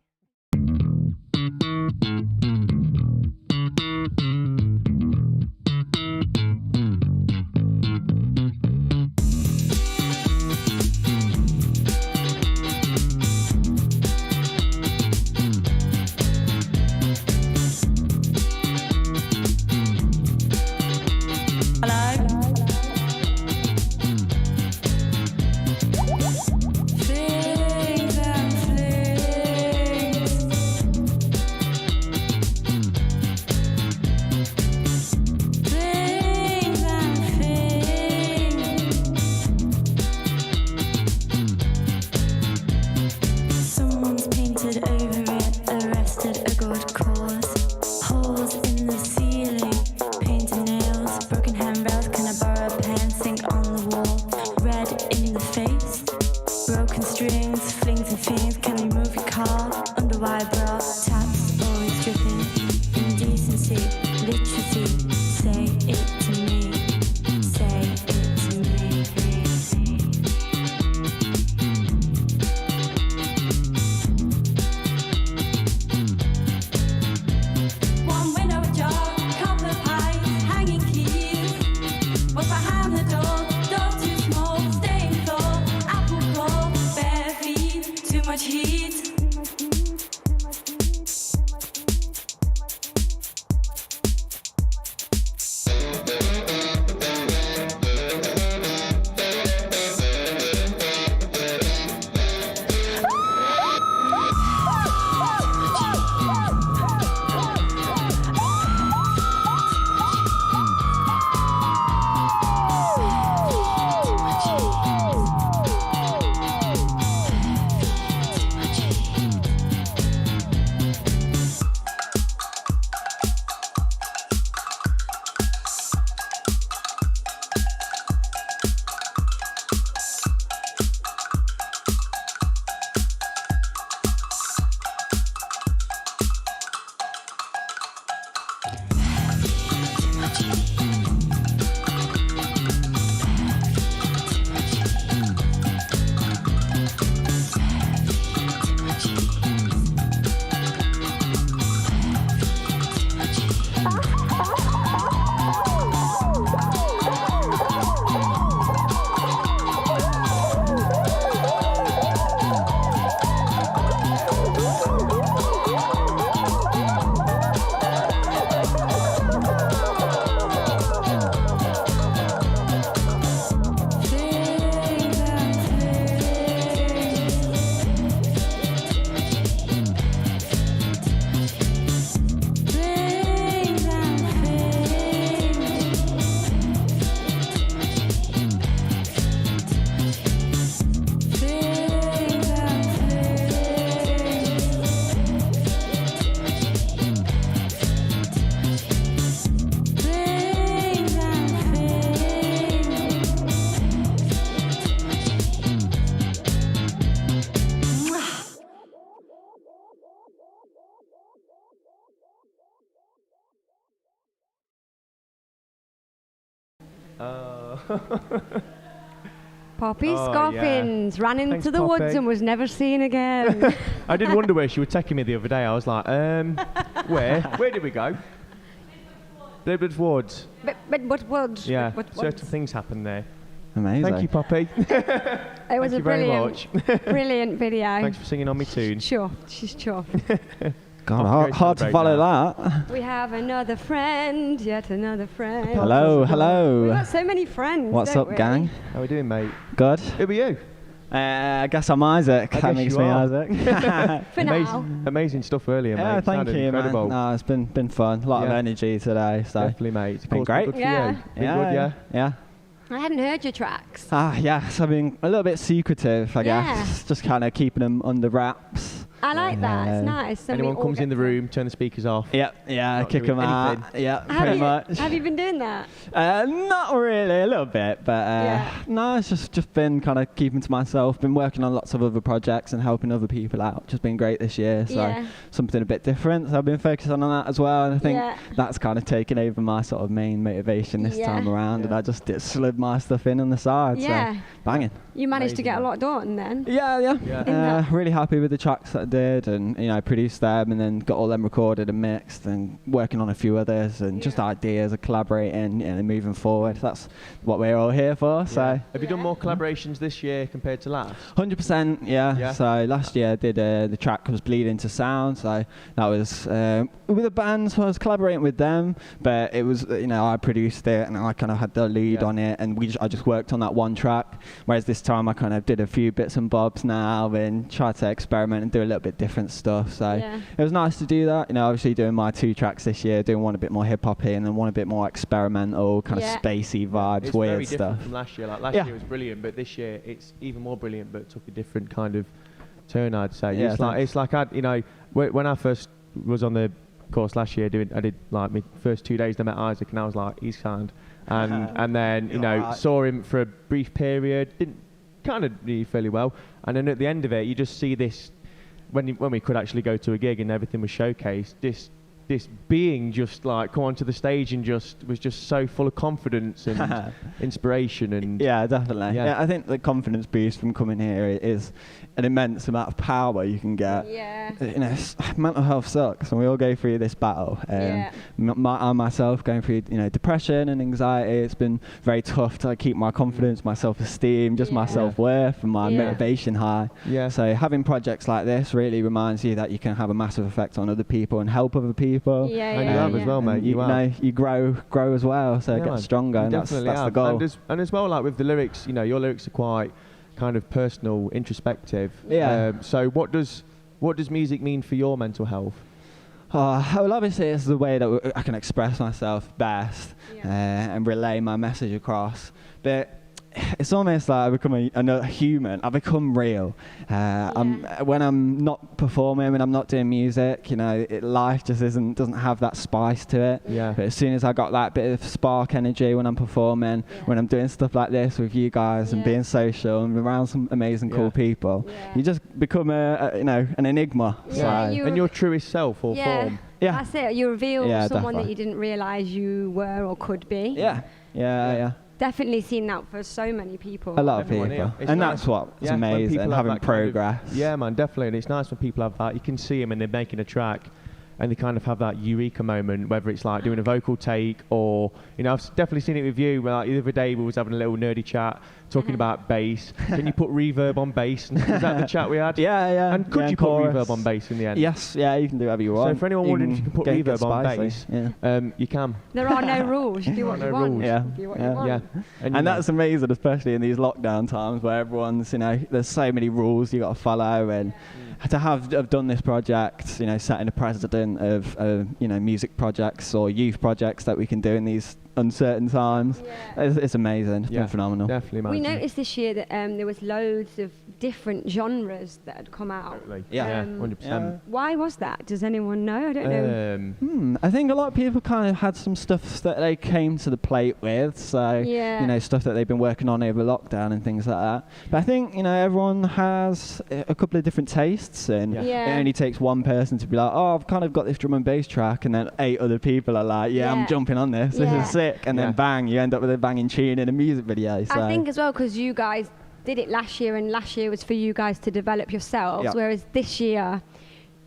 Poppy Scoffins ran into Thanks, the Poppy. woods and was never seen again. I did wonder where she was taking me the other day. I was like, where? Where did we go? Bedworth Woods. Bedworth Woods. Yeah, Bedworth Woods. certain things happen there. Amazing. Thank you, Poppy. It was Thank you a brilliant, very much. brilliant video. Thanks for singing on me tune. Sure, she's sure. God, hard to follow that. We have another friend, yet another friend. Hello. We've got so many friends. What's don't up, we? gang? How we doing, mate? Good. Who are you? I guess I'm Isaac. That makes me Isaac. For now. Amazing stuff earlier, mate. Yeah, thank you, incredible. man. No, it's been fun. A lot of energy today. So definitely, mate. It's been great. Good for Yeah. you. Been good, yeah. I hadn't heard your tracks. Yes, I've been a little bit secretive, I guess. Just kind of keeping them under wraps. I like that. It's nice. So Anyone comes in the room, turn the speakers off. Yeah, kick them out. Yeah, pretty much. Have you been doing that? Not really, a little bit, but no, it's just been kind of keeping to myself. Been working on lots of other projects and helping other people out, which has been great this year. So something a bit different. So I've been focusing on that as well, and I think that's kind of taken over my sort of main motivation this time around. And I just slid my stuff in on the side. Yeah. So banging. You managed to get a lot done then. Yeah. Really happy with the tracks that I did, and I produced them, and then got all them recorded and mixed, and working on a few others, and just ideas of collaborating and moving forward. That's what we're all here for. So have you done more collaborations this year compared to last? 100%. Yeah. So last year I did the track was Bleed Into Sound. So that was with a band, so I was collaborating with them, but it was I produced it and I kind of had the lead on it, and I just worked on that one track. Whereas this time I kind of did a few bits and bobs now and tried to experiment and do a little bit different stuff. So it was nice to do that. Obviously doing my 2 tracks this year, doing one a bit more hip hoppy and then one a bit more experimental, kind of spacey vibes, it's weird very stuff. Different from last year. Like last year was brilliant, but this year it's even more brilliant, but took a different kind of turn, I'd say. Yeah, it's like when I first was on the course last year, I did like my first 2 days. I met Isaac, and I was like, he's sound, and then saw him for a brief period, didn't kind of knew fairly well, and then at the end of it, you just see this when we could actually go to a gig and everything was showcased. This being just like come onto the stage and was just so full of confidence and inspiration and definitely. Yeah, I think the confidence boost from coming here is an immense amount of power you can get. Mental health sucks, and we all go through this battle. I myself going through depression and anxiety. It's been very tough to keep my confidence, my self-esteem, just my self-worth and my motivation high. So having projects like this really reminds you that you can have a massive effect on other people and help other people. And you have as well, mate. You grow as well, so get stronger, and that's the goal. And as well, like with the lyrics, your lyrics are quite kind of personal, introspective. So what does music mean for your mental health? Well, obviously it's the way that I can express myself best and relay my message across. But it's almost like I become a human. I become real. When I'm not performing, when I'm not doing music, life just doesn't have that spice to it. But as soon as I got that bit of spark energy when I'm performing, when I'm doing stuff like this with you guys and being social and around some amazing, cool people, you just become an enigma. And your truest self or form. That's it. You reveal someone that you didn't realise you were or could be. Yeah. Definitely seen that for so many people. A lot of people. And that's what's amazing, having progress. Man, definitely. And it's nice when people have that. You can see them and they're making a track and they kind of have that eureka moment, whether it's like doing a vocal take or, I've definitely seen it with you. Like the other day we was having a little nerdy chat talking about bass. Can you put reverb on bass? Was that the chat we had? Yeah. And could you put reverb on bass in the end? Yes, you can do whatever you want. So for anyone wondering if you can put reverb on bass, you can. There are no rules. Do what you want. Do what you want. And that's amazing, especially in these lockdown times where everyone's, there's so many rules you got to follow, and to have done this project, setting a precedent of music projects or youth projects that we can do in these uncertain times. It's amazing. It's been phenomenal. Definitely amazing. We noticed this year that there was loads of different genres that had come out. Totally. 100%. Why was that? Does anyone know? I don't know. I think a lot of people kind of had some stuff that they came to the plate with. So, stuff that they've been working on over lockdown and things like that. But I think, everyone has a couple of different tastes, and it only takes one person to be like, oh, I've kind of got this drum and bass track, and then 8 other people are like, I'm jumping on this. This is sick. And then bang, you end up with a banging tune in a music video. So. I think as well, because you guys did it last year, and last year was for you guys to develop yourselves, whereas this year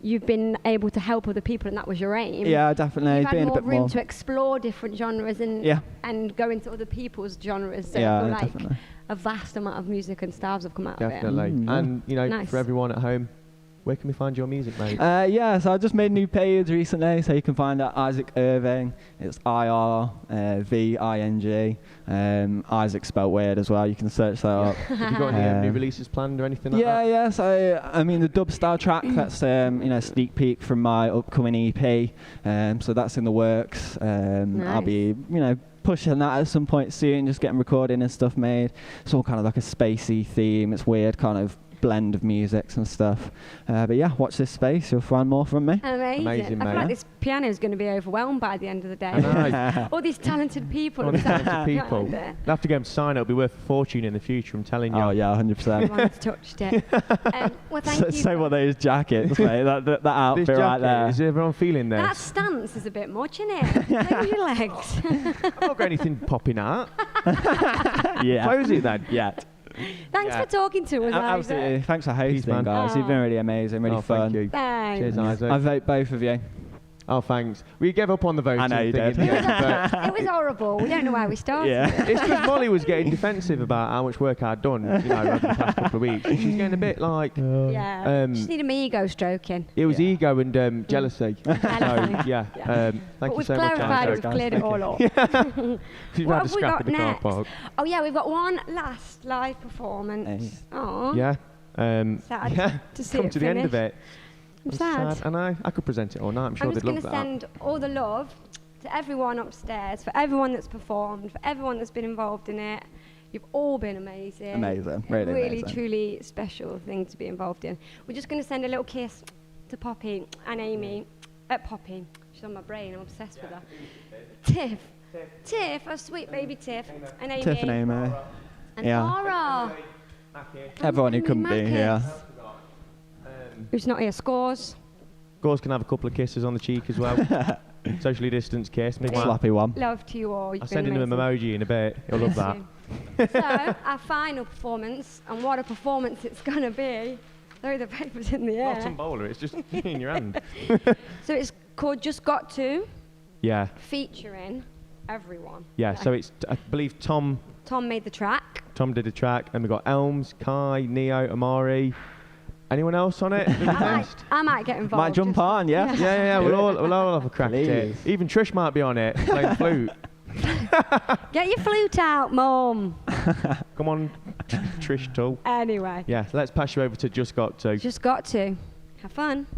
you've been able to help other people, and that was your aim. Yeah, definitely. You've had Being more a bit room more. to explore different genres and go into other people's genres. So I feel like definitely. a vast amount of music and styles have come out Definitely. of it. And, you know, Nice. for everyone at home, where can we find your music, mate? So I just made a new page recently, so you can find out Isaac Irving. It's IRVING. Isaac spelled weird as well. You can search that up. Have you got any new releases planned or anything like that? Yeah. So I mean, the dub style track, that's sneak peek from my upcoming EP. So that's in the works. I'll be pushing that at some point soon, just getting recording and stuff made. It's all kind of like a spacey theme. It's weird kind of blend of musics and stuff. But yeah, watch this space. You'll find more from me. Amazing. I feel mate. like this piano is going to be overwhelmed by the end of the day. I know. All these talented people. All these talented people. behind it. They'll have to go and sign it. It'll be worth a fortune in the future, I'm telling you. Oh yeah, 100%. Everyone's touched it. Well, thank you. So what those jackets, mate. That outfit This right jacket, there. is everyone feeling this? That stance is a bit much, isn't it? Close your legs. I've not got anything popping out. Yeah. Close it then. Yet. Thanks for talking to us, Isaac. Absolutely. Thanks for hosting, man. guys. You've been really amazing, really fun. Thank you. Thanks. Cheers, Isaac. I vote both of you. Oh, thanks. We gave up on the voting I know you thing did. in the end, but It was horrible. We don't know why we started. it's because Molly was getting defensive about how much work I'd done, over the past couple of weeks. And she's getting a bit like... Yeah. Just need an ego stroking. It was ego and jealousy. So, thank you But we've so much. clarified it, Isaac. we've cleared it all up. We've What had a have we scrap got in the car next? park. Oh yeah, we've got one last live performance. Oh. Yeah. Sad to see Come it to the end of finish. it. I'm sad. And I could present it all night. I'm sure I'm just they'd going love to that. send all the love to everyone upstairs, for everyone that's performed, for everyone that's been involved in it. You've all been amazing. Amazing, really amazing. Truly special thing to be involved in. We're just going to send a little kiss to Poppy and Amy. Poppy, she's on my brain, I'm obsessed with her. Tiff, our sweet baby Tiff, and Amy. Tiff and Amy. And Yeah. Tara. Everyone who couldn't be here. Who's not here? Scores. Scores can have a couple of kisses on the cheek as well. Socially distanced kiss. Big one. Slappy one. Love to you all. I'll send him an emoji in a bit. He'll love that. So, our final performance, and what a performance it's going to be. Throw the papers in the air. Not some bowler, it's just in your hand. So it's called Just Got To, Yeah. featuring everyone. Yeah, so it's, I believe Tom Made the track. did a track, and we've got Elms, Kai, Neo, Amari. Anyone else on it? I might get involved. Might jump on, yeah? Yeah, we'll all have a crack at it. Please. Even Trish might be on it, playing the flute. Get your flute out, Mum. Come on, Trish Tull. Anyway. Yeah, let's pass you over to Just Got To. Just Got To. Have fun.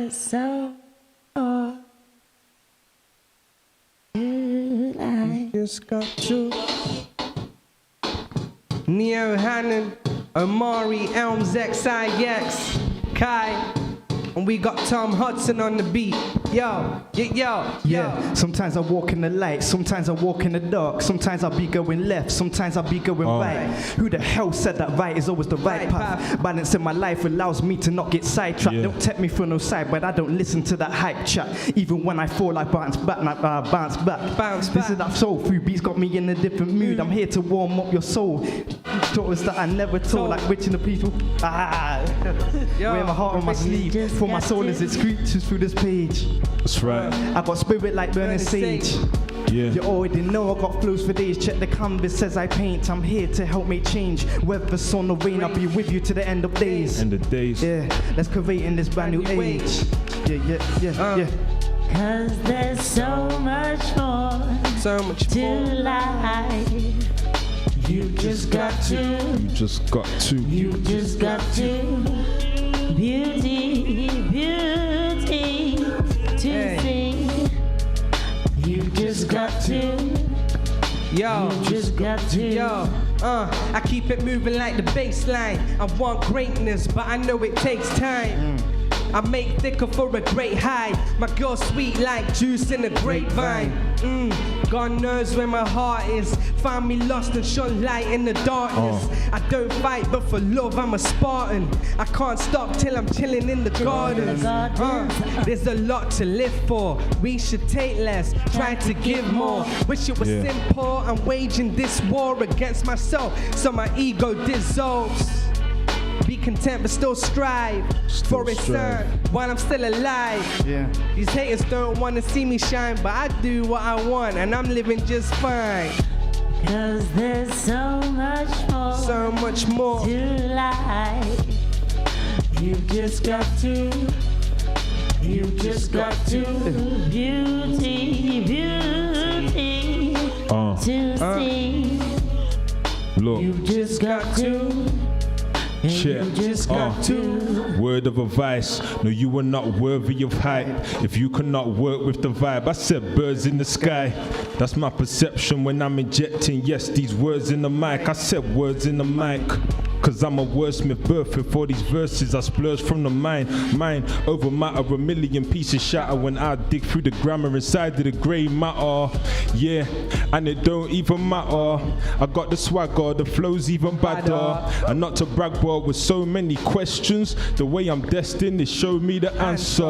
So Just got to Neo Hannon, Amari, Elms, XIX, Kai, and we got Tom Hudson on the beat. Yo. Yeah, sometimes I walk in the light, sometimes I walk in the dark, sometimes I'll be going left, sometimes I'll be going right. Who the hell said that right is always the right path? Balance in my life allows me to not get sidetracked. Don't take me from no side, but I don't listen to that hype chat. Even when I fall, I bounce back. This is that soul food beats got me in a different mood. I'm here to warm up your soul. Stories that I never told, like witching the people. Wear my heart on my sleeve, for my soul as it screeches through this page. That's right. I got spirit like burning sage. Yeah. You already know I got flows for days. Check the canvas as I paint. I'm here to help make change. Whether sun or rain, I'll be with you to the end of days. End of days. Yeah, let's create in this brand new age. Yeah. Cause there's so much more to life. You just got to. You just got to. You just got to. Beauty to see. You just got to. Yo, you just got to. I keep it moving like the bass line. I want greatness, but I know it takes time. I make thicker for a great high. My girl sweet like juice in a grapevine. God knows where my heart is. Find me lost and shone light in the darkness. I don't fight, but for love I'm a Spartan. I can't stop till I'm chilling in the gardens. There's a lot to live for. We should take less, try to give more. Wish it was simple. I'm waging this war against myself, so my ego dissolves. content but still strive for its strive. earn while I'm still alive. Yeah. These haters don't want to see me shine, but I do what I want and I'm living just fine. 'Cause there's so much more to life. You've just got to beauty to see. Look. You've just got to. Check. Word of advice, no, you are not worthy of hype if you cannot work with the vibe. I said birds in the sky, that's my perception when I'm injecting, yes, these words in the mic. I said words in the mic, cause I'm a wordsmith birthing for these verses. I splurge from the mind over matter, a million pieces shatter when I dig through the grammar inside of the grey matter. Yeah, and it don't even matter. I got the swagger, the flow's even badder. And not to brag, but with so many questions, the way I'm destined, it showed me the answer.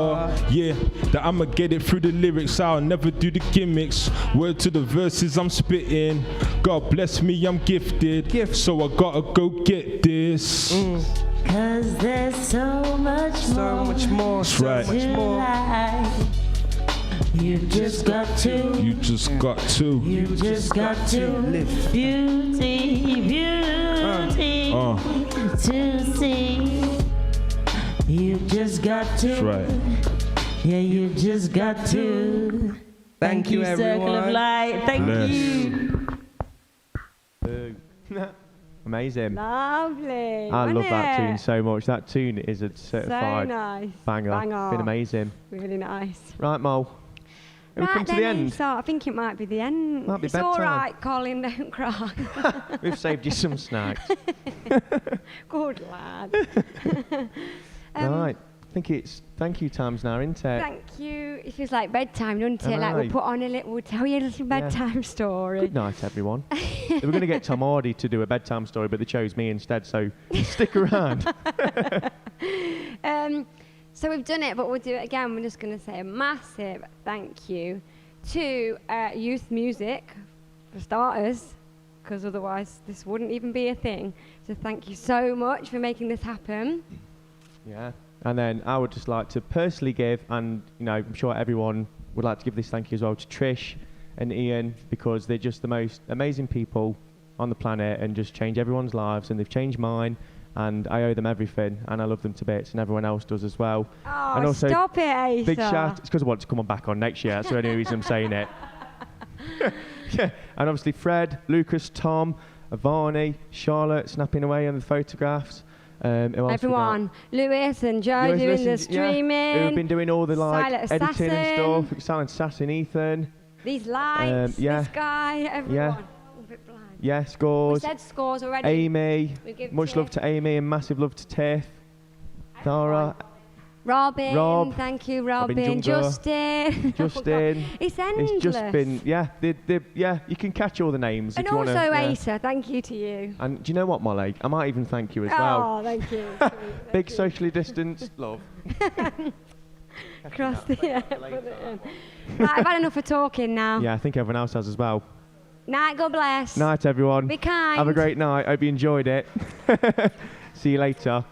Yeah, that I'ma get it through the lyrics, I'll never do the gimmicks. Word to the verses I'm spitting. God bless me, I'm gifted. So I gotta go get this. 'Cause there's so much more That's right. to life. You just got to live. Beauty to see. You just got to. That's right. Yeah, you just got to. Thank you, everyone. Circle of Light. Thank you. Amazing. Lovely. I love wasn't that it? tune so much. That tune is a certified nice. banger. Bang on. Been amazing. Really nice. Right, Mo. Have we come to the end? So I think it might be the end. Might be it's all bedtime. right, Colin, don't cry. We've saved you some snacks. Good lad. Right. I think it's thank you times now, isn't it? Thank you. It feels like bedtime, doesn't it? I Like we'll know. put on we'll tell you a little bedtime story. Good night, everyone. They were going to get Tom Hardy to do a bedtime story, but they chose me instead, so stick around. So we've done it, but we'll do it again. We're just going to say a massive thank you to Youth Music, for starters, because otherwise this wouldn't even be a thing. So thank you so much for making this happen. Yeah. And then I would just like to personally give, and I'm sure everyone would like to give this thank you as well to Trish and Ian, because they're just the most amazing people on the planet and just change everyone's lives, and they've changed mine, and I owe them everything, and I love them to bits, and everyone else does as well. Oh, and also, stop it, Asa. big shout. It's because I want to come on back on next year. That's the only reason I'm saying it. Yeah. And obviously Fred, Lucas, Tom, Avani, Charlotte snapping away on the photographs. Who else we got? Everyone, Lewis and Joe Lewis, doing listen, the streaming. who've been doing all the Silent editing and Assassin. stuff. Silent Assassin, Ethan. These lights, this guy, everyone. Yeah. I'm a bit blind. Yeah, Scores. We said Scores already. Amy. We give Much love to Amy and massive love to Tiff. Zara. Robin, Rob. Thank you, Robin. Junker. Justin. Justin. It's endless. It's just been, you can catch all the names And if you want to. also Asa, thank you to you. And do you know what, Molly? I might even thank you as Oh, well. thank you. Big socially distanced love. Cross the put it in. Right, I've had enough of talking now. Yeah, I think everyone else has as well. Night, God bless. Night, everyone. Be kind. Have a great night. Hope you enjoyed it. See you later.